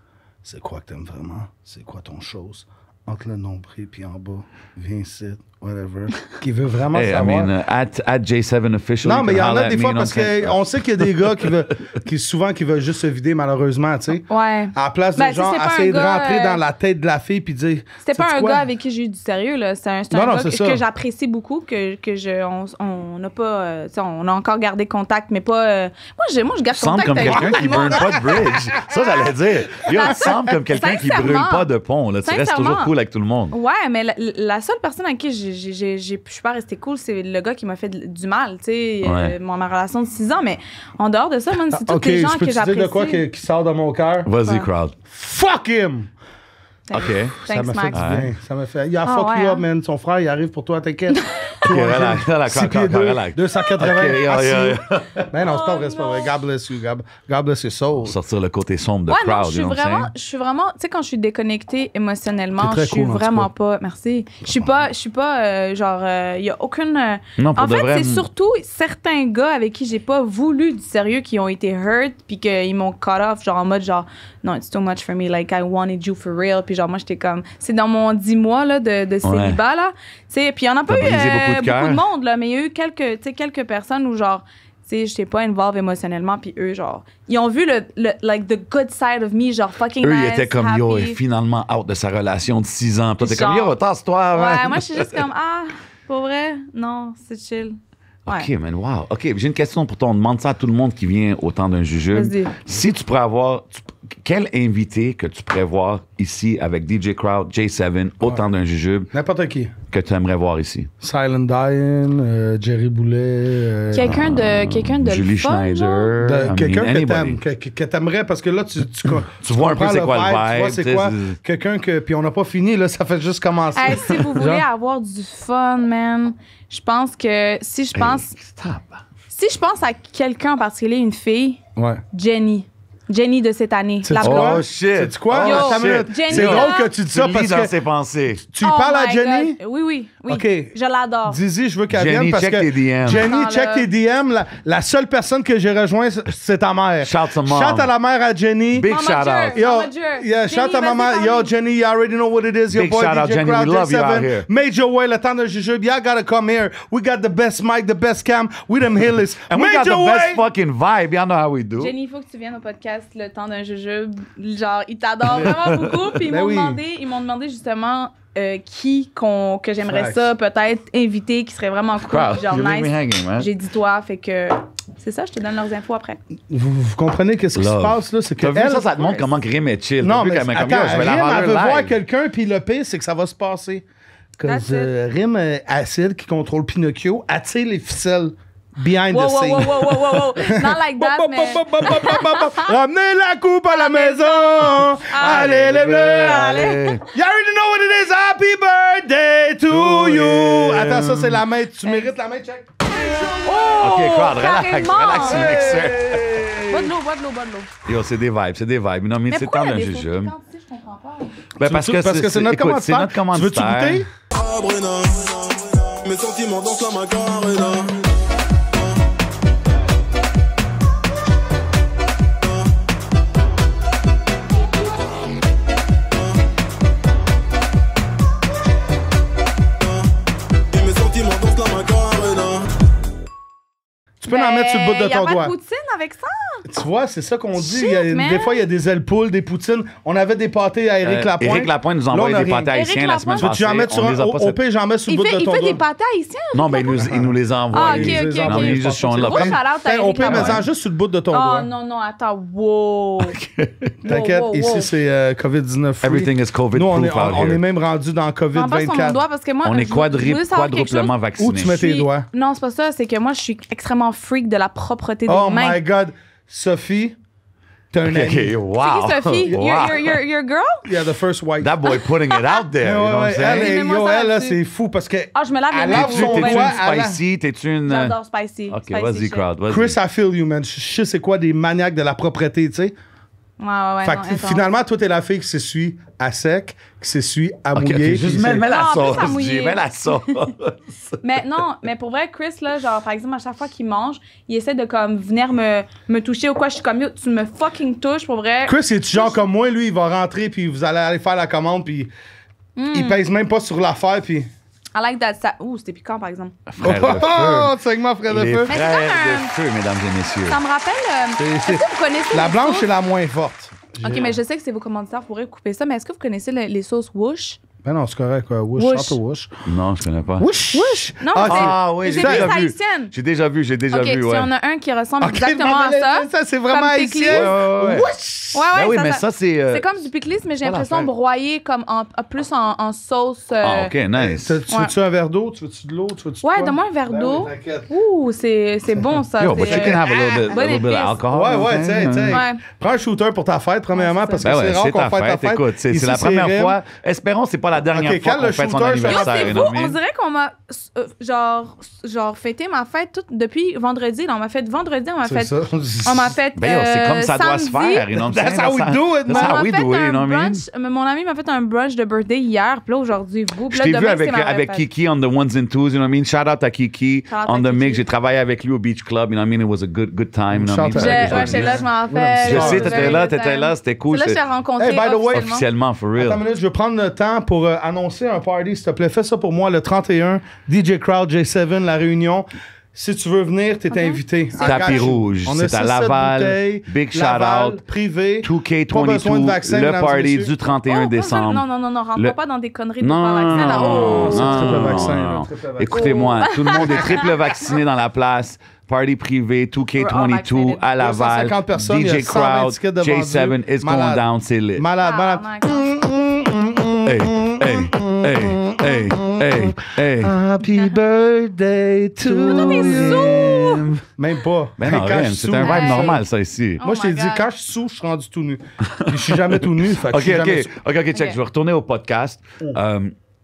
c'est quoi que t'aimes vraiment? C'est quoi ton chose? Entre le nombril puis en bas, viens ici, whatever. Qui veut vraiment savoir. I mean, at J7 Official. Non, mais il y en a des fois parce qu'on sait qu'il y a des gars qui veulent juste se vider, malheureusement, tu sais. Ouais. À la place de genre essayer de rentrer dans la tête de la fille puis dire. C'était pas un gars avec qui j'ai eu du sérieux, là. C'est un gars que j'apprécie beaucoup, on n'a pas. On a encore gardé contact, mais pas. Moi, je garde contact avec quelqu'un qui brûle pas de bridge. Ça, j'allais dire. Yo, tu sembles comme quelqu'un qui brûle pas de pont, là. Tu restes toujours cool avec tout le monde. Ouais, mais la seule personne avec qui je suis pas restée cool, c'est le gars qui m'a fait du mal, tu sais, ma relation de 6 ans. Mais en dehors de ça, man, c'est tous les gens que j'apprécie. Dire de quoi qui sort de mon cœur? Vas-y, crowd. Fuck him! OK. Ça m'a fait du bien. Ça m'a fait. Il a fuck you up, man. Son frère, il arrive pour toi, t'inquiète. Relax. 280. Ben non, c'est pas vrai. God bless you. God bless your soul. Sortir le côté sombre de crowd. Je suis vraiment, tu sais, quand je suis déconnectée émotionnellement, je suis vraiment pas. Merci. Je suis pas, genre, il y a aucune. En fait, c'est surtout certains gars avec qui j'ai pas voulu du sérieux qui ont été hurt puis qu'ils m'ont cut off, genre en mode, genre, non, it's too much for me. Like, I wanted you for real. Puis genre, moi, j'étais comme. C'est dans mon 10 mois là, de célibat, là. Puis il y en a pas eu beaucoup de monde, là, mais il y a eu quelques personnes où, genre, sais, j'étais pas involved émotionnellement, puis eux, genre, ils ont vu like, the good side of me, genre, fucking nice, ils étaient comme, happy. yo, est finalement out de sa relation de 6 ans. Toi, t'es comme, yo, tasse-toi. Ouais, moi, je suis juste comme, pour vrai, non, c'est chill. Ouais. OK, man, wow. OK, j'ai une question pour toi. On demande ça à tout le monde qui vient au temps d'un jujube. Vas-y. Si tu pourrais avoir... quel invité que tu pourrais voir ici avec DJ Crowd, J7, au temps d'un jujube... N'importe qui. ...que tu aimerais voir ici? Silent Diane, Jerry Boulet... quelqu'un de Julie fun, Schneider. Quelqu'un que t'aimerais, parce que là, tu vois un peu c'est quoi le vibe. Tu vois c'est quoi. Quelqu'un que... Puis on n'a pas fini, là, ça fait juste commencer. Hey, si vous voulez avoir du fun, man, je pense que si je pense à quelqu'un en particulier, une fille, Jenny de cette année. C'est quoi? C'est quoi? C'est drôle que tu dis ça parce que... dans ses pensées. Tu parles à Jenny? God. Oui. OK. Je l'adore. Dizzy, je veux qu'elle vienne parce que... Jenny, check tes DM. La seule personne que j'ai rejoint, c'est ta mère. Shout to mom. Shout à la mère à Jenny. Big shout out. Yo, shout à maman. Yo, Jenny, you already know what it is. Your Big boy shout out, DJ Jenny. Crowd, We love you out here. Major Way, le temps de jujube. Y'all gotta come here. We got the best mic, the best cam. We them hillies. And we got the best fucking vibe. Y'all know how we do. Jenny, il faut que tu viennes au podcast Le temps d'un jujube. Genre, ils t'adorent vraiment beaucoup. Puis ils m'ont demandé justement que j'aimerais ça peut-être inviter, qui serait vraiment cool. Genre nice. J'ai dit toi, fait que c'est ça, je te donne leurs infos après. Vous comprenez qu'est-ce qui se passe là? C'est que ça te montre comment Rim est chill. Non, mais attends, Rim, elle veut voir quelqu'un, puis le pire, c'est que ça va se passer. Rim Acid, qui contrôle Pinocchio, attire les ficelles. Behind the scene. Wow. Not like that, mais... Ramenez la coupe à la maison. Allez, les bleus. Allez. You already know what it is. Happy birthday to you. Attends, ça, c'est la main. Tu mérites la main, check. OK, Crowd, relax le mixeur. Bois de l'eau. Yo, c'est des vibes. Non, mais c'est temps d'un jujube. Je comprends pas. Ben, parce que c'est notre commanditaire. Tu veux-tu goûter? Mes sentiments dansent la Macarena. Tu peux en mettre sur le bout de ton doigt. Il y a pas de poutine avec ça? Tu vois, c'est ça qu'on dit. Des fois, il y a des ailes poules, des poutines. On avait des pâtés à Éric Lapointe. Éric Lapointe nous envoie des pâtés haïtiens la semaine passée. J'en mets sur au pire, j'en mets sur le bout de ton doigt. Il fait des pâtés haïtiens? Non, mais il nous les envoie. Ah, OK. Non, mais juste sont là. Au pire, mets-en juste sur le bout de ton doigt. Oh, non, attends. Wow. T'inquiète, ici, c'est COVID-19 free. Everything is COVID-proof. Nous, on est même rendu dans COVID-24. On est quadruplement vaccinés. Où tu mets tes doigts? Non, c'est pas ça. C'est que moi, je suis extrêmement freak de la propreté des mains. Oh my God. Sophie, t'es un ami. Wow. C'est qui, Sophie? Your girl? Yeah, the first wife. That boy putting it out there. You know what I'm saying? Elle, là, c'est fou parce que... Ah, je me lave les mains. T'es-tu une spicy? T'es-tu une... J'adore spicy. OK, vas-y, Crowd. Vas-y. Chris, I feel you, man. Je sais c'est quoi des maniaques de la propreté, tu sais. Ouais. Fait que finalement, toi, t'es la fille qui s'essuie à sec, qui s'essuie à mouiller. Okay, juste mets la sauce. Mets la sauce. mais pour vrai, Chris, là, genre, par exemple, à chaque fois qu'il mange, il essaie de comme venir me toucher ou quoi. Je suis comme, yo, tu me fucking touches, pour vrai. Chris, est genre comme moi, lui, il va rentrer, puis vous allez aller faire la commande, puis il pèse même pas sur l'affaire, puis... I like that. Ouh, c'était piquant, par exemple. Frère de feu. Segment frère de feu. Frère de feu, mesdames et messieurs. Ça me rappelle... Est-ce que vous connaissez la blanche est la moins forte. OK, mais je sais que c'est vos commanditaires, vous pourrez couper ça, mais est-ce que vous connaissez les sauces Woosh? Ben non, c'est correct, quoi. Woosh. Non, je connais pas. Woosh? Non, oui, j'ai déjà vu. J'ai déjà vu, OK, si on a un qui ressemble exactement à ça. Ça, c'est vraiment haïtien. Woosh! Ouais, oui, mais ça, c'est... C'est comme du pickles, mais j'ai l'impression broyé comme plus en sauce. OK, nice. Tu veux-tu un verre d'eau? Tu veux-tu de l'eau? Ouais, donne-moi un verre d'eau. Ouh, c'est bon, ça. Yo, but you can have a little bit of alcohol. Ouais, tiens. Prends un shooter pour ta fête, premièrement, parce que c'est rare qu'on fête ta fête. Écoute, c'est la première fois. Espérons, c'est pas la dernière fois qu'on fête son anniversaire. C'est fou, on dirait qu'on m'a genre fêté ma fête depuis vendredi. On m'a fait vendredi, on m'a fait c'est comme ça doit se faire, you know what I'm saying? That's how we do it, man. That's how we do it, you know what I mean? Mon ami m'a fait un brunch de birthday hier, puis là aujourd'hui vous. Je t'ai vu avec Kiki on the ones and twos, you know what I mean? Shout out à Kiki on the mix. J'ai travaillé avec lui au Beach Club, you know what I mean? It was a good time, you know what I mean? J'étais là, je m'en rappelle. Je sais, t'étais là, c'était cool. C'est là que je t'ai rencontré officiellement, for real. Attends une minute, je vais prendre le temps pour annoncer un party, s'il te plaît. Fais ça pour moi le 31, DJ Crowd, J7, La Réunion. Si tu veux venir, t'es invité. Tapis rouge. C'est à Laval. Big shout-out. Privé. 2K22. Le party du 31 décembre. Non, rentre pas dans des conneries de vaccin. Non. Écoutez-moi, tout le monde est triple vacciné dans la place. Party privé, 2K22 à Laval. DJ Crowd, J7 is going down, c'est lit. Malade. Hey. Happy birthday to you. Même pas. Ben non, c'est un vibe normal, ça, ici. Moi, je t'ai dit, quand je suis sous, je suis rendu tout nu. Je suis jamais tout nu. OK, check. Je vais retourner au podcast.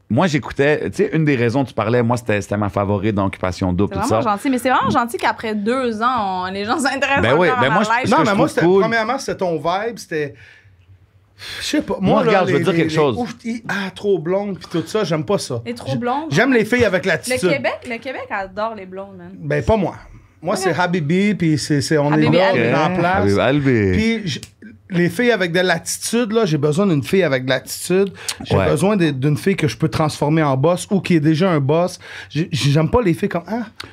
Moi, j'écoutais, tu sais, une des raisons tu parlais, moi, c'était ma favorite d'Occupation Double, tout ça. C'est vraiment gentil, mais c'est vraiment gentil qu'après 2 ans, les gens s'intéressent encore à ma life. Non, mais moi, premièrement, c'était ton vibe, c'était... Je sais pas. Moi, regarde, je veux dire quelque chose. Trop blonde puis tout ça, j'aime pas ça. Et trop blonde. J'aime les filles avec l'attitude. Le Québec adore les blondes, man. Ben, pas moi. Moi, c'est Habibi, puis on est là, on est en place. Puis les filles avec de l'attitude, là, j'ai besoin d'une fille avec de l'attitude. J'ai besoin d'une fille que je peux transformer en boss ou qui est déjà un boss. J'aime pas les filles comme...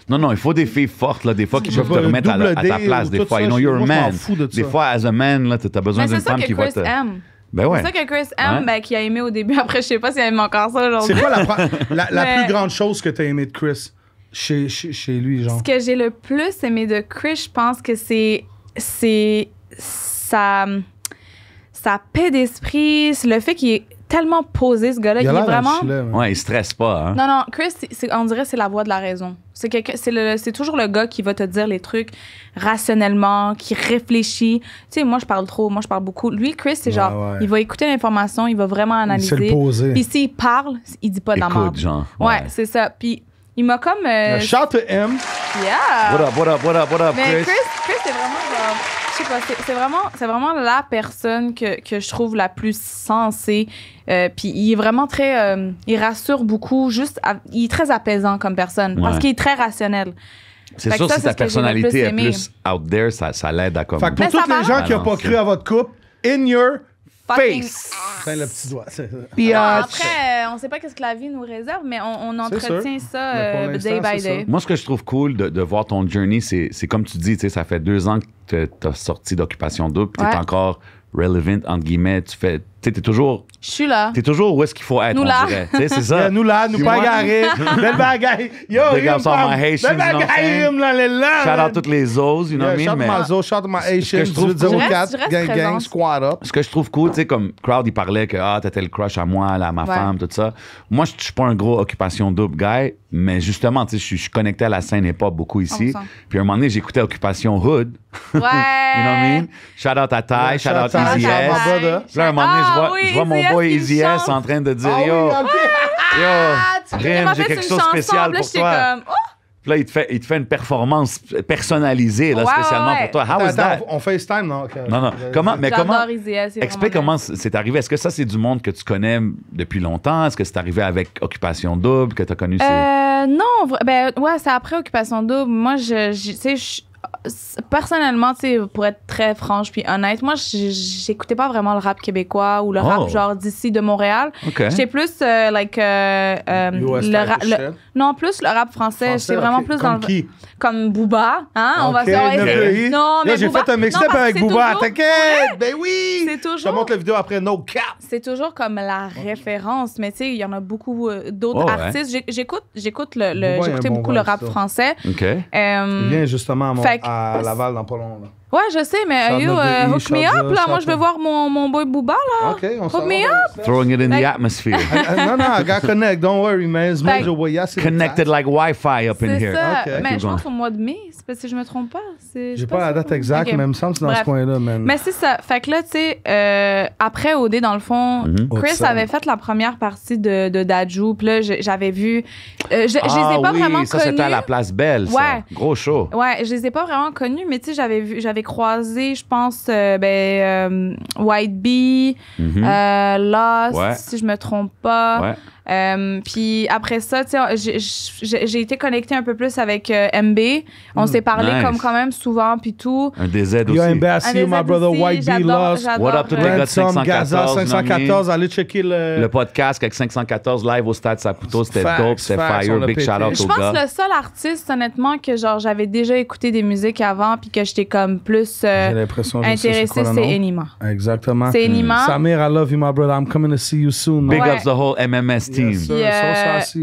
Non, il faut des filles fortes, là, des fois, qui peuvent te remettre à ta place. Des fois, you're a man. Des fois, as a man, là, t'as besoin d'une femme qui va te... C'est ça que Chris aime, qui a aimé au début. Après, je sais pas s'il aime encore ça aujourd'hui. C'est quoi la plus grande chose que t'as aimé de Chris chez lui, genre? Ce que j'ai le plus aimé de Chris, je pense que c'est sa paix d'esprit, c'est le fait qu'il est tellement posé, ce gars-là. Il est vraiment... Ouais, il stresse pas. Hein? Non, Chris, on dirait que c'est la voix de la raison. C'est toujours le gars qui va te dire les trucs rationnellement, qui réfléchit. Tu sais, moi, je parle beaucoup. Lui, Chris, c'est genre, il va écouter l'information, il va vraiment analyser. Il sait le poser. Puis s'il parle, il dit pas de la merde. Ouais, c'est ça. Puis il m'a comme... Shout to him. Yeah. What up, mais Chris, c'est vraiment genre... Je sais pas, c'est vraiment la personne que je trouve la plus sensée. Puis il est vraiment très... il rassure beaucoup. Il est très apaisant comme personne. Parce qu'il est très rationnel. C'est sûr, si ta personnalité est plus out there, ça l'aide à comme... Fait que pour tous les gens qui n'ont pas cru à votre couple, in your face. C'est le petit doigt. Après, on sait pas qu'est-ce que la vie nous réserve, mais on entretient ça day by day. Moi, ce que je trouve cool de voir ton journey, c'est comme tu dis, ça fait 2 ans que tu as sorti d'Occupation Double, puis tu es encore relevant, entre guillemets. T'es toujours... Je suis là. T'es toujours où est-ce qu'il faut être, nous on dirait. C'est ça. Nous là, nous pas égarés. Belle bagaille. Yo, big ups on my Haitians, belle bagaille, shout out toutes les O's, you know what I mean? Shout out my Haitians, 1804, gang, squad up. Ce que je trouve cool, tu sais, comme Crowd, il parlait que t'étais le crush à moi, à ma femme, tout ça. Moi, je suis pas un gros Occupation Double guy, mais justement, tu sais, je suis connecté à la scène hip-hop beaucoup ici. 100%. Puis à un moment donné, j'écoutais Occupation Hood. Ouais. You know what I mean? Shout out à Ty, shout out Easy S. Puis là, à un moment donné, je vois mon boy Easy S en train de dire yo, Rim, j'ai quelque chose de spécial pour toi. Puis là, il te fait une performance personnalisée, là, spécialement pour toi. How is that? On FaceTime, non? Non. Comment? Easy S, explique comment c'est arrivé. Est-ce que ça, c'est du monde que tu connais depuis longtemps? Est-ce que c'est arrivé avec Occupation Double que tu as connu? Non, c'est après Occupation Double. Moi, personnellement, tu sais, pour être très franche puis honnête, moi, j'écoutais pas vraiment le rap québécois ou le rap genre d'ici de Montréal. J'étais plus non, plus le rap français. J'étais vraiment plus dans comme Booba, hein, on va se non, mais j'ai fait un mixtape avec Booba, t'inquiète. Ben oui. C'est toujours. Je te montre la vidéo après No Cap. C'est toujours comme la référence, mais tu sais, il y en a beaucoup d'autres artistes. J'écoutais beaucoup le rap français. Il vient justement à Laval dans pas long. Ouais, je sais, mais hook me up, là. Moi, je veux voir mon boy Booba, là. OK, on hook me up. Throwing it in the atmosphere. Non, I got connect. Don't worry, man. Connected like Wi-Fi up in here. C'est ça. Mais je pense au mois de mai, c'est parce que je me trompe pas. J'ai pas la date exacte, mais il me semble que c'est dans ce coin-là, man. Mais c'est ça. Fait que là, tu sais, après OD, dans le fond, Chris avait fait la première partie de Dadju. Puis là, j'avais vu... je les ai pas vraiment connus. Ça, c'était à la Place Belle, ça. Ouais. Gros show. Ouais, je les ai pas vraiment connus, mais tu sais, j'avais j'avais croisé, je pense, White Bee, Lost, si je me trompe pas. Ouais. Puis après ça, tu sais, j'ai été connectée un peu plus avec MB. On s'est parlé comme quand même souvent, puis tout. Un DZ aussi. Yo, MB, I see you, my brother, White Bee, Lost. What up, tous les gars de 514. 514, allez checker le podcast avec 514 live au Stade Saputo. C'était dope, c'était fire. Big shout-out aux gars. Je pense que le seul artiste, honnêtement, que genre j'avais déjà écouté des musiques avant, puis que j'étais comme plus intéressée, c'est Enima. Exactement. C'est Enima. Samir, I love you, my brother. I'm coming to see you soon. Big ups the whole MMS team. Yes,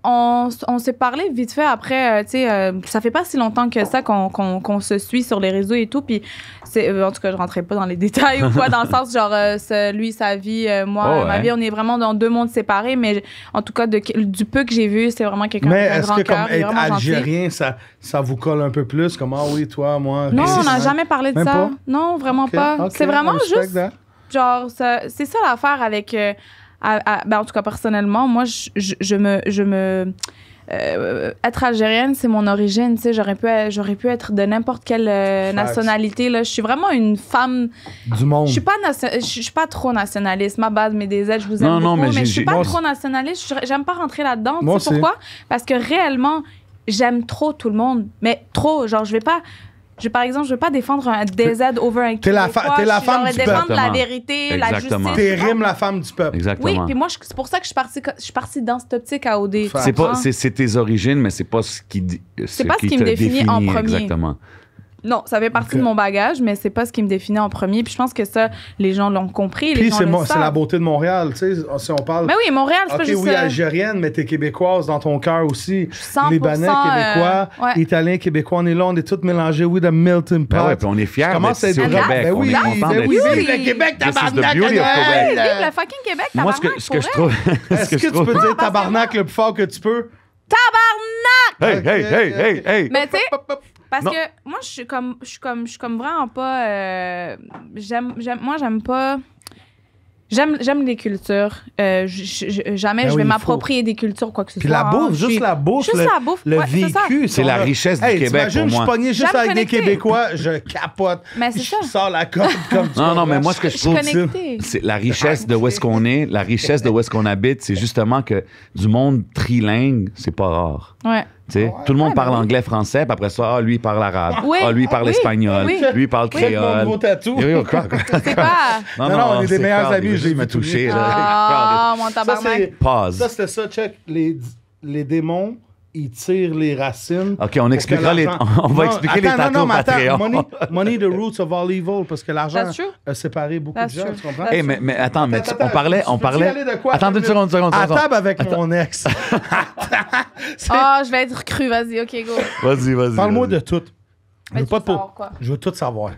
on s'est parlé vite fait après, tu sais, ça fait pas si longtemps que ça qu'on se suit sur les réseaux et tout, puis en tout cas, je rentrais pas dans les détails ou quoi, dans le sens genre, lui, sa vie, moi, ma vie, on est vraiment dans deux mondes séparés, mais en tout cas, du peu que j'ai vu, c'est vraiment quelqu'un qui a un grand cœur. Mais est-ce que comme être algérien, ça vous colle un peu plus? Comme, oui, toi, moi... Non, on n'a jamais parlé de ça. Pas? Non, vraiment pas. Okay, c'est vraiment juste... Genre, c'est ça l'affaire avec... ben, en tout cas, personnellement, moi, être algérienne, c'est mon origine, tu sais, j'aurais pu être de n'importe quelle nationalité, là. Je suis vraiment une femme du monde. Je suis pas trop nationaliste. Ma base, mes DZ, je vous aime beaucoup, mais je suis pas trop nationaliste. J'aime pas rentrer là-dedans. Tu sais pourquoi? Parce que réellement, j'aime trop tout le monde, mais trop, genre, par exemple, je veux pas défendre un DZ over un Québécois. T'es la femme du peuple. défendre la vérité, la justice. T'es Rim, la femme du peuple. Exactement. Oui, puis moi, c'est pour ça que je suis partie dans cette optique à OD. C'est tes origines, mais c'est pas ce qui me définit en premier. Exactement. Non, ça fait partie de mon bagage, mais c'est pas ce qui me définit en premier. Puis je pense que ça, les gens l'ont compris. Puis c'est la beauté de Montréal, tu sais, si on parle... Mais oui, Montréal, c'est pas juste... oui, algérienne, mais t'es québécoise dans ton cœur aussi. 100%, Libanais, québécois, Italiens, québécois, on est là, on est tous mélangés, oui, de melting pot. Ben ouais, puis on est fiers d'être ici au Québec. Ben oui, on est content d'être ici. Le Québec, tabarnak! Vive le fucking Québec, tabarnak, moi, ce que je trouve... Est-ce que tu peux dire tabarnak le plus fort que tu peux? Tabarnak! Hey! Mais tu sais... Parce que moi, je suis comme vraiment pas... j'aime pas... J'aime les cultures. Jamais je vais m'approprier des cultures, quoi que ce soit. Puis la bouffe, juste la bouffe. Le vécu. C'est la richesse du Québec pour moi. Je suis pogné juste avec des Québécois, je capote. Mais c'est ça. Je sors la corde comme ça. Non, mais moi, ce que je trouve, c'est la richesse de où est-ce qu'on est, la richesse de où est-ce qu'on habite, c'est justement que du monde trilingue, c'est pas rare. Ouais. Tout le monde parle anglais, français, puis après ça, lui il parle arabe, lui il parle espagnol, lui il parle créole. Mon tatou. C'est pas... Non, on est des meilleurs amis, je l'ai touché. Mon tabarnak. Pause. Ça, c'était ça, check. Les démons, ils tirent les racines. OK, on expliquera on va expliquer les tatous au Patreon. Money, the roots of all evil, parce que l'argent a séparé beaucoup de gens, tu comprends? Mais attends, on parlait... Attends une seconde. À table avec mon ex. Je vais être cru, vas-y, OK, go. Vas-y. Parle-moi de tout. Je veux tout savoir.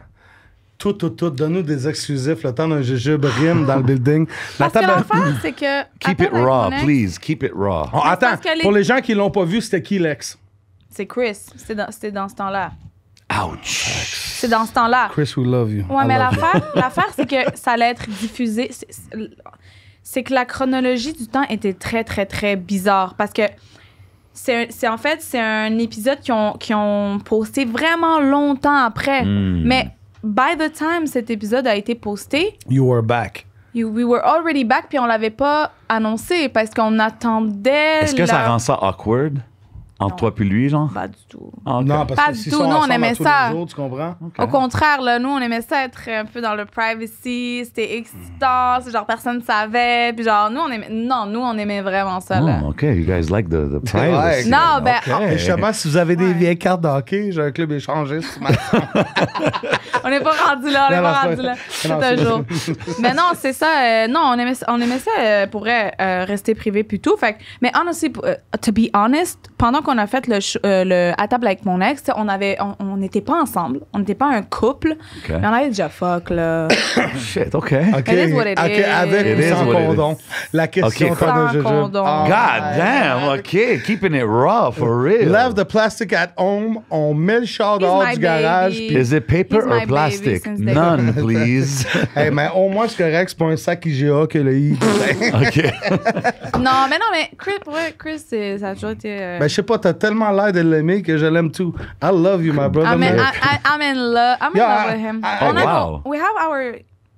Tout. Donne-nous des exclusifs, le temps d'un jujube rime dans le building. Parce que l'affaire, c'est que... Keep it raw, please. Keep it raw. Attends, pour les gens qui l'ont pas vu, c'était qui l'ex? C'est Chris. C'était dans ce temps-là. Ouch! C'est dans ce temps-là. Chris, we love you. Ouais, mais l'affaire, c'est que ça allait être diffusé. C'est que la chronologie du temps était très, très, très bizarre. Parce que c'est un épisode qui ont posté vraiment longtemps après. Mais by the time cet épisode a été posté... You were back. We were already back, puis on l'avait pas annoncé parce qu'on attendait... Est-ce que ça rend ça awkward? Entre toi puis lui, genre? Pas du tout. Okay. Non, parce que si nous, on aimait ça. Autres, tu comprends? Okay. Au contraire, là, nous, on aimait ça être un peu dans le privacy. C'était excitant. C'est genre, personne ne savait. Puis genre, nous, on aimait vraiment ça, là. OK, you guys like the privacy. Non, ben... Okay. Justement, si vous avez des vieilles cartes d'hockey, j'ai un club échangiste. On n'est pas rendu là, C'est un jour. Mais non, c'est ça. Non, on aimait ça pour rester privé puis tout. Fait, mais honestly, to be honest, pendant qu'on a fait le à table avec mon ex, on n'était pas ensemble. On n'était pas un couple. Okay. Mais on avait déjà fuck, là. Shit, OK. It is what it is. Avec ou sans condom. La question sans condom. God damn, OK. Keeping it raw, for real. Left the plastic at home. On met le char dehors du garage. Is it paper or plastic? None, please. Hey, mais au moins, c'est correct. C'est pas un sac IGA que le I. OK. Non, mais Chris, ça a toujours été... Ben, je sais pas, t'as tellement l'air de l'aimer que je l'aime tout. I love you, my brother. I'm in love with him. Wow. We have our...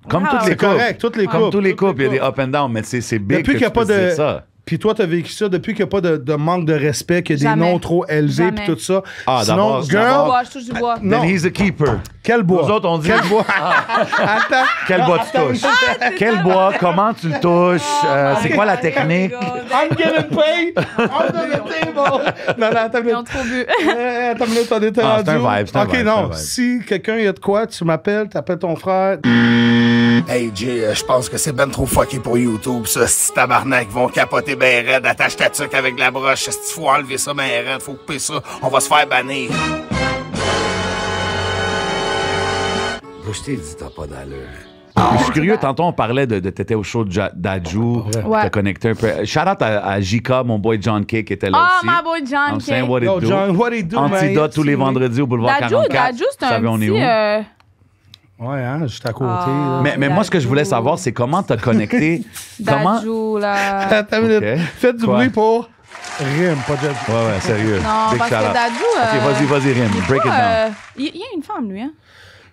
Comme toutes les C'est correct, toutes les couples. Comme tous les couples, il y a des up and down, mais c'est big Depuis qu'il que n'y a pas de... ça. Puis toi, t'as vécu ça depuis qu'il n'y a pas de manque de respect, qu'il y a des noms trop élevés, puis tout ça. Ah, sinon, d'abord, Je touche du bois. Then he's a keeper. Quel bois? Nous autres, on dit... Quel bois? Attends. Quel bois tu touches? Quel bois? Comment tu le touches? C'est quoi la technique? I'm getting paid under the table. Non, attends une Ils minute. ont trop bu. Attends une minute, on était rendu. C'est un vibe, c'est un OK, vibe, non. c'est un vibe. Si quelqu'un, il y a de quoi, tu m'appelles, t'appelles ton frère. Hey Jay, je pense que c'est ben trop fucké pour YouTube, ça. Si tabarnak vont capoter ben raide, attache ta tuque avec la broche. Si tu faut enlever ça ben raide, faut couper ça, on va se faire bannir. Je t'ai dit, t'as pas d'allure. Je suis curieux, tantôt on parlait de t'étais au show d'Adju, Ouais. t'as connecté un peu. Shout out à Jika, mon boy John K qui était là Oh, aussi. my boy John I'm saying what K. it Yo, do. John, what it do, man? Antidote tous les vendredis au boulevard 44. Dadju, c'est Vous savez, un on est petit... où? Ouais, hein, juste à côté. Ah. là. Mais moi, ce que je voulais savoir, c'est comment t'as connecté. comment. Dadju, là. Attends une minute. Ok. Faites du Quoi? bruit pour Rime, pas de... Ouais, sérieux. Non, Big parce shout que out. Dadju... Ok, vas-y, Rim. Break it down. Il y a une femme, lui, hein?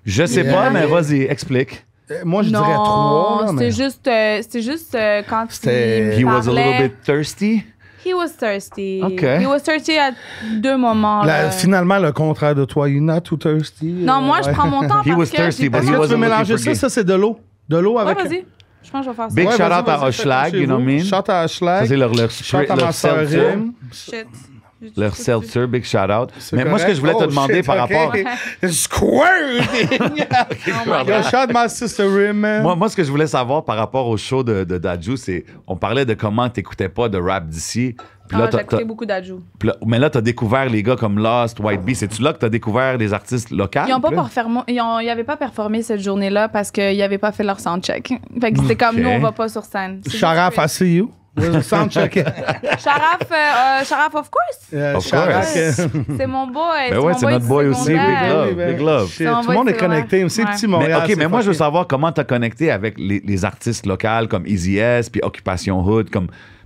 Je sais pas, mais vas-y, explique. Moi, je dirais 3. Là, mais... c'était juste quand C'était- il He was a parlait... little bit thirsty. He was thirsty. Ok. He was thirsty à 2 moments. là. Finalement, le contraire de toi. You're not too thirsty. Non, moi, je prends mon temps He was parce que... thirsty, j'ai but pas- he Est-ce que tu wasn't veux mélanger looking for ça? Ça, c'est de l'eau. De l'eau Ouais, avec... vas-y. Je pense que je vais faire ça. Big shout out vas-y, à vas-y, Hochelag, faites you know what I mean? Shout à Hochelag. Ça, c'est leur Shout à ma soeur seltzer. Rim. Shit. Leur seltzer, big shout out. C'est Mais moi, ce que je voulais te correct. demander Shit, par ok. rapport. Squirting! Yo, shout my sister Rim, man. Moi, ce que je voulais savoir par rapport au show de Dadju, c'est. On parlait de comment t'écoutais pas de rap d'ici. Puis là, J'ai écouté beaucoup d'Adju. mais là, t'as découvert les gars comme Lost, White Bee. C'est-tu là que t'as découvert des artistes locaux? Ils Puis là? n'avaient pas performé cette journée-là parce qu'ils n'avaient pas fait leur soundcheck. Fait que c'était comme nous, on va pas sur scène. C'est Sharaf, I juste see you. Soundcheck. que- Sharaf, of course. Of Sharaf. course. C'est mon boy. Ben ouais, c'est notre boy aussi. Big love. Big love. Shit, Son tout le boy, monde est c'est connecté. vrai. C'est Ouais. petit Mais, Montréal. OK, c'est mais moi, je veux fucking- savoir comment t'as connecté avec les artistes locaux comme Easy S puis Occupation Hood.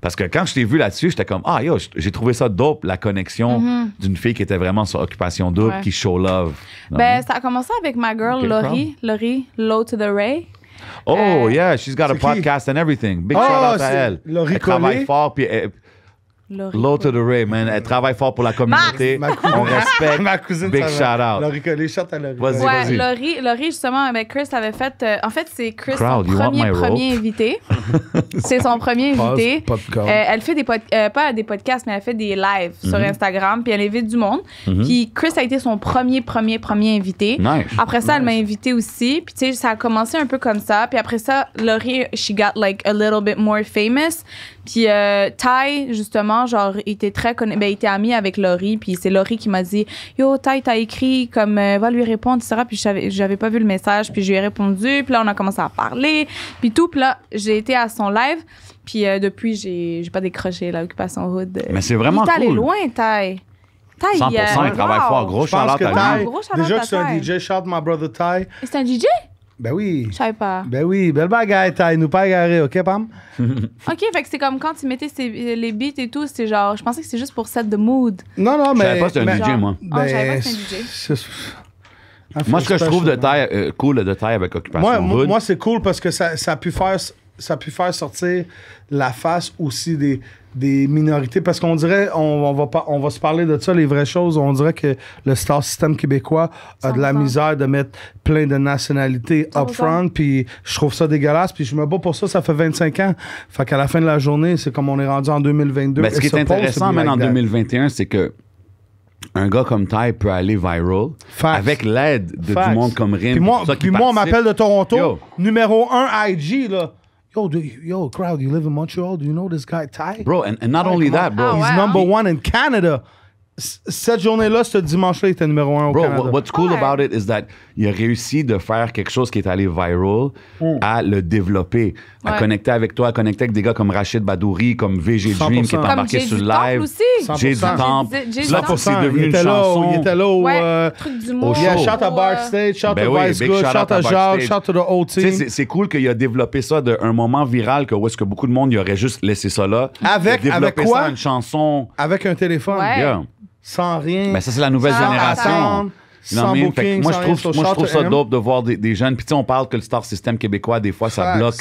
Parce que quand je t'ai vu là-dessus, j'étais comme, ah, yo, j'ai trouvé ça dope, la connexion d'une fille qui était vraiment sur Occupation Double, Ouais. qui show love. Non? Ben, ça a commencé avec ma girl, Ok, Laurie, Low to the Ray. Oh, yeah, she's got a c'est qui? podcast and everything. Big Ah, shout out à c'est elle. Laurie Elle travaille Collet? fort, puis Laurie. low to the ray, man. Elle travaille fort pour la communauté. Ma cousine. On respecte. Ma cousine, Big ça va. shout out. Laurie Collet, shout à Laurie. Vas-y, Ouais, vas-y. Laurie, justement, avec Chris avait fait. En fait, c'est Chris, Crowd, son you want my premier rope? invité. C'est son premier invité. Popcorn. Elle fait pas des podcasts, mais elle fait des lives sur Instagram, puis elle invite du monde. Puis Chris a été son premier invité. Nice. Après ça, elle m'a invité aussi. Puis tu sais, ça a commencé un peu comme ça. Puis après ça, Laurie, she got like a little bit more famous. Puis Ty, justement, genre, il était il était ami avec Laurie. Puis c'est Laurie qui m'a dit, yo, Ty, t'as écrit comme, va lui répondre, etc. Puis j'avais pas vu le message. Puis je lui ai répondu. Puis là, on a commencé à parler. Puis tout. Puis là, j'ai été à son live. Puis depuis, j'ai pas décroché l'Occupation Hood. Mais c'est vraiment Il est allé cool. loin, Ty. 100%, il travaille fort. Gros Je pense shout-out que à lui. Ty, Gros shout-out déjà à que c'est un Ty. DJ, shout my brother Ty. C'est un DJ? Ben oui. Je savais pas. Ben oui, belle bagaille, Ty. Nous pas égarés, OK, Pam? OK, fait que c'est comme quand tu mettais les beats et tout, c'est genre, je pensais que c'était juste pour set the mood. Non, non, Je mais... savais pas que c'était un mais- DJ, moi. Ah, je savais pas que c'était un DJ. Moi, ce que je trouve de taille, cool de taille avec Occupation Hood. Moi, c'est cool parce que ça a pu faire sortir la face aussi des minorités. Parce qu'on dirait, on va se parler de ça, les vraies choses. On dirait que le star system québécois a de la 100%. misère de mettre plein de nationalités 100%. up front. Puis je trouve ça dégueulasse. Puis je me bats pour ça fait 25 ans. Fait qu'à la fin de la journée, c'est comme on est rendu en 2022. Mais ce qui It's est supposed to intéressant, be même like en that. 2021, c'est que un gars comme Ty peut aller viral Facts. avec l'aide de Facts. du monde comme Rim. Puis moi, tout ça qui on participe. m'appelle de Toronto. Yo. Numéro 1 IG, là. Yo, crowd, you live in Montreal? Do you know this guy, Ty? Bro, and not only that, bro. Ah, He's ouais, number hein? one in Canada. cette journée-là, ce dimanche-là, il était numéro 1 au Canada. Bro, what's cool about it is that il a réussi de faire quelque chose qui est allé viral, à le développer, à connecter avec toi, à connecter avec des gars comme Rachid Badouri, comme VG Dream, qui est embarqué sur le live. J'ai du Temple. Là, c'est devenu une chanson. Il était là au show. Yeah, shout à Backstage, shout à Vice Good, shout à Jacques, shout to the whole team. C'est cool qu'il a développé ça d'un moment viral où est-ce que beaucoup de monde il aurait juste laissé ça là. Avec quoi? Ça, une chanson. Avec un téléphone. Yeah. Sans rien. Mais ça, c'est la nouvelle génération. Sans booking, moi, je trouve ça dope de voir des jeunes. Puis, tu sais, on parle que le star system québécois, des fois, ça bloque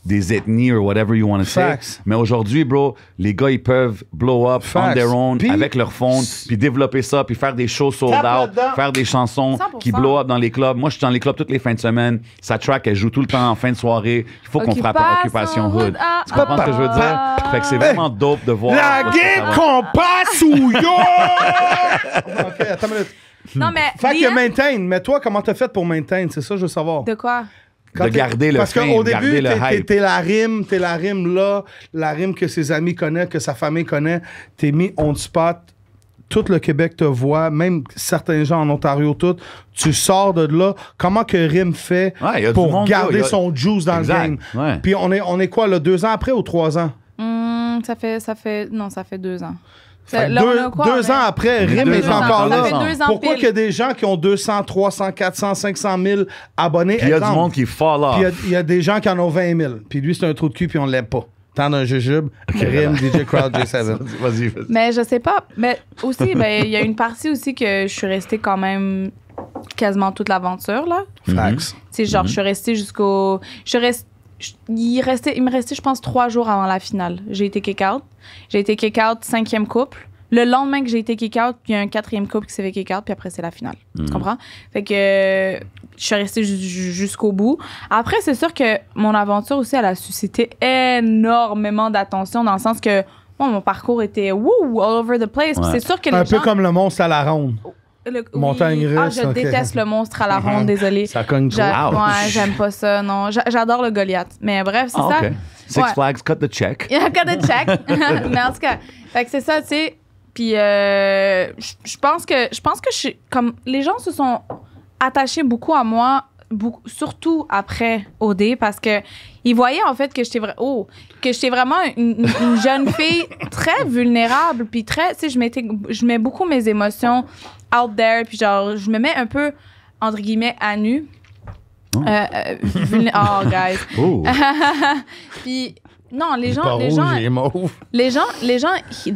des ethnies ou whatever you want to say. Mais aujourd'hui, bro, les gars, ils peuvent blow up on their own avec leur phone, puis développer ça, puis faire des shows sold out, faire des chansons 100%. Qui blow up dans les clubs. Moi, je suis dans les clubs toutes les fins de semaine. Sa track, elle joue tout le temps en fin de soirée. Il faut qu'on frappe Occupation Hood. Tu comprends ce que je veux dire? Fait que c'est vraiment dope de voir. La guerre qu'on passe ou yo! OK, attends une minute. Non, mais. Fait que maintain. Mais toi, comment t'as fait pour maintain? C'est ça, je veux savoir. De quoi? De garder le Parce qu'au début, hype. t'es la rime là, la rime que ses amis connaissent, que sa famille connaît. T'es mis on spot. Tout le Québec te voit, même certains gens en Ontario, tout. Tu sors de là. Comment que Rim fait pour garder son juice dans le game? Ouais. Puis on est quoi, là, 2 ans après ou 3 ans? Ça fait 2 ans. Là, deux ans après, Rim est encore là. Pourquoi qu'il y a des gens qui ont 200, 300, 400, 500 000 abonnés? Puis il y a du monde qui fall off. Puis il y a des gens qui en ont 20 000. Puis lui, c'est un trou de cul, puis on l'aime pas. Tant d'un jujube, Rim, DJ Crowd, J7. Vas-y. Mais je sais pas. Mais aussi, il y a une partie aussi que je suis restée quand même quasiment toute l'aventure, là. Facts. C'est genre, je suis restée jusqu'au... Il me restait, je pense, 3 jours avant la finale. J'ai été kick-out. J'ai été kick-out 5e couple. Le lendemain que j'ai été kick-out, il y a un 4e couple qui s'est fait kick-out, puis après, c'est la finale. Tu comprends? Fait que je suis restée jusqu'au bout. Après, c'est sûr que mon aventure aussi, elle a suscité énormément d'attention, dans le sens que mon parcours était all over the place. Ouais. C'est sûr que un peu comme le monstre à la ronde. Montagne russe. Je déteste le monstre à la ronde, désolé. Ça cogne trop. Ouais, j'aime pas ça, non. J'adore le Goliath. Mais bref, c'est ça. Okay. Six Flags, cut the check. Yeah, cut the check. Mais en tout cas, fait que c'est ça, tu sais. Puis je pense que comme les gens se sont attachés beaucoup à moi, surtout après OD, parce que ils voyaient en fait que j'étais vraiment une jeune fille très vulnérable, puis très, tu sais, je mets beaucoup mes émotions out there, puis genre je me mets un peu entre guillemets à nu. Guys. Puis non, les gens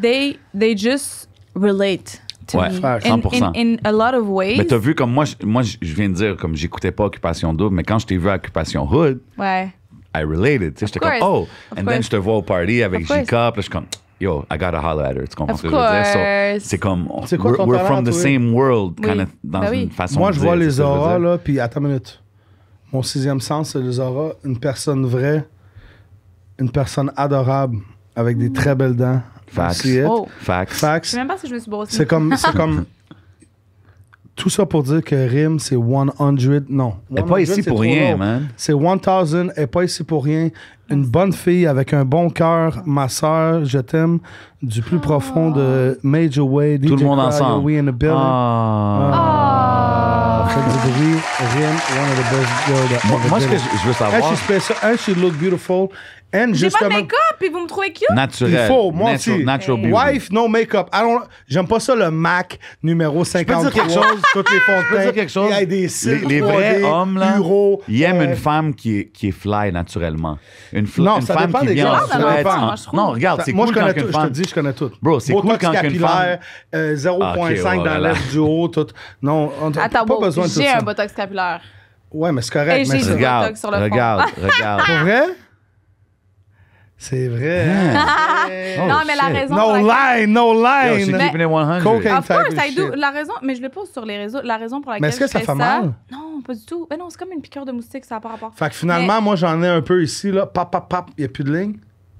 they just relate to me 100%. in a lot of ways. Mais t'as vu comme moi je viens de dire comme j'écoutais pas Occupation Double, mais quand je t'ai vu à Occupation Hood, I related, tu sais, j'étais comme and then je te vois au party avec J-Cup, là je suis comme yo, I gotta holler at her. Tu comprends ce que je veux dire? So, c'est comme we're from the same world, kind of, dans une façon. Moi, je vois les auras, là, puis attends une minute. Mon 6e sens, c'est les auras. Une personne vraie, une personne adorable, avec des très belles dents. Facts. Je sais même pas si je me suis brossée. C'est comme tout ça pour dire que Rim, c'est 100. Non. Elle n'est pas ici pour rien, man. C'est 1000. Elle n'est pas ici pour rien. Une bonne fille avec un bon cœur. Ma soeur, je t'aime du plus profond de Major Way. Tout le monde ensemble. We in the building. Fait du bruit. Rim, one of the best girls. Moi, ce que je veux savoir. And she look beautiful. J'ai pas de make-up, puis vous me trouvez cute? Naturel. Il faut, moi aussi. Natural beauty. Wife, no make-up. J'aime pas ça, le MAC numéro 53. Je peux dire quelque chose? Toutes les fonds de Je peux dire quelque chose? Il y a des cils, les vrais hommes, là, bureaux, ils aiment une femme qui est fly naturellement. Une non, une ça femme dépend qui des vient gars. Non, regarde, c'est moi, cool je connais quand tout. une femme... Je te dis, je connais tout. Bro, c'est cool quand une femme... 0.5 dans l'œuf du haut, tout. Non, on n'a pas besoin de tout ça. J'ai un botox capillaire. Ouais, mais c'est correct. Et j'ai du botox sur le fond. Regarde. Pour vrai? C'est vrai. Non, mais la raison. No line. Yo, she's keeping it 100. Of course, la raison, mais je le pose sur les réseaux. La raison pour laquelle. Mais est-ce que ça fait mal? Non, pas du tout. Mais non, c'est comme une piqûre de moustique, ça n'a pas rapport. Fait que finalement, moi, j'en ai un peu ici, là. Pap, il n'y a plus de ligne.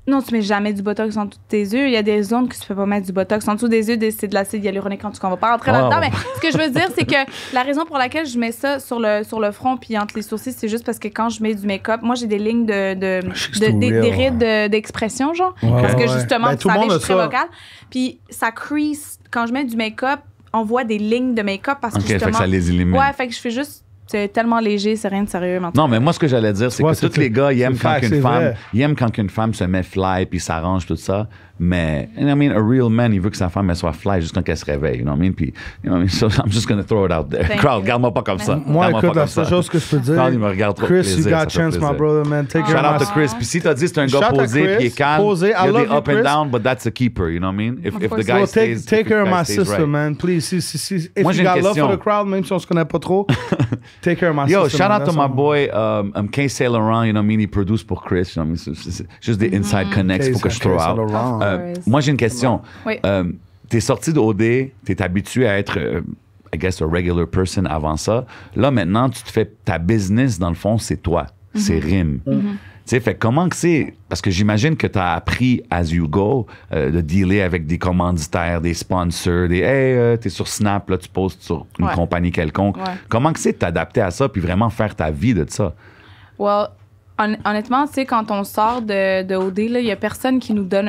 Non, tu mets jamais du Botox en dessous de tes yeux. Il y a des zones que tu peux pas mettre du Botox. En dessous des yeux, c'est de l'acide hyaluronique. En tout cas, on va pas rentrer là-dedans. Mais ce que je veux dire, c'est que la raison pour laquelle je mets ça sur le front puis entre les sourcils, c'est juste parce que quand je mets du make-up, moi, j'ai des lignes des rides d'expression, genre. Parce que justement, ça allait, je suis très vocale. Puis ça crease. Quand je mets du make-up, on voit des lignes de make-up parce que justement... fait que ça les élimine. Ouais, fait que je fais juste... C'est tellement léger, c'est rien de sérieux. Non, mais moi, ce que j'allais dire, c'est que tous les gars, ils aiment quand qu'une femme se met fly puis s'arrange, tout ça. Mais, I mean, a real man, il veut que sa femme, elle soit fly jusqu'à qu'elle se réveille, you know what I mean? Puis, you know what I mean? So, I'm just gonna throw it out there. Crowd, regarde-moi pas comme ça. Moi, écoute, la seule chose que je peux dire... Crowd, il me regarde trop. Chris, you got chance, my brother, man. Take care of my... Shout out to Chris. Puis si t'as dit c'est un gars posé puis il est calme, il y a des up and down, but that's a keeper, you know what I mean? If the guy stays... Take care of my sister, man. Please, if you got love for the crowd, même si on se connaît pas trop, take care of my sister. Yo, shout out to my boy, K. Saint Laurent, you know what I mean? Il produce pour Chris, you know what I mean? C'est juste des inside connects, faut que je throw out. Moi, j'ai une question. Oui. T'es sorti d'OD, t'es habitué à être, I guess, a regular person avant ça. Là, maintenant, tu te fais ta business, dans le fond, c'est toi. C'est Rim. Tu sais, fait comment que c'est... Parce que j'imagine que t'as appris as you go de dealer avec des commanditaires, des sponsors, des « Hey, t'es sur Snap, là, tu postes sur une compagnie quelconque. » Comment que c'est de t'adapter à ça puis vraiment faire ta vie de ça? Well, honnêtement, tu sais, quand on sort de OD, il y a personne qui nous donne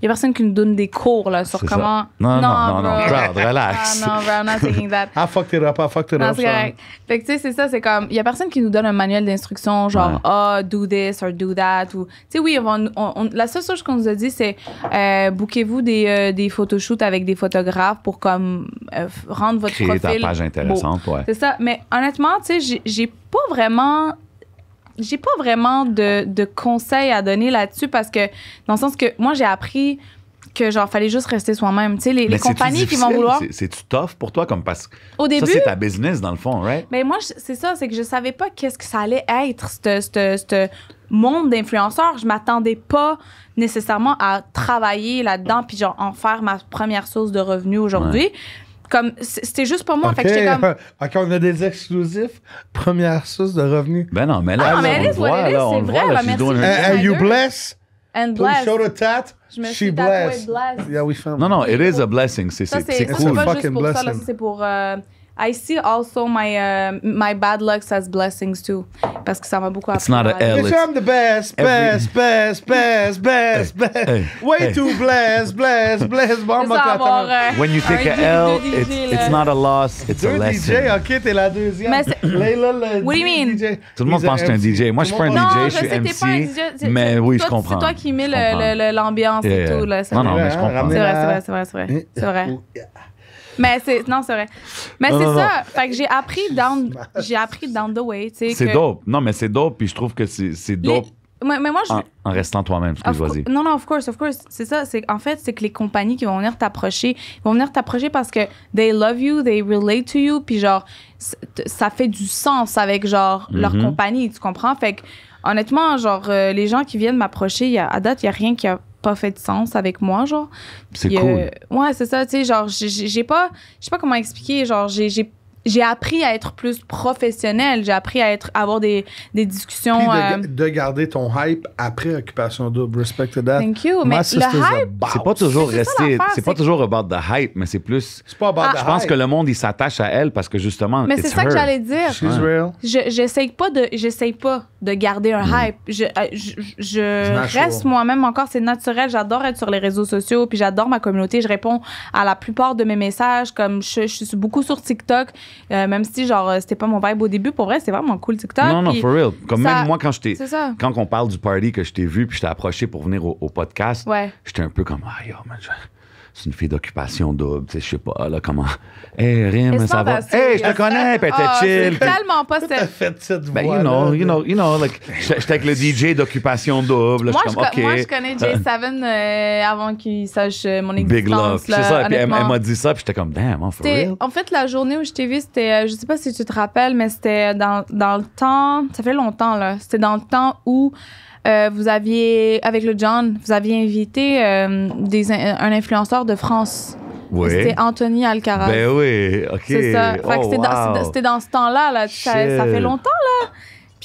il y a personne qui nous donne des cours là, sur comment... Non, crowd, relax. Non, bro, I'm not taking that. I fucked it up. C'est correct. Fait que, tu sais, c'est ça, c'est comme... Il y a personne qui nous donne un manuel d'instruction, genre, do this or do that. Tu sais, oui, la seule chose qu'on nous a dit, c'est bookez-vous des photoshoots avec des photographes pour, comme, rendre votre créer profil... ta page intéressante, beau. C'est ça. Mais honnêtement, tu sais, j'ai pas vraiment de conseils à donner là-dessus parce que, dans le sens que moi, j'ai appris que, genre, fallait juste rester soi-même. Tu sais, les compagnies qui vont vouloir... C'est-tu tough pour toi? Comme parce que au début, ça, c'est ta business, dans le fond, right? Mais moi, c'est ça, c'est que je savais pas qu'est-ce que ça allait être, ce monde d'influenceurs. Je m'attendais pas nécessairement à travailler là-dedans puis, genre, en faire ma première source de revenus aujourd'hui. Comme, c'était juste pour moi. Okay. Fait que j'étais comme... OK, on a des exclusifs. Première source de revenus. Ben non, mais là, mais on voit, là, on voit. Là, merci. And you bless? And bless. Show the tat. Je me suis tatouée bless. Yeah, we found. Non, it is a blessing. C'est cool. C'est pas juste pour ça, là, c'est pour... I see also my bad luck as blessings too. Parce que ça m'a beaucoup appris. It's not a L. I'm the best. Way too blessed. When you take a L, it's not a loss, it's a lesson. DJ, OK, t'es la deuxième. What do you mean? Tout le monde pense que t'es un DJ. Moi, je suis pas un DJ, je suis MC. Mais oui, je comprends. C'est toi qui mets l'ambiance et tout. Non, mais je comprends. C'est vrai. Mais c'est vrai. Mais c'est ça. Fait que j'ai appris down the way. C'est dope. Non, mais c'est dope. Puis je trouve que c'est dope. Mais moi, en restant toi-même, vas-y. Non, of course. C'est ça. En fait, c'est que les compagnies qui vont venir t'approcher, parce que they love you, they relate to you, puis genre, ça fait du sens avec, genre, leur compagnie, tu comprends? Fait que, honnêtement, genre, les gens qui viennent m'approcher, à date, il n'y a rien qui a pas fait de sens avec moi, genre. C'est cool. Ouais, c'est ça, tu sais, genre, je sais pas comment expliquer, genre, j'ai appris à être plus professionnelle. J'ai appris à avoir des discussions. Puis de garder ton hype après Occupation Double. Respect to that. Thank you. Mais le hype... C'est pas toujours resté... C'est pas toujours about the hype, mais c'est plus... C'est pas about the hype. Je pense que le monde, il s'attache à elle parce que justement, mais c'est ça que j'allais dire. She's real. J'essaye pas de garder un hype. Je reste moi-même encore. C'est naturel. J'adore être sur les réseaux sociaux. Puis j'adore ma communauté. Je réponds à la plupart de mes messages. Comme je suis beaucoup sur TikTok. Même si, genre, c'était pas mon vibe au début, pour vrai, c'était vraiment cool TikTok. Non, for real. Comme ça, même moi, quand on parle du party que je t'ai vu puis je t'ai approché pour venir au podcast, j'étais un peu comme, yo, man, c'est une fille d'Occupation Double, tu sais, je sais pas, là, comment. Hey, Rim, ça va? Hey, je te connais, puis elle était chill. C'est tellement pas cette... fait cette voix. Ben, you know, like, j'étais avec le DJ d'Occupation Double, moi, je suis comme, OK. Moi, je connais J7 avant qu'il sache mon existence. Big love, c'est ça, puis elle m'a dit ça, puis j'étais comme, damn, for real. En fait, la journée où je t'ai vu, c'était, je sais pas si tu te rappelles, mais c'était dans le temps, ça fait longtemps, là, c'était dans le temps où vous aviez, avec le John, vous aviez invité un influenceur de France. Oui. C'était Anthony Alcaraz. Ben oui, OK. C'est ça. Fait que c'était dans ce temps-là. Ça fait longtemps, là.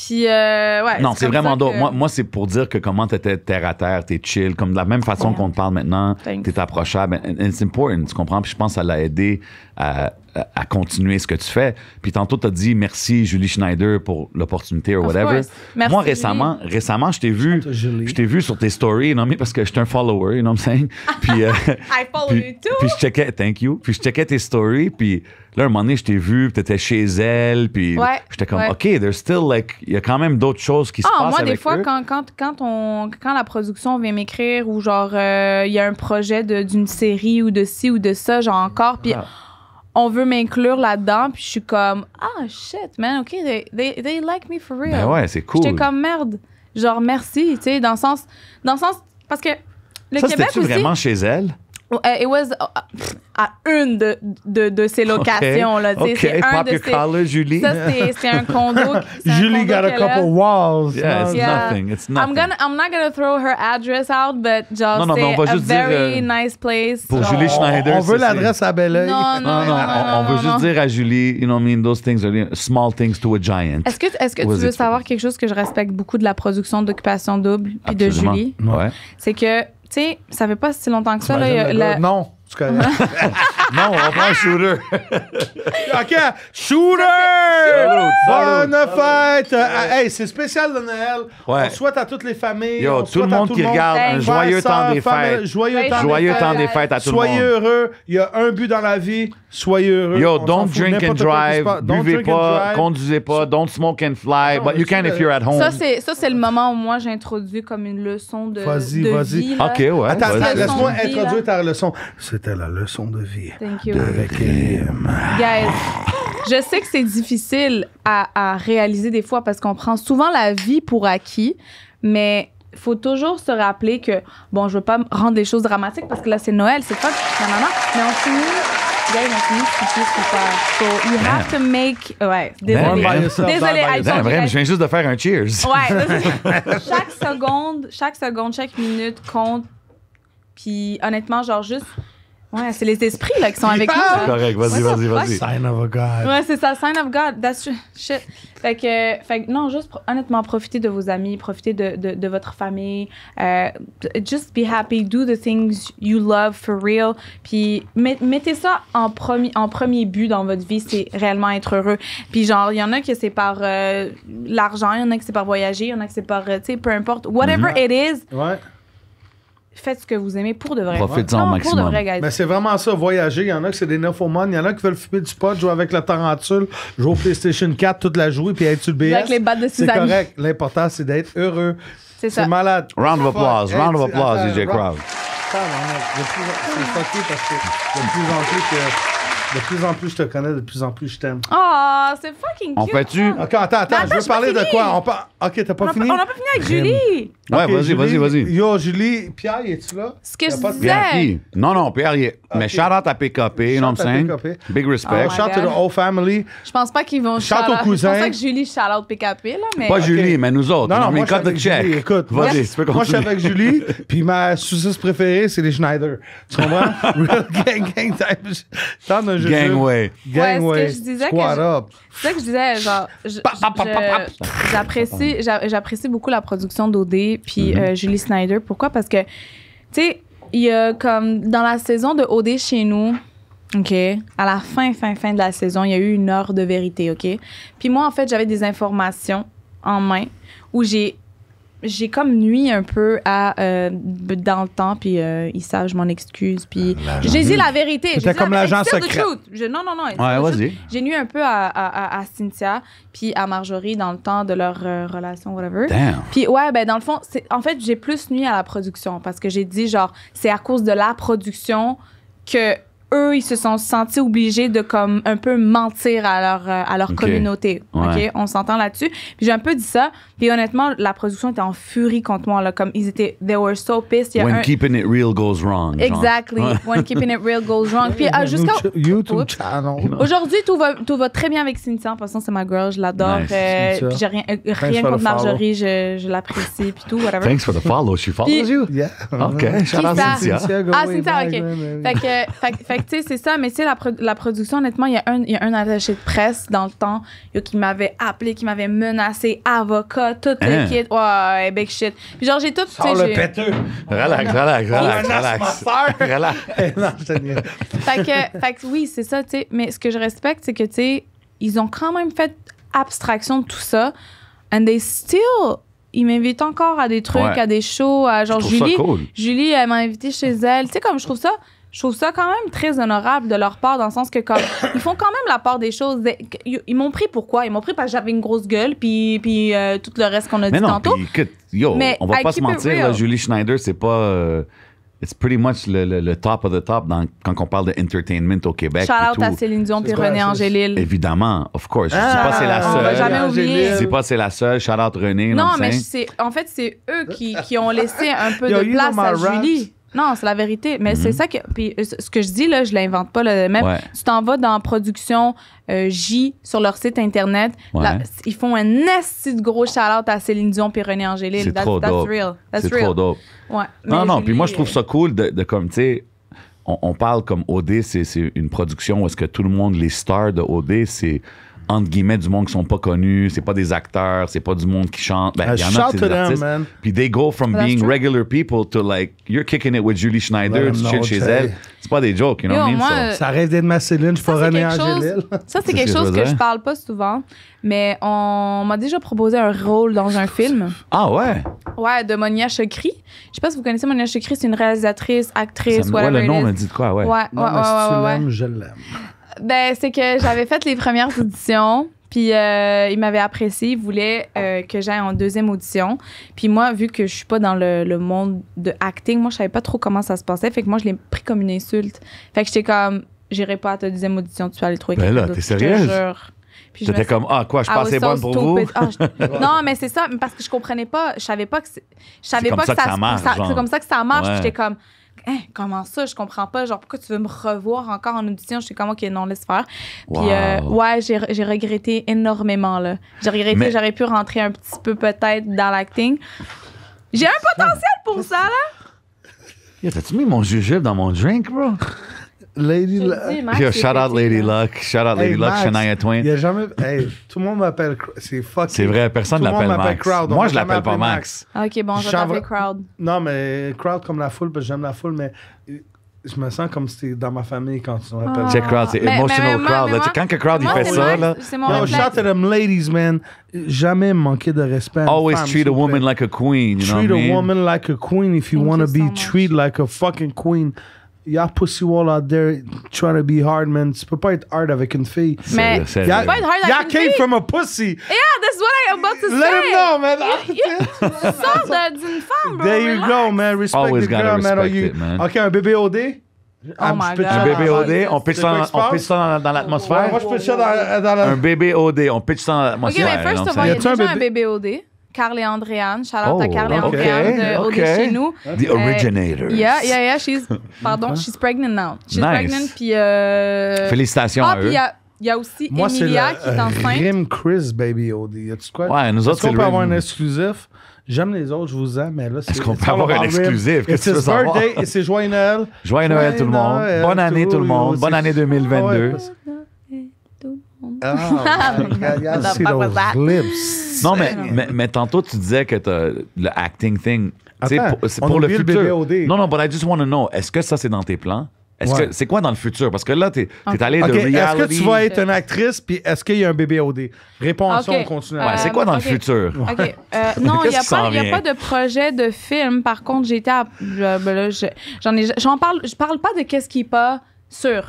Puis, ouais. Non, c'est vraiment d'autres. Moi, c'est pour dire que comment t'étais terre à terre, t'es chill, comme de la même façon qu'on te parle maintenant, t'es approchable. And it's important, tu comprends? Puis je pense que ça l'a aidé à continuer ce que tu fais. Puis tantôt, t'as dit merci Julie Schneider pour l'opportunité ou whatever. Merci, moi, récemment, je t'ai vu sur tes stories, non, mais parce que je suis un follower, you know what I'm saying? Puis, I follow you too. Puis je checkais, thank you. Puis je checkais tes stories, puis là, un moment donné, je t'ai vu, t'étais chez elle, puis j'étais comme, OK, there's still, like, il y a quand même d'autres choses qui se passent moi, avec des fois, eux. quand la production vient m'écrire ou genre, il y a un projet d'une série ou de ci ou de ça, genre encore, puis on veut m'inclure là-dedans, puis je suis comme, shit, man, OK, they like me for real. Ben ouais, c'est cool. J'étais comme, merde, genre, merci, tu sais, dans le sens, parce que le Québec c'était-tu aussi... vraiment chez elle? It was à une de ces locations. Là, OK, c'est un pop de your ces... collar, Julie. Ça, c'est un condo. Julie got a couple walls. Yeah, it's nothing. It's nothing. I'm not gonna throw her address out, but genre, non, on va c'est a juste dire, very nice place. Pour genre, Julie Schneider. On veut l'adresse à Belleuil. Non, on veut juste dire à Julie, you know what I mean, those things are small things to a giant. Est-ce que tu veux savoir quelque chose que je respecte beaucoup de la production d'Occupation Double puis de Julie? Ouais. C'est que, tu sais, ça fait pas si longtemps que ça. Là, Non. Non, on prend un shooter. OK, shooter! Bonne fête! Hey, c'est spécial de Noël. Ouais. On souhaite à toutes les familles. Yo, tout le monde qui regarde, un joyeux temps des fêtes. Joyeux temps des fêtes à tout le monde. Soyez heureux. Il y a un but dans la vie. Soyez heureux. Yo, don't drink and drive. Buvez pas, conduisez pas. Don't smoke and fly. But you can if you're at home. Ça, c'est le moment où moi, j'introduis comme une leçon de vie. OK, ouais. Attends, laisse-moi introduire ta leçon. C'était la leçon de vie. Thank you. Avec Guys, je sais que c'est difficile à réaliser des fois parce qu'on prend souvent la vie pour acquis, mais il faut toujours se rappeler que, bon, je veux pas rendre les choses dramatiques parce que là, c'est Noël, c'est fuck, mais on finit... Guys, on finit super. So, you have to make... Ouais, désolé. Je viens juste de faire un cheers. Ouais. chaque seconde, chaque minute compte. Puis honnêtement, genre juste... Ouais, c'est les esprits là, qui sont avec nous. C'est correct, vas-y. Sign of a God. Ouais, c'est ça, sign of God. That's shit. Fait que non, juste honnêtement, profitez de vos amis, profitez de votre famille. Just be happy, do the things you love for real. Puis mettez ça en premier but dans votre vie, c'est réellement être heureux. Puis genre, il y en a que c'est par l'argent, il y en a que c'est par voyager, il y en a que c'est par, tu sais, peu importe. Whatever it is. Ouais. Faites ce que vous aimez pour de vrai. Profitez-en au maximum. Pour de vrai, guys. Mais c'est vraiment ça, voyager. Il y en a que c'est des nymphomanes. Il y en a qui veulent fumer du pot, jouer avec la tarentule, jouer au PlayStation 4 toute la journée puis être sur le BS. Avec les battes de ses c'est amis. correct. L'important, c'est d'être heureux. C'est ça. C'est malade. Round of applause, DJ Crowd. C'est fucké parce que de plus en plus je te connais, de plus en plus je t'aime. Oh, c'est fucking cute. On fait-tu? OK, attends, je veux parler de quoi? OK, t'as pas fini? On n'a pas fini avec Julie. Ouais, Okay, vas-y. Yo, Julie, Pierre, es-tu là? Ce que je Pierre disais. qui? Non, Pierre, mais shout out à PKP, you know what I'm saying? Big respect. Oh, Shout to the whole family. Je pense pas qu'ils vont Shout aux cousins. Je pense pas que Julie shout out PKP, là, mais... Pas Julie, mais nous autres. Non, mais moi, je suis cut the avec check. Julie. Écoute, vas-y, tu peux moi, je suis continuer. avec Julie, puis ma saucisse préférée, c'est les Schneider. Tu comprends? Real gang type. Tant d'un jeu. Gangway. Gangway. Ce que je disais Squat up. C'est ça que je disais, genre, j'apprécie beaucoup la production d'OD puis Julie Snyder. Pourquoi? Parce que, tu sais, il y a comme dans la saison de OD chez nous, OK, à la fin de la saison, il y a eu une heure de vérité, OK? Puis moi, en fait, j'avais des informations en main où j'ai comme nuit un peu à dans le temps, puis ils savent, je m'en excuse, puis j'ai dit la vérité. C'était comme l'agent secret. Non. Ouais, vas-y. J'ai nuit un peu à Cynthia, puis à Marjorie dans le temps de leur relation, whatever. Damn. Puis ouais, ben dans le fond, en fait, j'ai plus nuit à la production parce que j'ai dit, genre, c'est à cause de la production que eux, ils se sont sentis obligés de comme un peu mentir à leur communauté. Ouais. OK? On s'entend là-dessus. Puis j'ai un peu dit ça. Puis honnêtement, la production était en furie contre moi. Là, comme ils étaient... They were so pissed. When keeping it real goes wrong. Exactly. When keeping it real goes wrong. Puis jusqu'à... YouTube channel. Aujourd'hui, tout va très bien avec Cynthia. En passant, c'est ma girl. Je l'adore. Nice. Puis j'ai rien contre Marjorie. Je l'apprécie. Puis tout, whatever. Thanks for the follow. She follows you? Yeah. OK. Shout out Cynthia. Cynthia, OK. Fait que, tu sais, c'est ça. Mais, tu sais, la production, honnêtement, il y a un attaché de presse dans le temps qui m'avait appelé, qui m'avait menacé, avocat, tout le kit. Ouais, big shit. Puis, genre, j'ai tout. Sors le péteux. Relax. Non, je te niaise. Fait que oui, c'est ça, tu sais. Mais ce que je respecte, c'est que, tu sais, ils ont quand même fait abstraction de tout ça. And they still... Ils m'invitent encore à des trucs, à des shows, à genre Julie. Cool. Julie, elle m'a invité chez elle. Tu sais, comme je trouve ça quand même très honorable de leur part, dans le sens que comme ils font quand même la part des choses. Ils m'ont pris pourquoi? Ils m'ont pris parce que j'avais une grosse gueule, puis tout le reste qu'on a dit tantôt. Mais on va pas se mentir, là, Julie Schneider, c'est pas... It's pretty much le top of the top quand on parle de entertainment au Québec. Shout-out à Céline Dion et René Angélil. Évidemment, of course. Je dis pas c'est la seule. On va jamais oublier. Je dis pas c'est la seule. Shout-out René. Non, mais en fait, c'est eux qui ont laissé un peu de place à Julie. Non, c'est la vérité. Mais c'est ça que... Puis ce que je dis, là, je l'invente pas. Là, même tu t'en vas dans Production J sur leur site Internet. Là, ils font un esti de gros shout-out à Céline Dion et René Angélil. C'est trop dope. C'est trop dope. Ouais, non, puis moi, je trouve ça cool de comme, tu sais, on parle comme OD, c'est une production où est-ce que tout le monde, les stars de OD, c'est entre guillemets du monde qui sont pas connus, c'est pas des acteurs, c'est pas du monde qui chante. Ben, il y en a qui c'est des artistes. Puis they go from being regular people to like, you're kicking it with Julie Schneider, tu chill chez elle. C'est pas des jokes, you know what I mean? Ça reste d'être ma Céline, je suis pas René Angélil. Ça, c'est quelque chose que je parle pas souvent, mais on m'a déjà proposé un rôle dans un film. Ah ouais? Ouais, de Monia Chokri. Je sais pas si vous connaissez Monia Chokri, c'est une réalisatrice, actrice, whatever. Ouais, le nom me dit de quoi, ouais. Ouais, non, mais si tu l'aimes, je l'aime. Ben, c'est que j'avais fait les premières auditions, puis il m'avait apprécié, il voulait que j'aille en deuxième audition. Puis moi, vu que je suis pas dans le monde de acting, moi, je savais pas trop comment ça se passait, fait que moi, je l'ai pris comme une insulte. Fait que j'étais comme, j'irai pas à ta deuxième audition, tu vas aller trouver quelqu'un d'autre. Ben là, t'es sérieuse? T'étais comme, quoi, je passais bonne pour vous? Non, mais c'est ça, parce que je comprenais pas, je savais pas que ça marche. C'est comme ça que ça marche, Ouais. puis j'étais comme... comment ça, je comprends pas. Genre, pourquoi tu veux me revoir encore en audition? J'étais comme, OK, non, laisse faire. Puis, ouais, j'ai regretté énormément, là. J'ai regretté, j'aurais pu rentrer un petit peu peut-être dans l'acting. J'ai un potentiel pour ça, là. T'as-tu mis mon jujube dans mon drink, bro? Lady Luck. Shout out Lady Luck. Shout out Lady Luck, Shania Twain. Il y a jamais... tout le monde m'appelle... C'est fucking... C'est vrai, personne ne l'appelle Max. Crowd. Moi, je l'appelle pas Max. OK, bon, je vais t'appeler Crowd. Non, mais Crowd comme la foule, parce que j'aime la foule, mais... Je me sens comme si c'était dans ma famille quand tu m'appelles. Check Crowd, c'est emotional crowd. Là. Quand que Crowd il fait ça, là. Yo, shout to them ladies, man. Jamais manquer de respect. Always treat a woman like a queen, you know what I mean? Treat a woman like a queen if you want to be treated like a fucking queen. Y'all pussy wall out there trying to be hard, man. Tu peux pas être hard avec une fille. Mais tu peux pas être hard avec une fille. Y'all came from a pussy. Yeah, that's what I'm about to say. Let him know, man. Tu sors d'une femme, bro. There you go, man. Respect Always the girl, man. It, man. OK, un bébé OD? Oh my God. Un bébé OD, on pitch ça dans l'atmosphère. Ouais, moi, je pitch ça dans la... Un bébé OD, on pitch ça dans l'atmosphère. OK, mais first of all, il y a déjà un bébé OD. Carl et Andréane. Shout out à Carl et Andréane de OD chez nous. The originator. Yeah. She's pregnant now. She's pregnant, puis... Félicitations à eux. Puis il y a aussi Emilia qui est enceinte. Rim Chris, baby OD. Y'a-tu quoi? Ouais, nous autres, c'est le Est-ce qu'on peut avoir un exclusif? J'aime les autres, je vous aime, mais là, c'est... Est-ce qu'on peut avoir un exclusif? Qu'est-ce que tu veux savoir? Et c'est Joyeux Noël. Joyeux Noël, tout le monde. Bonne année, tout le monde. Bonne année 2022. Non, mais tantôt, tu disais que le acting thing, c'est pour le futur. Non, but I just want to know, est-ce que ça, c'est dans tes plans? C'est quoi dans le futur? Parce que là, t'es allé de reality... Est-ce que tu vas être une actrice, puis est-ce qu'il y a un bébé OD? Réponse, on continue. C'est quoi dans le futur? OK. Non, il n'y a pas de projet de film. Par contre, j'ai été à... Je parle pas de qu'est-ce qui est pas sur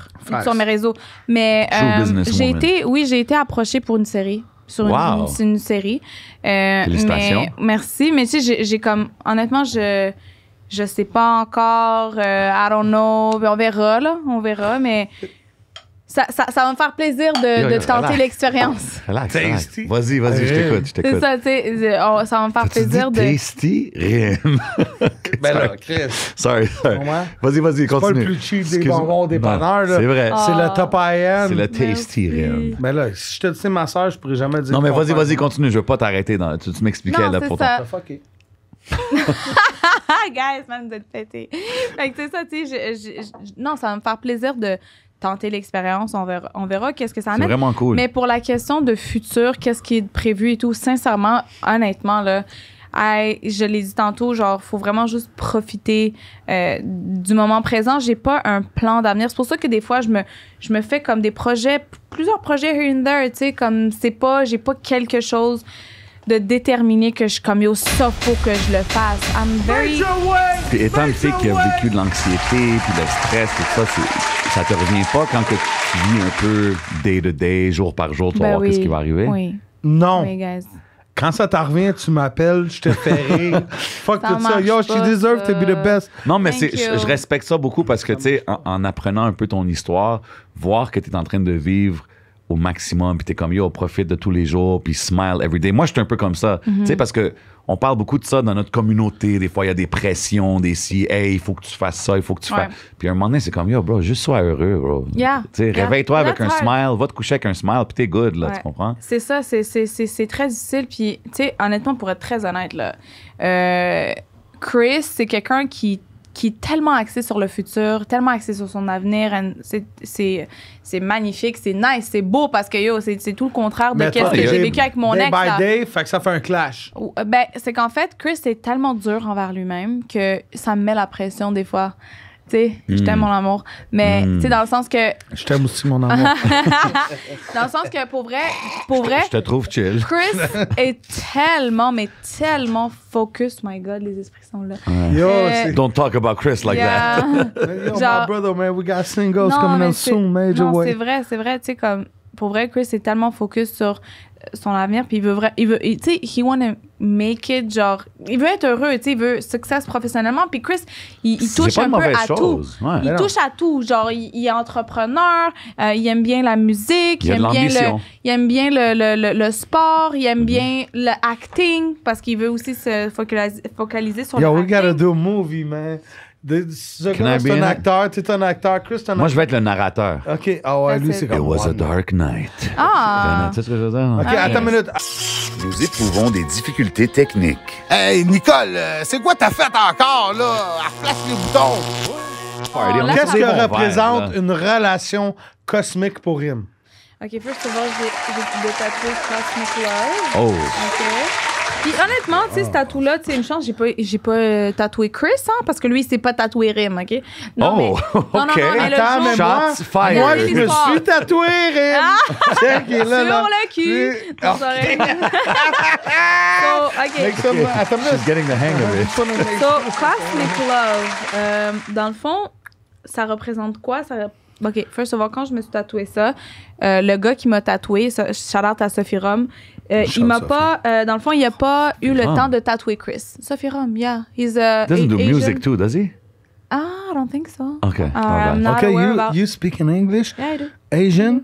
mes réseaux. Mais j'ai été approchée pour une série. Sur une série. Félicitations. Merci. Mais tu sais, j'ai comme... Honnêtement, je sais pas encore. I don't know. On verra, là. On verra, mais... Ça va me faire plaisir de tenter l'expérience. Relax. Vas-y, je t'écoute. C'est ça, tu sais, ça va me faire plaisir de... Tasty rime. Ben là, Chris. Sorry. Vas-y, continue. C'est pas le plus cheap des bonbons des dépanneurs, là. C'est vrai. C'est le top high-end. C'est le tasty rime. Ben là, si je te dis ma soeur, je pourrais jamais dire... Non, mais vas-y, continue. Je veux pas t'arrêter. Tu m'expliquais, là, pour ça. toi. Guys, man, vous êtes pétés. Fait que c'est ça, tu sais, non, ça va me faire plaisir de tenter l'expérience. On verra qu'est-ce que ça amène. C'est vraiment cool. Mais pour la question de futur, qu'est-ce qui est prévu et tout, sincèrement, honnêtement, là, je l'ai dit tantôt, genre, faut vraiment juste profiter du moment présent. J'ai pas un plan d'avenir. C'est pour ça que des fois, je me fais comme des projets, plusieurs projets here and there, tu sais, comme j'ai pas quelque chose de déterminé que je suis comme, yo, ça, faut que je le fasse. I'm very... Puis étant le fait qu'il a vécu de l'anxiété, puis le stress, tout ça, ça te revient pas quand que tu vis un peu day to day, jour par jour, tu vas voir qu'est-ce qui va arriver? Oui. Non. Oui, guys. Quand ça t'en revient, tu m'appelles, je te fais rire. Fuck tout ça. Yo, she deserves to be the best. Non, mais je respecte ça beaucoup parce que, tu sais, en apprenant un peu ton histoire, voir que tu es en train de vivre au maximum, puis t'es comme, yo, profite de tous les jours, puis smile every day. Moi, je suis un peu comme ça. Tu sais, parce que on parle beaucoup de ça dans notre communauté. Des fois, il y a des pressions, des si, hey, il faut que tu fasses ça, il faut que tu fasses. Puis à un moment donné, c'est comme, yo, bro, juste sois heureux, bro. Yeah. Tu sais, réveille-toi avec un smile, va te coucher avec un smile, puis t'es good, là, tu comprends? C'est ça, c'est très difficile. Puis, tu sais, honnêtement, pour être très honnête, là, Chris, c'est quelqu'un qui est tellement axé sur le futur, tellement axé sur son avenir. C'est magnifique, c'est nice, c'est beau parce que yo, c'est tout le contraire de qu'est-ce que j'ai vécu avec mon ex. Day by day, fait que ça fait un clash. Ben, c'est qu'en fait, Chris est tellement dur envers lui-même que ça me met la pression des fois. Tu sais, je t'aime, mon amour. Mais, tu sais, dans le sens que... Je t'aime aussi, mon amour. Dans le sens que, pour vrai... Je te trouve chill. Chris est tellement, mais tellement focus. My God, les esprits sont là. Yo, don't talk about Chris like that. Yo, my brother, man, we got singles coming out soon, major way. C'est vrai, tu sais, comme... Pour vrai, Chris est tellement focus sur son avenir, puis il veut, tu sais, he wanna make it, genre, il veut être heureux, tu sais, il veut succès professionnellement, puis Chris, il touche un peu à tout. Ouais. Il touche à tout, genre, il est entrepreneur, il aime bien la musique, il aime bien le sport, il aime bien le acting, parce qu'il veut aussi se focaliser sur le acting. Yo, we gotta do a movie, man. C'est un acteur, tu es un acteur, Chris, Moi, je vais être le narrateur. OK. Ah ouais, lui, c'est comme... It was a dark night. Ah! Tu sais ce que je veux dire? OK, attends une minute. Nous éprouvons des difficultés techniques. Hey, Nicole, c'est quoi t'as fait encore, là? Flash les boutons. Qu'est-ce que représente une relation cosmique pour Rim? OK, first of all, j'ai des tatouages Cosmic Love. Oh! OK. Puis honnêtement, tu sais, ce tatou-là, tu sais, une chance, j'ai pas tatoué Chris, hein, parce que lui, il s'est pas tatoué Rim, OK? Non, mais, OK. non, mais attends, mais Shots fired. moi, je me suis tatoué, Rim. Check, il est là, sur le cul. Ah. So, OK. Attends, She's getting the hang of it. So, Cosmic Love, dans le fond, ça représente quoi? OK, first of all, quand je me suis tatoué ça, le gars qui m'a tatoué, shout-out à Sophie Rom, il m'a pas, dans le fond, il a pas eu le temps de tatouer Chris. Sophie Rom, yeah. He's doesn't do Asian. music too, does he? I don't think so. Okay. I'm not Okay, aware about... you speak in English? Yeah, I do. Asian?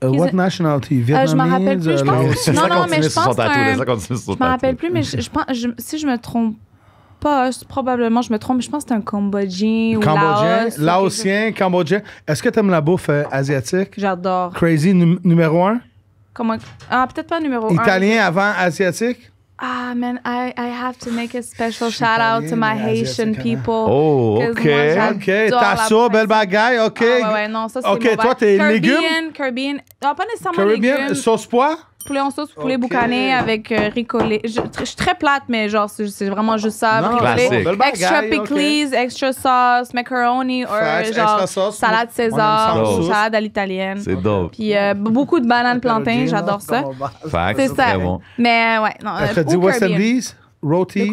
What nationality? Vietnamese? Je m'en rappelle plus. Je pense... Non, mais je pense que je m'en rappelle plus, mais je pense... si je me trompe pas, probablement je me trompe, mais je pense que c'est un Cambodgien ou Laos. Laotien, Cambodgien. Est-ce que tu aimes la bouffe asiatique? J'adore. Crazy numéro 1? Comment... Ah, peut-être pas numéro 1. Italien avant asiatique? Ah, man, I have to make a special shout out to my Haitian people. Oh, OK. OK, t'as ça, belle bagaille, OK. Ouais, non, ça, c'est OK, toi, t'es légumes? Caribbean. Non, pas nécessairement Caribbean, légumes. sauce pois? Poulet en sauce, poulet boucané avec ricolé. Je suis très plate, mais genre, c'est vraiment juste ça. Classique. Extra pickles, extra sauce, macaroni, ou genre salade César, salade à l'italienne. C'est dope. Puis beaucoup de bananes plantains, j'adore ça. C'est ça. Très bon. Mais ouais, non. T'as dit West Indies, roti,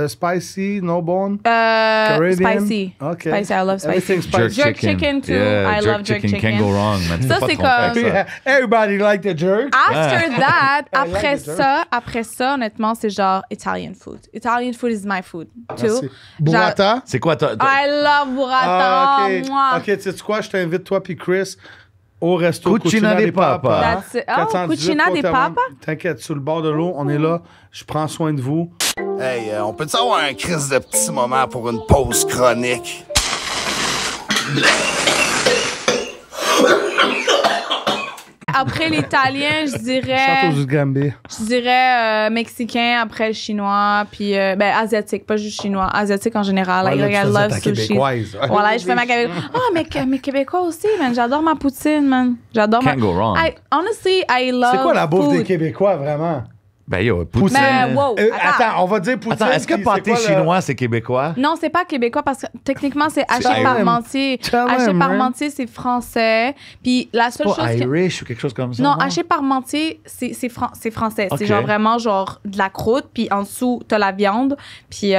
spicy, no bone, Caribbean. Spicy. Okay. Spicy, I love spicy. Jerk chicken too. I love jerk chicken. Can't go wrong, man. Ça, c'est comme... Everybody like the jerk. After that, après ça, honnêtement, c'est genre Italian food. Italian food is my food, too. Burrata? C'est quoi toi? I love burrata. OK, tu sais quoi? Je t'invite, toi puis Chris, au resto Cucina di Papa. Cucina di Papa? T'inquiète, sur le bord de l'eau, on est là. Je prends soin de vous. Hey, on peut-tu avoir un crise de petit moment pour une pause chronique? après l'italien, je dirais... Chante aux Gambie. Je dirais mexicain, après le chinois, puis asiatique, pas juste chinois, asiatique en général. Ouais, like, I love sushi. Québécoise. Voilà, je fais ma québécoise. Mais québécois aussi, man. J'adore ma poutine, man. J'adore Can't go wrong. Honestly, I love C'est quoi la bouffe food. des Québécois, vraiment? Ben, yo, poutine. Ben, wow. Attends, on va dire poutine. Attends, est-ce que puis pâté c'est quoi, chinois, c'est québécois? Non, c'est pas québécois parce que techniquement, c'est haché parmentier. Tell Haché him, parmentier, c'est français. Puis la seule Pas chose que... Irish ou quelque chose comme ça? Non, haché parmentier, c'est français. Ok. C'est genre vraiment genre de la croûte, puis en dessous, t'as la viande, puis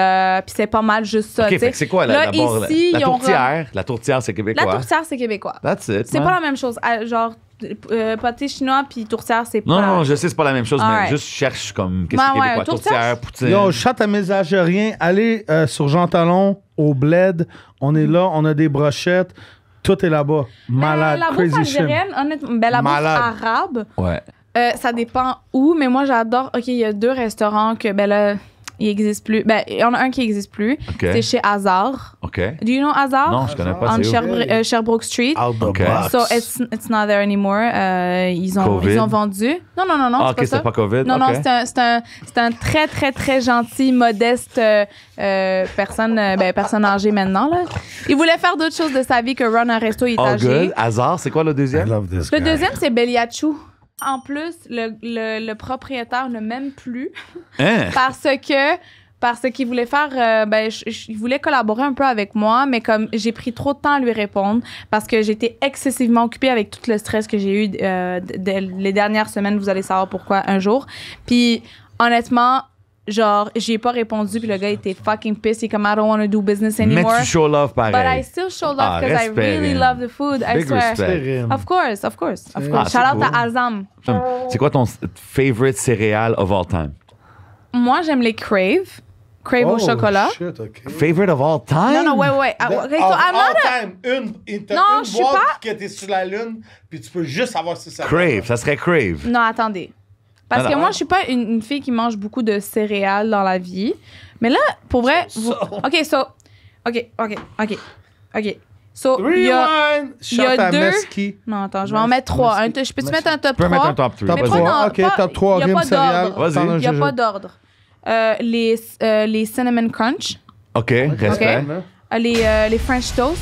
c'est pas mal juste ça. OK, t'sais. fait que c'est quoi, Là, d'abord, ici, la ils ont tourtière? La tourtière, c'est québécois. La tourtière, c'est québécois. That's it, C'est man. pas la même chose. Genre, pâté chinois puis tourtière, c'est pas... Non, je sais, c'est pas la même chose, mais Alright. juste cherche comme qu'est-ce Ouais, qui est québécois. ouais, tourtière. Tourtière, poutine. Yo, chante à mes Algériens. Allez sur Jean Talon, au Bled. On est là, on a des brochettes. Tout est là-bas. Malade, La bouffe crazy shit. algérienne, honnêtement, la Malade. bouffe arabe, Ouais. ça dépend où, mais moi, j'adore... OK, il y a 2 restaurants que, là, il n'existe plus. Il y en a un qui n'existe plus. OK. C'est chez Hazard. OK. Do you know Hazard? Non, je connais pas. On C'est où? Sherbrooke Street. Out the OK. box. So it's not there anymore. Ils COVID? ont vendu. Non, Ah, c'est OK, pas ça. c'est pas COVID? Non, OK. non, c'est un très, très, très gentil, modeste personne âgée maintenant. Là. Il voulait faire d'autres choses de sa vie que run un resto, il est All âgé. good. Hasard, c'est quoi le I deuxième? love this Le guy. deuxième, c'est Beliachou. En plus, le propriétaire ne m'aime plus Hein? parce qu'il voulait faire il voulait collaborer un peu avec moi, mais comme j'ai pris trop de temps à lui répondre parce que j'étais excessivement occupée avec tout le stress que j'ai eu les dernières semaines, vous allez savoir pourquoi un jour. Puis honnêtement, genre j'y ai pas répondu, puis le gars était fucking pissed, il est comme I don't want to do business anymore. Mais tu show love pareil. But I still show love because I respect, really man. love the food. I Big swear. respect. Of course. Ah, Shout c'est out cool. à Azam. C'est quoi ton favorite céréale of all time? Moi, j'aime les Crave. Crave Oh, au chocolat. shit, OK. Favorite of all time? Non, ouais. Okay, so I'm not a... T'as Non, une je suis boîte pas- qui était sur la lune, puis tu peux juste savoir si ça Crave, ça serait Crave. Non, attendez. Parce Alors. que moi, je suis pas une fille qui mange beaucoup de céréales dans la vie. Mais là, pour vrai... OK. So, il y a... Rewind! il y a Chante à 2... Messi. Non, attends, je vais en mettre 3. Je peux-tu mettre un top 3? Tu peux mettre un top 3. Top Mais pas 3, dans- OK, pas- top 3, y a rime pas céréales. d'ordre. Vas-y. Attends, Il n'y a pas d'ordre. Les Cinnamon Crunch. OK, respect. Les French Toast.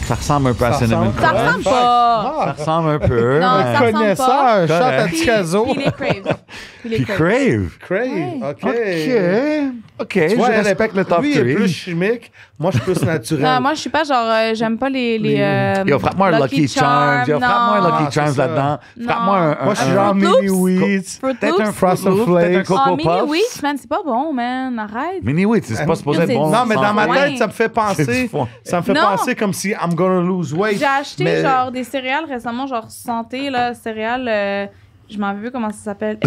Ça ressemble un peu à Cinnamon Ça Crunch. ressemble pas. Ça ressemble un peu. Non, mais- ça ressemble Connaisseur, pas. chante à Correct. Ticazo. Puis les Crave. Puis Crave. Crave, Ouais. OK. OK, Tu vois, je elle est- respecte le top Lui, il est 3. plus chimique. Moi, je suis plus naturel. Non, moi, je suis pas genre... j'aime pas les Yo, frappe-moi un Lucky Charms. Yo, frappe-moi un non. Lucky Ah, c'est Charms ça. là-dedans. Non. Frappe-moi un... Moi, je suis un- genre Fruit Mini Loops. Wheats. Fruit Peut-être un Loops. Frosted Fruit Loops, peut-être un Flakes. Coco Mini Puffs. Wheats, man, c'est pas bon, man. Arrête. Mini Wheat, c'est pas supposé être c'est- bon. Non, mais dans ma Ouais. tête, ça me fait C'est penser... du fond. Ça me fait Non. penser comme si I'm gonna lose weight. J'ai acheté Mais- genre des céréales récemment, genre santé, là, céréales... je m'en veux comment ça s'appelle.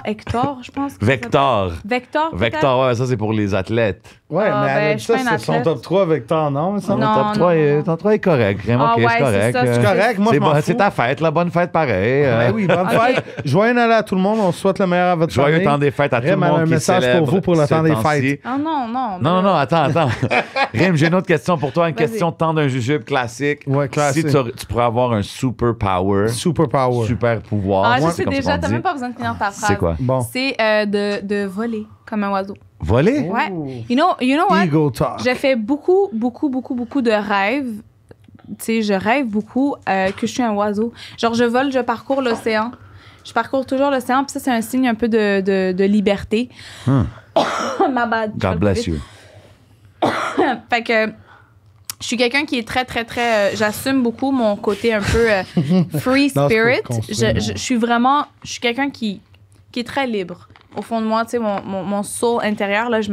Hector, je pense. que ça Vector. s'appelle. Vector, peut-être? Vector, ouais, ça c'est pour les athlètes. Ouais, Ah, mais ben, elle a je dit suis ça, pas une c'est son athlète. top 3 avec ton nom, ça. Non. Top 3 est correct. Vraiment, Ah OK, c'est ouais, correct. c'est ça, C'est correct, moi, C'est je m'en bon, fous. c'est ta fête, la bonne fête pareil. Ben oui, bonne Ok. fête. Joyeux Noël à tout le monde. On souhaite le meilleur à votre Joyeux famille. temps des fêtes à tout le Rem a monde un qui message célèbre pour vous pour le ce temps des temps-ci. fêtes. Ah non. Non, attends. Rim, j'ai une autre question pour toi. Une Vas-y. question de temps d'un jujube classique. Ouais, classique. Si tu pourrais avoir un super power, Super power. super pouvoir. Ah, je c'est sais comme ça déjà, qu'on t'as dit. même pas besoin de finir ta phrase. C'est quoi? Bon. C'est de voler comme un oiseau. Voler? Ouais. You know what? Eagle talk. Je fais beaucoup de rêves. Tu sais, je rêve beaucoup que je suis un oiseau. Genre, je vole, je parcours l'océan. Je parcours toujours l'océan, puis ça, c'est un signe un peu de liberté. Ma bad. God bless you. Fait que je suis quelqu'un qui est très, très, très... j'assume beaucoup mon côté un peu free Non, c'est spirit. pour construire, Je suis vraiment... Je suis quelqu'un qui est très libre. Au fond de moi, tu sais, mon soul intérieur, là, je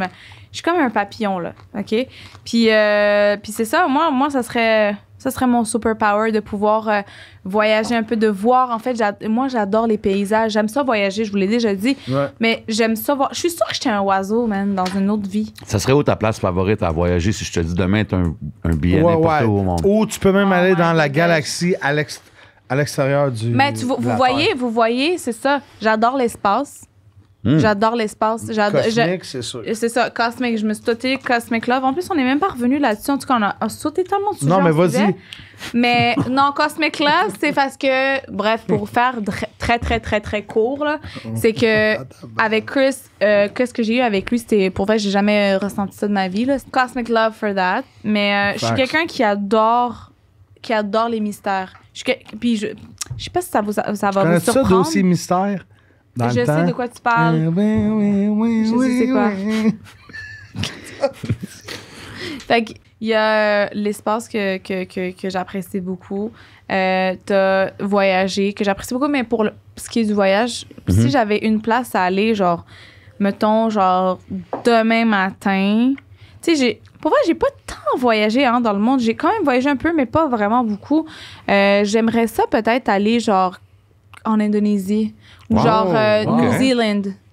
suis comme un papillon, là, OK? Puis c'est ça, moi ça serait mon superpower de pouvoir voyager un peu, de voir, en fait, moi, j'adore les paysages. J'aime ça voyager, je vous l'ai déjà dit. Ouais. Mais j'aime ça voir... Je suis sûre que j'étais un oiseau, man, dans une autre vie. Ça serait où ta place favorite à voyager si je te dis demain, t'as un billet Ouais, n'importe ouais. où au monde? Ou tu peux même Oh aller my dans la goodness. galaxie à l'extérieur du. Mais de vous la voyez, Terre. vous voyez, c'est ça. J'adore l'espace. J'adore l'espace. Cosmic, c'est sûr. C'est ça, Cosmic. Je me suis sauté Cosmic Love. En plus, on n'est même pas revenu là-dessus. En tout cas, on a sauté tellement de sujets. Non, mais vas-y. Mais non, Cosmic Love, c'est parce que, bref, pour faire très court, là, c'est que avec Chris, qu'est-ce que j'ai eu avec lui, c'était, pour vrai, j'ai jamais ressenti ça de ma vie, là. Cosmic Love for that. Mais je suis quelqu'un qui adore les mystères. Puis je sais pas si ça va vous surprendre. Tu connais ça, Dossier Mystère? Dans je sais de quoi tu parles. Je sais c'est quoi. Fait qu'il y a l'espace que j'apprécie beaucoup. T'as voyagé, que j'apprécie beaucoup, mais pour ce qui est du voyage, si j'avais une place à aller, genre, mettons, genre, demain matin, tu sais, pour vrai, j'ai pas tant voyagé dans le monde. J'ai quand même voyagé un peu, mais pas vraiment beaucoup. J'aimerais ça peut-être aller, genre, en Indonésie. Ou genre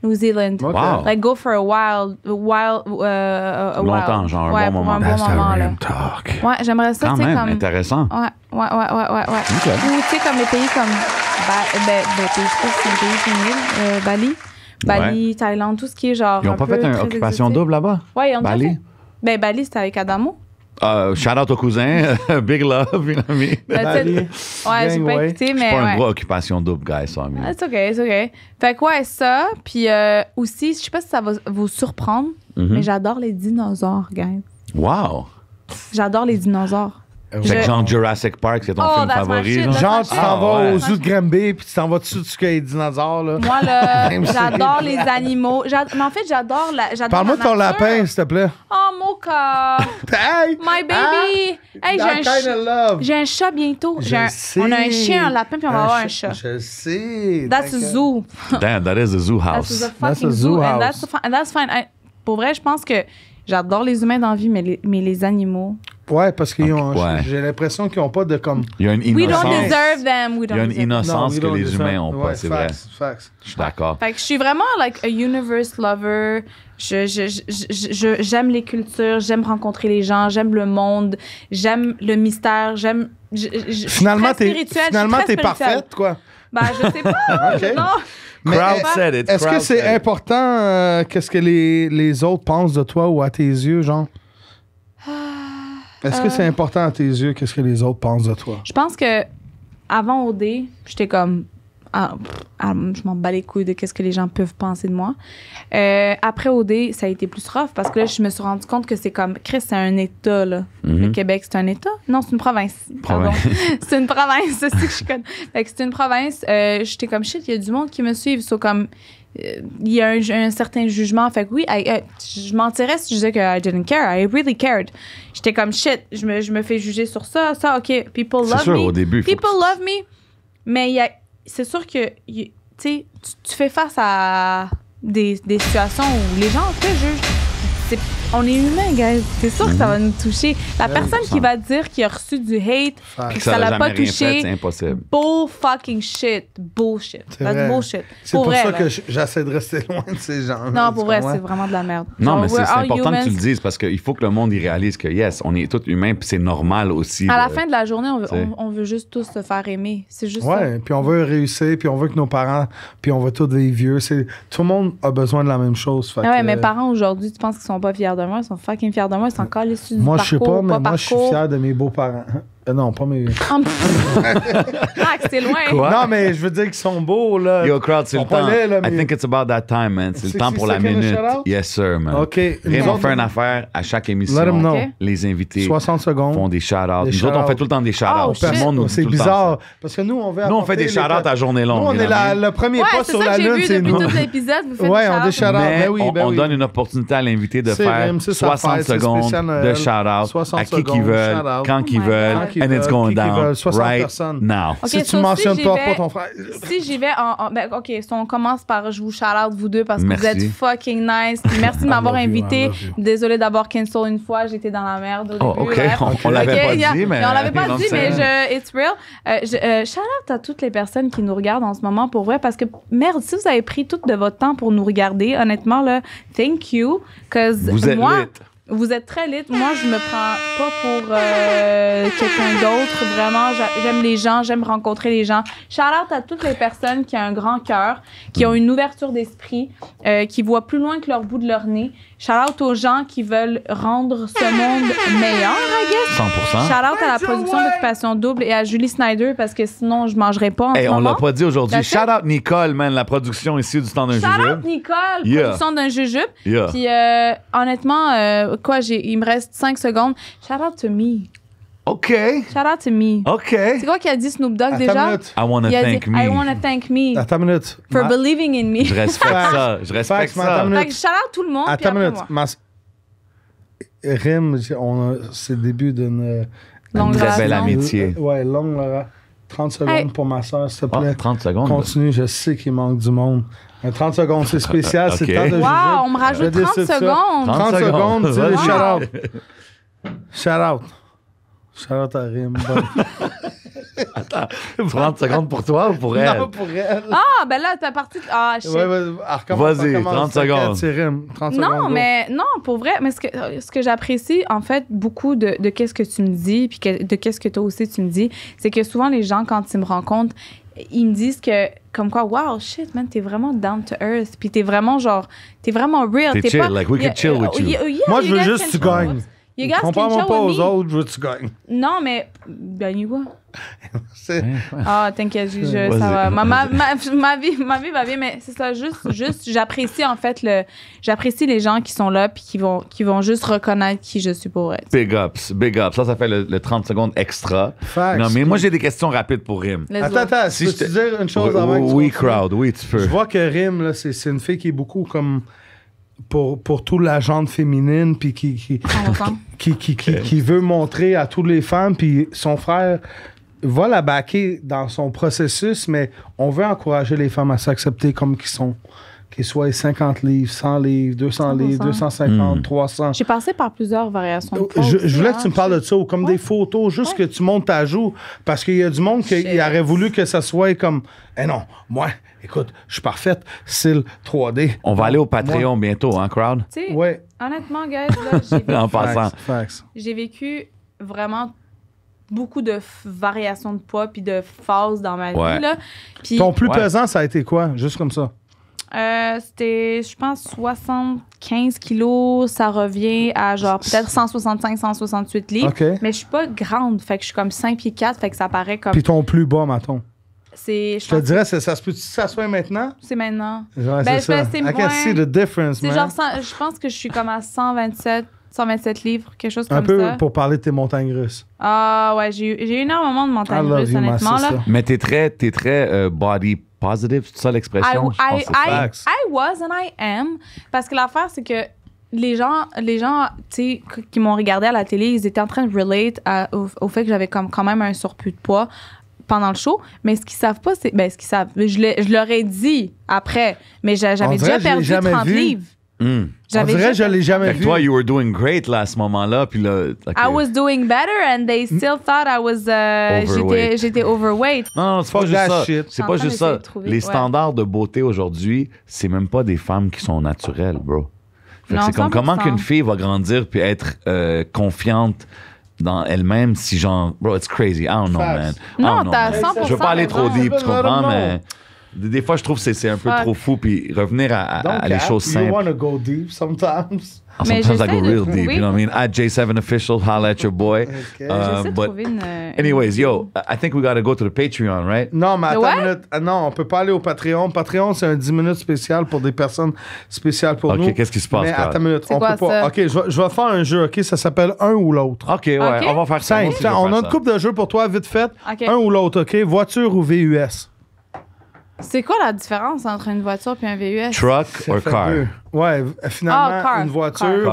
New Zealand. Wow. Like, go for a while. Longtemps, genre, un bon moment. Pour un bon moment, là. Ouais, j'aimerais ça, Quand tu sais, même, comme... intéressant. Ouais. Okay. Ou, tu sais, comme les pays comme... je sais pas si c'est un pays, c'est une île. Bali, Thaïlande, tout ce qui est genre... Ils n'ont pas fait une occupation double là-bas? Ouais, ils ont Bali? Fait. Bali, c'était avec Adamo. Shout out au cousin, big love, une amie. Bali. Ouais, j'ai pas écouté, mais C'est pas ouais. une vraie occupation double, guys, ça, mais... It's okay. Fait que ouais, ça. Puis aussi, je sais pas si ça va vous surprendre, mais j'adore les dinosaures, guys. Wow! J'adore les dinosaures. Fait que genre Jurassic Park, c'est ton film that's my favori, shit, genre? that's Genre, tu t'en vas ouais. au zoo de Granby, puis tu t'en vas dessus les dinosaures, là. Moi, là, j'adore les animaux. Mais en fait, j'adore Parle-moi de ton lapin, s'il te plaît. Oh, Mocha! Hey! My baby! Hey, j'ai un chat bientôt. On a un chien, un lapin, puis on va avoir un chat. Je sais. That's a zoo. Damn, that is a zoo house. That's a fucking zoo. And that's fine. Pour vrai, je pense que j'adore les humains dans la vie, mais les animaux... Ouais, parce qu'ils ont. Ouais. J'ai l'impression qu'ils n'ont pas de comme. Il y a une We innocence. don't deserve them. Il y a une innocence que les humains n'ont pas, Ouais, c'est facts, vrai. Facts. Je suis d'accord. Fait que je suis vraiment like a universe lover. J'aime les cultures, j'aime rencontrer les gens, j'aime le monde, j'aime le mystère, Finalement, t'es parfaite, quoi. Ben, je sais pas. Okay. Non. Mais Crowd said it. Est-ce que Crowd c'est said it. important qu'est-ce que les autres pensent de toi ou à tes yeux, genre? Est-ce que c'est important à tes yeux qu'est-ce que les autres pensent de toi? Je pense que avant OD, j'étais comme je m'en bats les couilles de qu'est-ce que les gens peuvent penser de moi. Après OD, ça a été plus rough parce que là, je me suis rendu compte que c'est comme Chris, c'est un État là. Le Québec, c'est un État? Non, c'est une province. Pardon. C'est une province, c'est ce que je connais. Fait que c'est une province. J'étais comme shit, il y a du monde qui me suivent. So, comme il y a un certain jugement. Fait que oui, je mentirais si je disais que I didn't care. I really cared. J'étais comme shit, je me fais juger sur ça, OK. People love sûr, me. au début, People love me. Mais c'est sûr que tu fais face à des situations où les gens te jugent. On est humains, guys. C'est sûr que ça va nous toucher. La personne qui va dire qu'il a reçu du hate et que ça l'a pas touché, c'est impossible. bull fucking shit. Bullshit. That's bullshit. C'est pour vrai, ça là. que j'essaie de rester loin de ces gens. Non, pour vrai, c'est vraiment de la merde. Non, Genre, mais c'est we're all important que tu humans. le dises parce qu'il faut que le monde y réalise que, yes, on est tous humains puis c'est normal aussi. À la fin de la journée, on veut juste tous se faire aimer. C'est juste ça. Ouais, puis on veut réussir, puis on veut que nos parents, puis on veut tous des vieux. Tout le monde a besoin de la même chose. Fait Ouais, mes parents aujourd'hui, tu penses qu'ils sont pas fiers de moi? Ils sont fucking fiers de moi. Ils sont encore issus du moi, parcours. je sais pas, mais moi, parcours. je suis fier de mes beaux-parents. Non, pas mes. C'est loin. Quoi? Non, mais je veux dire qu'ils sont beaux, là. Yo, crowd, c'est Ils le sont pas temps. laids, là, I mais- think it's about that time, man. C'est le temps pour la 60 seconds minute. shout-out? Yes, sir, man. OK. Rim, Nous on autres, fait une affaire à chaque émission. Let 'em know. Les invités 60 secondes. font des shout-outs. Des Nous autres, on shout-outs. fait tout le temps des shout-outs. Oh, Tout le shit. monde nous dit C'est tout le temps bizarre. ça. Parce que nous, on veut Nous, on fait des apporter shout-outs à journée longue. Nous, on est le premier Ouais, pas c'est sur ça la que j'ai Lune, vu c'est depuis nous. tout l'épisode. Vous faites Ouais, des on des shout-outs. shout-outs. Mais Ben oui, ben on oui. donne une opportunité à l'invité de C'est faire Rim, c'est sa 60 fête, c'est secondes spécial de Noël. shout-out 60 à qui qu'ils secondes, veulent, shout-out. quand qu'ils my veulent, God. Quand qu'ils and it's veulent, going qui qu'ils down veulent, 60 right personnes. now. OK, Si tu ça aussi, mentionnes j'y pas vais- ton frère. Si j'y vais OK, si on commence par je vous shout-out vous deux parce que Merci. vous êtes fucking nice. Puis merci de m'avoir love you, I invité. love you. Désolée d'avoir cancel une fois, j'étais dans la merde au Oh, début. OK. bref. On l'avait OK, pas yeah. dit, mais... On l'avait pas on dit, sait. mais it's real. Shout-out à toutes les personnes qui nous regardent en ce moment pour vrai parce que merde, si vous avez pris tout de votre temps pour nous regarder, honnêtement, là, thank you. Cause Vous êtes moi, lit. Vous êtes très lit. Moi, je me prends pas pour quelqu'un d'autre. Vraiment, j'aime les gens, j'aime rencontrer les gens. Shout-out à toutes les personnes qui ont un grand cœur, qui ont une ouverture d'esprit, qui voient plus loin que leur bout de leur nez. Shout-out aux gens qui veulent rendre ce monde meilleur, I guess. 100%. Shout-out à la production d'Occupation Double et à Julie Snyder, parce que sinon, je mangerais pas en ce moment. On l'a pas dit aujourd'hui. Shout-out Nicole, man, la production ici du temps d'un jujube. Shout-out Nicole, production d'un jujube. Yeah. Puis honnêtement, il me reste 5 secondes. Shout-out to me. OK. Shout out to me. OK. C'est quoi qu'il a dit Snoop Dogg déjà? I wanna thank me. I wanna thank me. Attends une minute. For believing in me. Je respecte ça. Je respecte ça. Fait que shout out tout le monde. Attends une minute. Rim, c'est le début d'une longue très belle amitié. Ouais, longue. 30 secondes pour ma soeur, s'il te plaît. 30 secondes. Continue, je sais qu'il manque du monde. 30 secondes, c'est spécial, c'est le temps de juger. Wow, on me rajoute 30 secondes. 30 secondes, tu sais, shout out. Shout out. Shout out à Rim. Attends, 30 secondes pour toi ou pour elle? Non, pour elle. Ah, ben là, t'as parti. Ah, shit. Ouais, vas-y, 30 secondes. C'est Rim. 30 secondes. Non, mais non, pour vrai, mais ce que j'apprécie, en fait, beaucoup de qu'est-ce que tu me dis, puis de qu'est-ce que toi aussi tu me dis, c'est que souvent, les gens, quand ils me rencontrent, ils me disent que, comme quoi, wow, shit, man, t'es vraiment down to earth, puis t'es vraiment genre, t'es vraiment real. T'es chill, like, we could chill with you. Moi, je veux juste que tu gagnes. Compare-moi pas aux autres, je veux que tu gagnes. Non, mais gagne quoi? Ah, t'inquiète, ça va. Ma vie va bien, mais c'est ça, juste j'apprécie en fait j'apprécie les gens qui sont là puis qui vont juste reconnaître qui je suis pour être. Big ups. Ça fait le 30 secondes extra. Facts. Non, mais moi, j'ai des questions rapides pour Rim. Attends, si peux-tu dire une chose avant que tu Oui, continues? crowd, oui, tu peux. Je vois que Rim, là, c'est une fille qui est beaucoup comme pour tout la gente féminine puis qui veut montrer à toutes les femmes, puis son frère va la backer dans son processus, mais on veut encourager les femmes à s'accepter comme qu'ils sont. Qu'ils soient 50 livres, 100 livres, 200 livres, 250, 300. J'ai passé par plusieurs variations de poids. Je voulais que tu me parles de ça, ou comme des photos, juste que tu montes ta joue, parce qu'il y a du monde qui aurait voulu que ça soit comme, non, moi, écoute, je suis parfaite, style 3D. On va aller au Patreon bientôt, hein, crowd? Tu sais, ouais. Honnêtement, guys, là, j'ai vécu, en passant. J'ai vécu vraiment beaucoup de variations de poids puis de phases dans ma vie. Là. Puis, ton plus pesant, ça a été quoi? Juste comme ça? C'était, je pense, 75 kilos. Ça revient à genre peut-être 165, 168 livres. Okay. Mais je suis pas grande. Fait que je suis comme 5 pieds 4. Fait que ça paraît comme... Puis ton plus bas, mettons? Je te dirais, ça se peut-tu que ça soit maintenant? C'est maintenant. Ouais, c'est ça. C'est I moins... can see the difference, man. Genre, je pense que je suis comme à 127 livres, quelque chose un comme ça. Un peu pour parler de tes montagnes russes. Ah ouais, j'ai eu énormément de montagnes russes, honnêtement. Là. Mais t'es très body positive, c'est ça l'expression? I was and I am. Parce que l'affaire, c'est que les gens qui m'ont regardé à la télé, ils étaient en train de relate au fait que j'avais quand même un surplus de poids pendant le show, mais ce qu'ils savent pas, c'est... Ben, ce qu'ils savent... Je leur ai dit après, mais j'avais déjà perdu 30 livres. On dirait que je l'ai jamais vu. Toi, you were doing great là, à ce moment-là. Puis là, I was doing better and they still thought I was... j'étais overweight. Non, c'est pas juste ça. C'est pas juste ça. Les standards de beauté aujourd'hui, c'est même pas des femmes qui sont naturelles, bro. C'est comme comment qu'une fille va grandir puis être confiante dans elle-même si genre... Bro, it's crazy. I don't know, man. Non, t'as 100%. Je veux pas aller trop deep, tu comprends, mais... Des fois, je trouve que c'est un peu trop fou, puis revenir à les choses simples. You want to go deep sometimes. Sometimes I go real deep, you know what I mean? At J7Official, holla at your boy. Okay. J'essaie de trouver une... Anyways, yo, I think we gotta go to the Patreon, right? Non, mais attends une minute. Non, on peut pas aller au Patreon. Patreon, c'est un 10 minutes spécial pour des personnes spéciales pour nous. OK, qu'est-ce qui se passe, mais attends une minute, on peut pas. OK, je vais faire un jeu, OK? Ça s'appelle un ou l'autre. OK, ouais, on va faire ça. On a une couple de jeux pour toi, vite fait. Un ou l'autre, OK? Voiture ou VUS? C'est quoi la différence entre une voiture et un VUS? Truck or car? Ouais, finalement, une voiture ou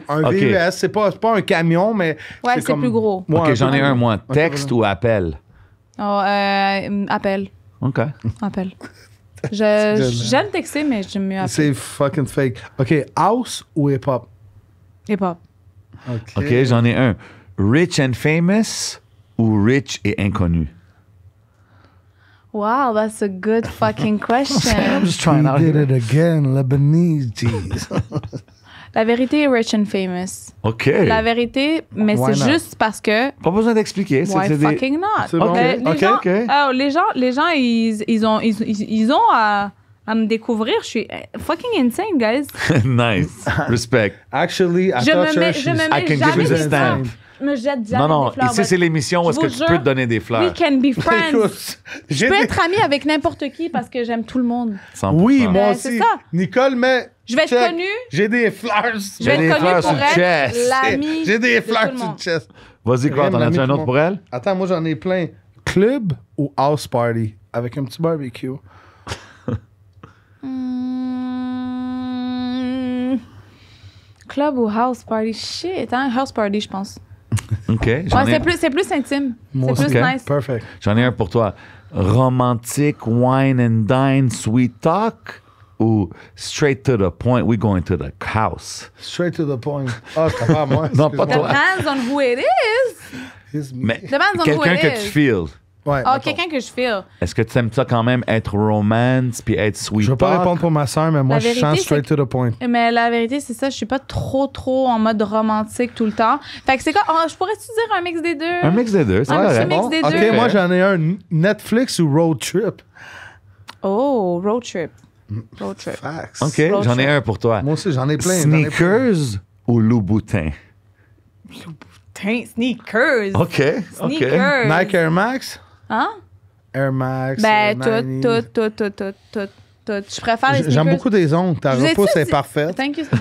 un VUS. C'est pas un camion, mais c'est comme... plus gros. OK, j'en ai un, moi. Texte ou appel? Oh, appel. OK. Appel. J'aime texter, mais j'aime mieux appeler. C'est fucking fake. OK, house ou hip-hop? Hip-hop. OK, j'en ai un. Rich and famous ou rich et inconnu? Wow, that's a good fucking question. I'm just trying out here. He did it again, Lebanese cheese. La vérité est Rich and Famous. OK. La vérité, mais c'est juste parce que... Pas besoin d'expliquer. Why fucking not? C'est bon. Les gens, ils ont à me découvrir. Je suis fucking insane, guys. Nice. Respect. Actually, I je me mets jamais des fleurs. Me jette jamais non, des fleurs. ici, c'est l'émission où est-ce que tu peux te donner des fleurs. We can be friends. Je peux être amie avec n'importe qui parce que j'aime tout le monde. 100%. Oui, moi aussi. C'est ça. Nicole, mais... Je vais être connue. J'ai des fleurs. Je vais être connue pour être l'amie. J'ai des fleurs de sur le chest. Vas-y, quoi, t'en as-tu un autre pour elle? Attends, moi, j'en ai plein. Club ou house party? Avec un petit barbecue. Club ou house party? Shit, hein? House party, je pense. OK. C'est plus intime. Moi c'est plus nice. Perfect. J'en ai un pour toi. Romantic wine and dine sweet talk ou straight to the point, we going to the house? Straight to the point. Ah, c'est pas moi. Non, pas toi. Depends on who it is. Mais Depends on quelqu'un who it que is. tu feels. Ouais, quelqu'un que je feel. Est-ce que tu aimes ça quand même, être romance puis être sweet je veux pas talk? répondre pour ma soeur, mais moi, La je vérité, chante c'est straight to the point. Mais la vérité, c'est ça. Je suis pas trop en mode romantique tout le temps. Fait que c'est quoi? Je pourrais-tu dire un mix des deux? Un mix des deux, c'est Un petit correct. mix des OK, deux. moi, j'en ai un Netflix ou road trip. Oh, road trip. Road trip. Facts. OK, Road j'en ai trip. un pour toi. Moi aussi, j'en ai plein. Sneakers ou Louboutin? Sneakers. OK, OK. Sneakers. Nike Air Max? Hein? Air Max. Ben, 90s. tout. Je préfère les sneakers. J'aime beaucoup des ongles. Ta Je vous ai repousse dit- est parfaite. Thank you. Ça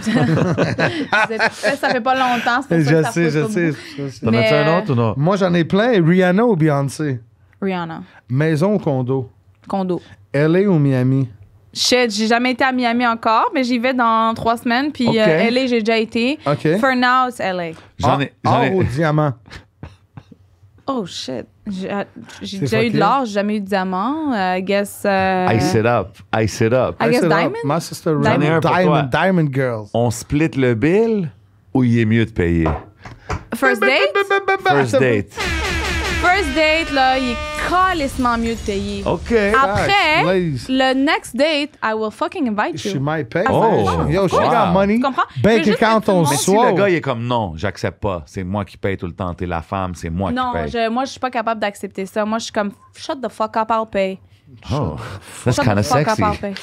fait pas longtemps, c'est pour ça que ça pousse pas beaucoup. T'en Mais, as-tu un autre ou non? Moi, j'en ai plein. Rihanna ou Beyoncé? Rihanna. Maison ou condo? Condo. LA ou Miami? Shit, j'ai jamais été à Miami encore, mais j'y vais dans 3 semaines. Puis Ok. LA, j'ai déjà été. OK. For now, it's LA. Or ou diamant? Oh shit. J'ai C'est déjà eu fucké. de l'or, j'ai jamais eu de diamant. I guess. Ice it up. Ice it up. I guess Ice it up. diamond? My sister J'en ai un pour toi. Diamond Girls. On split le bill ou il est mieux de payer? First date? First date. First date, là, il est calissement mieux de payer. OK. Après, Ladies. le next date, I will fucking invite She you. might pay. Oh. Yo, she Wow. got money. Tu comprends? Bank Je veux juste account que tout le on monde- Mais si swole. le gars, il est comme non, j'accepte pas. C'est moi qui paye tout le temps. T'es la femme, c'est moi Non, qui paye. moi, je suis pas capable d'accepter ça. Moi, je suis comme, shut the fuck up, I'll pay. Oh, that's Shut kind the of fuck sexy. up, I'll pay.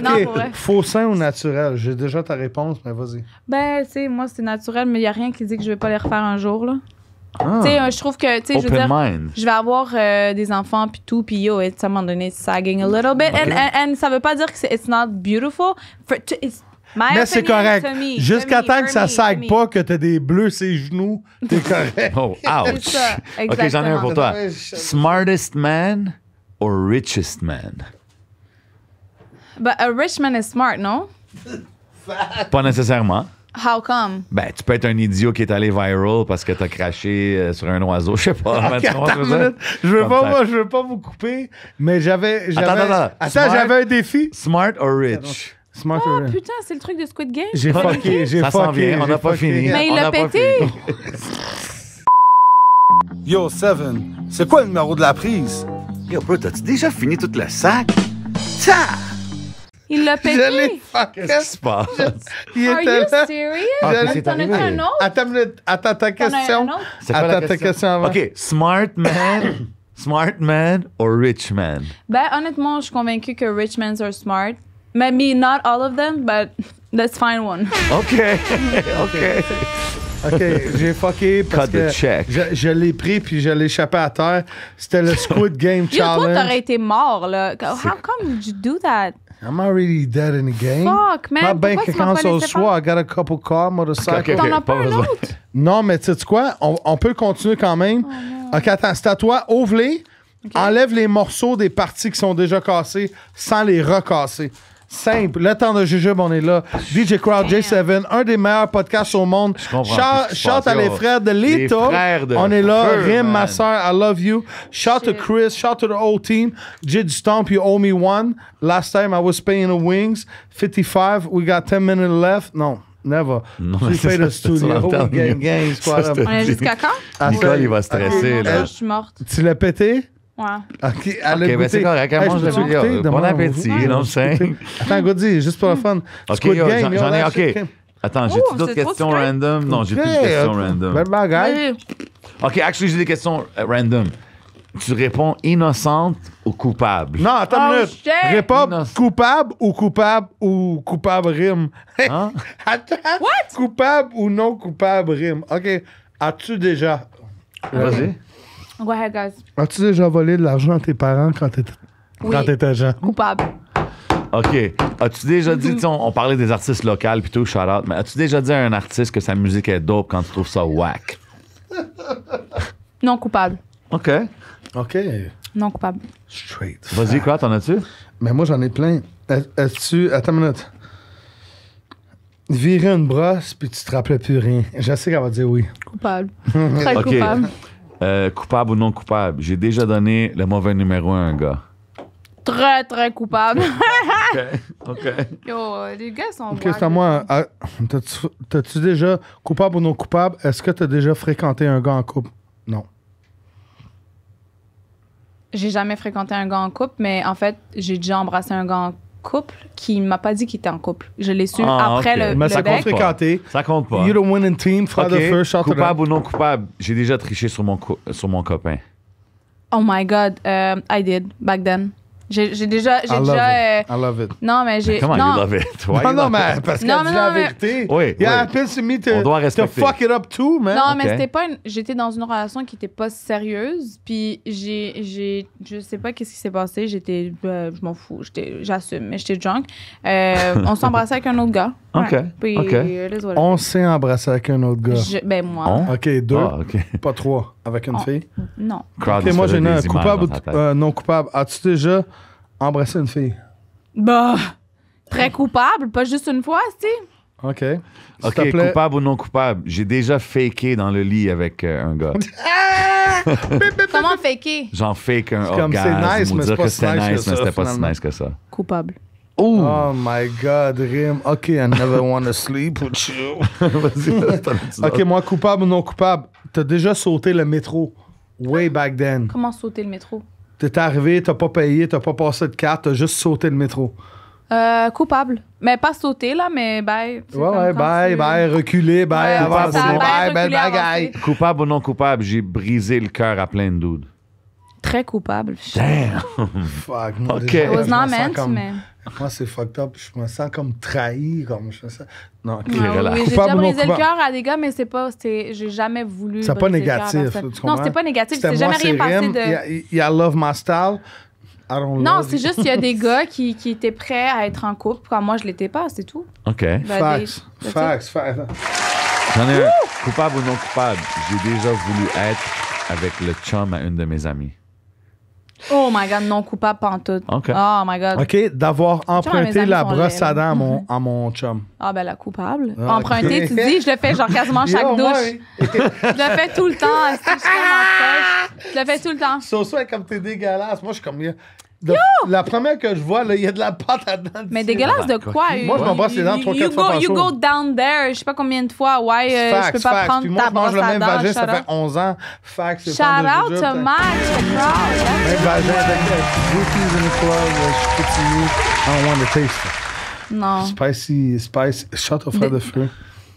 Non, pour vrai. OK. Faux sein ou naturel? J'ai déjà ta réponse, mais vas-y. Ben, tu sais, moi, c'est naturel, mais il n'y a rien qui dit que je vais pas les refaire un jour, là. Ah. Tu sais, je trouve que, tu sais, je veux Open dire, mind. je vais avoir des enfants puis tout, puis yo, à un moment donné, it's sagging a little bit. Okay. And ça veut pas dire que it's not beautiful. It's my Mais c'est opinion correct. to me, Jusqu'à to me, temps que for ça me, sague to me. pas, que t'as des bleus ses genoux, t'es correct. Oh, ouch. C'est ça, OK, j'en ai un pour toi. exactement. Smartest man or richest man? But a rich man is smart, no? Pas nécessairement. How come? Ben, tu peux être un idiot qui est allé viral parce que t'as craché sur un oiseau. Je sais pas. mais tu comprends ce que je veux dire? Je veux Comme pas, ça. moi, je veux pas vous couper, mais j'avais. Attends. Smart- j'avais un défi. Smart or rich? Smart Oh or rich. putain, c'est le truc de Squid Game? J'ai fucké, j'ai Ça s'en fucké. vient, on j'ai n'a pas fucké. fini. Mais il On l'a n'a pas pété. fini. Yo, Seven, c'est quoi le numéro de la prise? Yo, bro, t'as-tu déjà fini tout le sac? Ça! Il l'a Je l'ai pété. fucké. Qu'est-ce qui se passe? Il Are était you là. serious? Ah, Je c'est l'ai- T'en as-tu arrivé. un autre? Attends une minute. Attends ta T'en as question. un autre? C'est quoi la Attends ta question avant. OK, smart man, smart man or rich man? Ben, honnêtement, je suis convaincue que rich men are smart. Maybe not all of them, but let's find one. OK, OK. OK, j'ai fucké parce Cut the que check. je l'ai pris puis je l'ai échappé à terre. C'était le Squid Game Yo, toi, Challenge. t'aurais été mort, là. How come did you do that? I'm already dead in the game. Fuck, man. My Pourquoi bank tu m'as account's pas au laissé soir. I got a couple cars, motorcycle. Ok, ok. T'en as pas pas un besoin. autre? Non, mais tu sais quoi? On peut continuer quand même. Oh, OK, attends, c'est à toi. Ouvre-les. Enlève les morceaux des parties qui sont déjà cassées sans les recasser. Simple. Le temps de jujube, on est là. DJ Crowd, J7, un des meilleurs podcasts au monde. comprends plus ce qui se Shout passe, à les yo. frères de Les Lito. frères de On est là. feu, Rim, ma man. soeur, I love you. Shout to Shit. Chris. Shout to the whole team. J du Stomp, you owe me one. Last time I was paying the wings. 55. We got 10 minutes left. No. Never. Non, We c'est pay ça, the c'est ça, studio. on Gang, termine. gang, squad Ça, up. c'est- On est jusqu'à quand? Ah, Nicole, ça, il va stresser, Non, là. je suis morte. Tu l'as pété? Ouais. OK, elle a OK, ben goûté. c'est correct. Elle Hey, mange je le peux-tu vidéo. goûter? Bon Demande, appétit, on va non, goûter. c'est... Attends, Goody, juste pour le fun. OK, Squid yo, Game, j'en ai... là, OK. shit, Attends, j'ai-tu d'autres questions random? Non, j'ai plus de questions random. Belle bagaille. OK, actually, j'ai des questions random. Tu réponds innocente ou coupable? Non, attends une minute. Réponds coupable ou coupable rime. Hein? Attends. What? Coupable ou non coupable rime. OK. As-tu déjà... Vas-y. Go ahead, guys. As-tu déjà volé de l'argent à tes parents quand t'étais jeune? Coupable. OK. As-tu déjà dit, on parlait des artistes locaux puis tout, shout out, mais as-tu déjà dit à un artiste que sa musique est dope quand tu trouves ça whack? Non coupable. OK. Non coupable. Straight. Vas-y, quoi, t'en as-tu? Mais moi, j'en ai plein. Est-ce-tu... Attends une minute. Virer une brosse puis tu te rappelais plus rien. Je sais qu'elle va dire oui. Coupable. Très coupable. Coupable ou non coupable? J'ai déjà donné le mauvais numéro à un gars. Très, très coupable. OK. Yo, les gars sont... OK, c'est à moi. T'as-tu déjà... Coupable ou non coupable, est-ce que t'as déjà fréquenté un gars en couple? Non. J'ai jamais fréquenté un gars en couple, mais en fait, j'ai déjà embrassé un gars en couple qui m'a pas dit qu'il était en couple. Je l'ai su après le Mais ça compte bec. fréquenter. Ça compte pas. You're the winning team, father first, shot Coupable ou non coupable? J'ai déjà triché sur mon copain. Oh my God, I did, back then. J'ai déjà... I love it. Non, mais j'ai... Comment non. you love it? Non, mais parce qu'elle dit la vérité. Oui, Yeah, happens to me on doit to respecter. fuck it up too, man. Non, Ok. mais c'était pas j'étais dans une relation qui était pas sérieuse, puis je sais pas qu'est-ce qui s'est passé, j'étais je m'en fous, j'assume, mais j'étais drunk. On s'est embrassé avec un autre gars. OK. Ouais. Puis OK. On s'est embrassé avec un autre gars. ben moi. On? OK, 2. Ah, OK. Pas 3. Avec une fille. Non. Crowd, OK, il moi, se j'ai faisait un des images coupable dans sa tête. ou non coupable. As-tu déjà embrassé une fille? Bah très coupable, pas juste une fois, tu sais. OK. S'il OK, te plaît. coupable ou non coupable? J'ai déjà faké dans le lit avec un gars. Comment faker? J'en fake un comme, c'est orgasme nice, ou mais dire c'est pas que si c'était nice que nice, mais ça, c'était pas si finalement. nice que ça. Coupable. Oh my God, Rim. OK, I never want to sleep with you. OK, moi, coupable ou non coupable, t'as déjà sauté le métro way back then. Comment sauter le métro? T'es arrivé, t'as pas payé, t'as pas passé de carte, t'as juste sauté le métro. Coupable. Mais pas sauter, là, mais bye. Ouais, bye, reculer, bye, avancer, bye, reculer, bagaille. Coupable ou non coupable? J'ai brisé le cœur à plein de dudes. Très coupable. Damn! Fuck, moi, OK. déjà, It was je not me sens meant, comme- mais... Moi, c'est fucked up. Je me sens comme trahi, comme je me sens... Non, OK. Ouais, relax. oui, j'ai Coupable déjà ou non brisé le coupable? cœur à des gars, mais j'ai jamais voulu. C'est pas briser le cœur à négatif, personne. tu comprends? Non, c'était pas négatif. C'était C'est jamais moi, rien c'est passé Rim, de. il y a Love My Style. I don't Non, love c'est you. juste qu'il y a des gars qui étaient prêts à être en couple quand moi je l'étais pas, c'est tout. OK. Ben, Facts, des- facts. J'en ai un. Coupable ou non coupable? J'ai déjà voulu être avec le chum à une de mes amies. Oh my god, non coupable pantoute. OK. Oh my god. OK, d'avoir emprunté amis la sont brosse laids. à dents à mon chum. Ah ben la coupable. Ah, Emprunter, ok. tu dis, je le fais genre quasiment chaque Yo, douche. Je le fais tout le temps. Je suis tellement proche. Je le fais tout le temps. So, ça, comme t'es dégueulasse. Moi, je suis comme... La première que je vois, il y a de la pâte à dents. Mais dessus. dégueulasse de quoi? Moi, je m'en brosse les dents 3-4 fois par You jour. go down there, je sais pas combien de fois. Ouais, je peux pas prendre Puis moi, ta je mange brosse le à même dents. vagin, ça shout fait out. 11 ans. Fact, c'est Shout out to Max, the crowd. Même vagin avec rookies in the club, je continue. I don't want to taste it. Non. Spicy. Shut off de feu.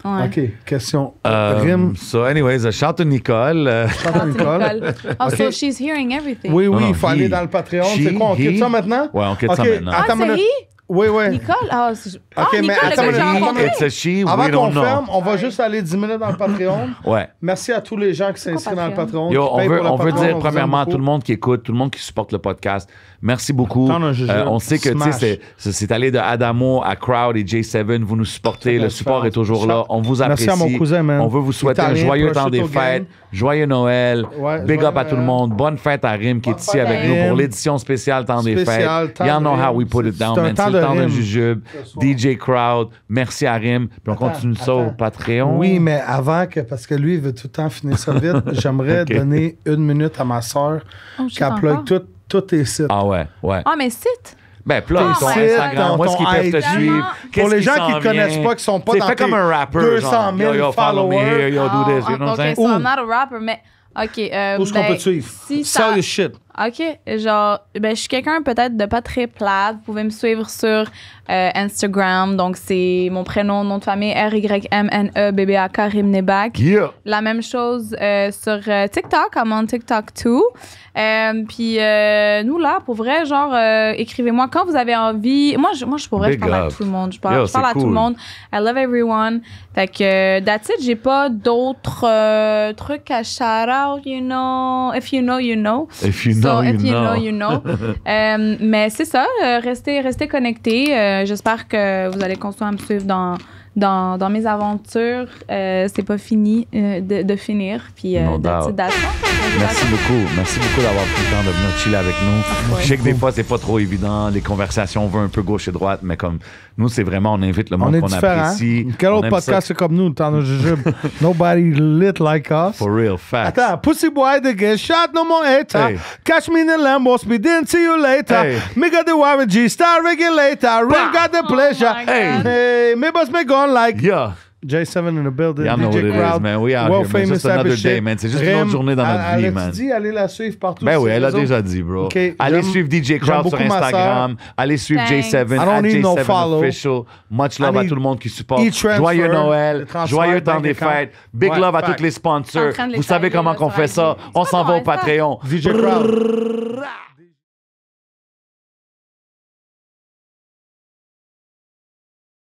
Ouais. OK, question. Rim. So, anyways, shout to Nicole. Shout out Nicole. Oh, so OK. she's hearing everything. Oui, Non, il faut he. aller dans le Patreon. She, C'est quoi, on quitte he. ça maintenant? Ouais, on quitte ça OK, maintenant. attends Ah, une c'est minute. he? Oui, oui. Nicole? Ah, OK, mais Nicole, attends le une gars que j'ai minute. rencontré. It's a she, Avant we qu'on don't know. ferme, on va juste aller 10 minutes dans le Patreon. Ouais. Merci à tous les gens qui s'inscrivent dans le Patreon. Yo, qui on payent veut, pour le on veut Patreon, dire vous premièrement à aime tout le monde qui écoute, tout le monde qui supporte le podcast, merci beaucoup. T'en as un jujube. On sait que tu Smash. sais, c'est allé de Adamo à Crowd et J7, vous nous supportez, le support est toujours là, on vous apprécie. Merci à mon cousin, man. On veut vous souhaiter un Italien, joyeux temps des prosciutto fêtes, gang. joyeux Noël, Ouais, big joyeux up à tout le Noël. monde, bonne fête à Rim qui est ici fête avec à nous pour Rim. l'édition spéciale temps des Spécial fêtes. temps Y'all de know how Rim. we put it C'est down, un man. temps C'est le de temps de Rim. Jujube, DJ Crowd, merci à Rim, puis on continue ça au Patreon. Oui, mais avant que, parce que lui, il veut tout le temps finir ça vite, j'aimerais Ok. donner 1 minute à ma soeur Oh, shit, qu'elle plug encore? tous tes sites. Ah ouais, ouais. Ah, mais site. Ben, plug Oh ton my God. Instagram, où est-ce qu'ils peuvent te Ton suivre. Pour Qu'est-ce les qui gens s'en qui ne connaissent vient. pas, qui sont pas T'sais, dans fais tes comme un rapper, 200 genre, 000 yo, follow me here, followers. yo, do this, you know what I'm Okay, saying? so I'm not a rapper, mais OK. Où est-ce qu'on peut te suivre? Sell your shit. OK. Genre, je suis quelqu'un peut-être de pas très plate. Vous pouvez me suivre sur Instagram. Donc, c'est mon prénom, nom de famille, RYMNEBBAK, Rimnebak. Yeah. La même chose sur TikTok. I'm on TikTok too. Puis, nous, là, pour vrai, genre, écrivez-moi quand vous avez envie. Moi, je pourrais, je parle à tout le monde. Je parle à tout le monde. I love everyone. Fait que, that's it. J'ai pas d'autres trucs à shout out, you know. If you know, you know. If you know, you know. Mais c'est ça. Restez connectés. J'espère que vous allez continuer à me suivre dans mes aventures. C'est pas fini de finir. Puis, Merci beaucoup d'avoir pris le temps de venir chiller avec nous. Je sais que des fois, c'est pas trop évident. Les conversations vont un peu gauche et droite, mais comme nous, c'est vraiment, on invite le monde qu'on apprécie. Quel autre podcast c'est comme nous, le temps de jujube? Nobody lit like us. For real, facts. Attends, Pussy Boy, the get shot, no more hater. Hey. Catch me in the Lambo speed, didn't see you later. Hey. Me got the Warren G, star regulator. Real got the pleasure. Hey, me boss me gone like. Yeah. J7 in the building, DJ Crowd, is, man. We out here, man. Just another day, man. C'est juste une autre journée dans notre vie, man. Elle a dit, allez la suivre partout. Ben oui, elle a déjà dit, bro. Okay, allez suivre DJ Crowd sur Instagram. Allez suivre J7, J7 Official. Much love à tout le monde qui supporte. Joyeux Noël, joyeux temps des fêtes. Big love à tous les sponsors. Vous savez comment qu'on fait ça. On s'en va au Patreon. DJ Crowd.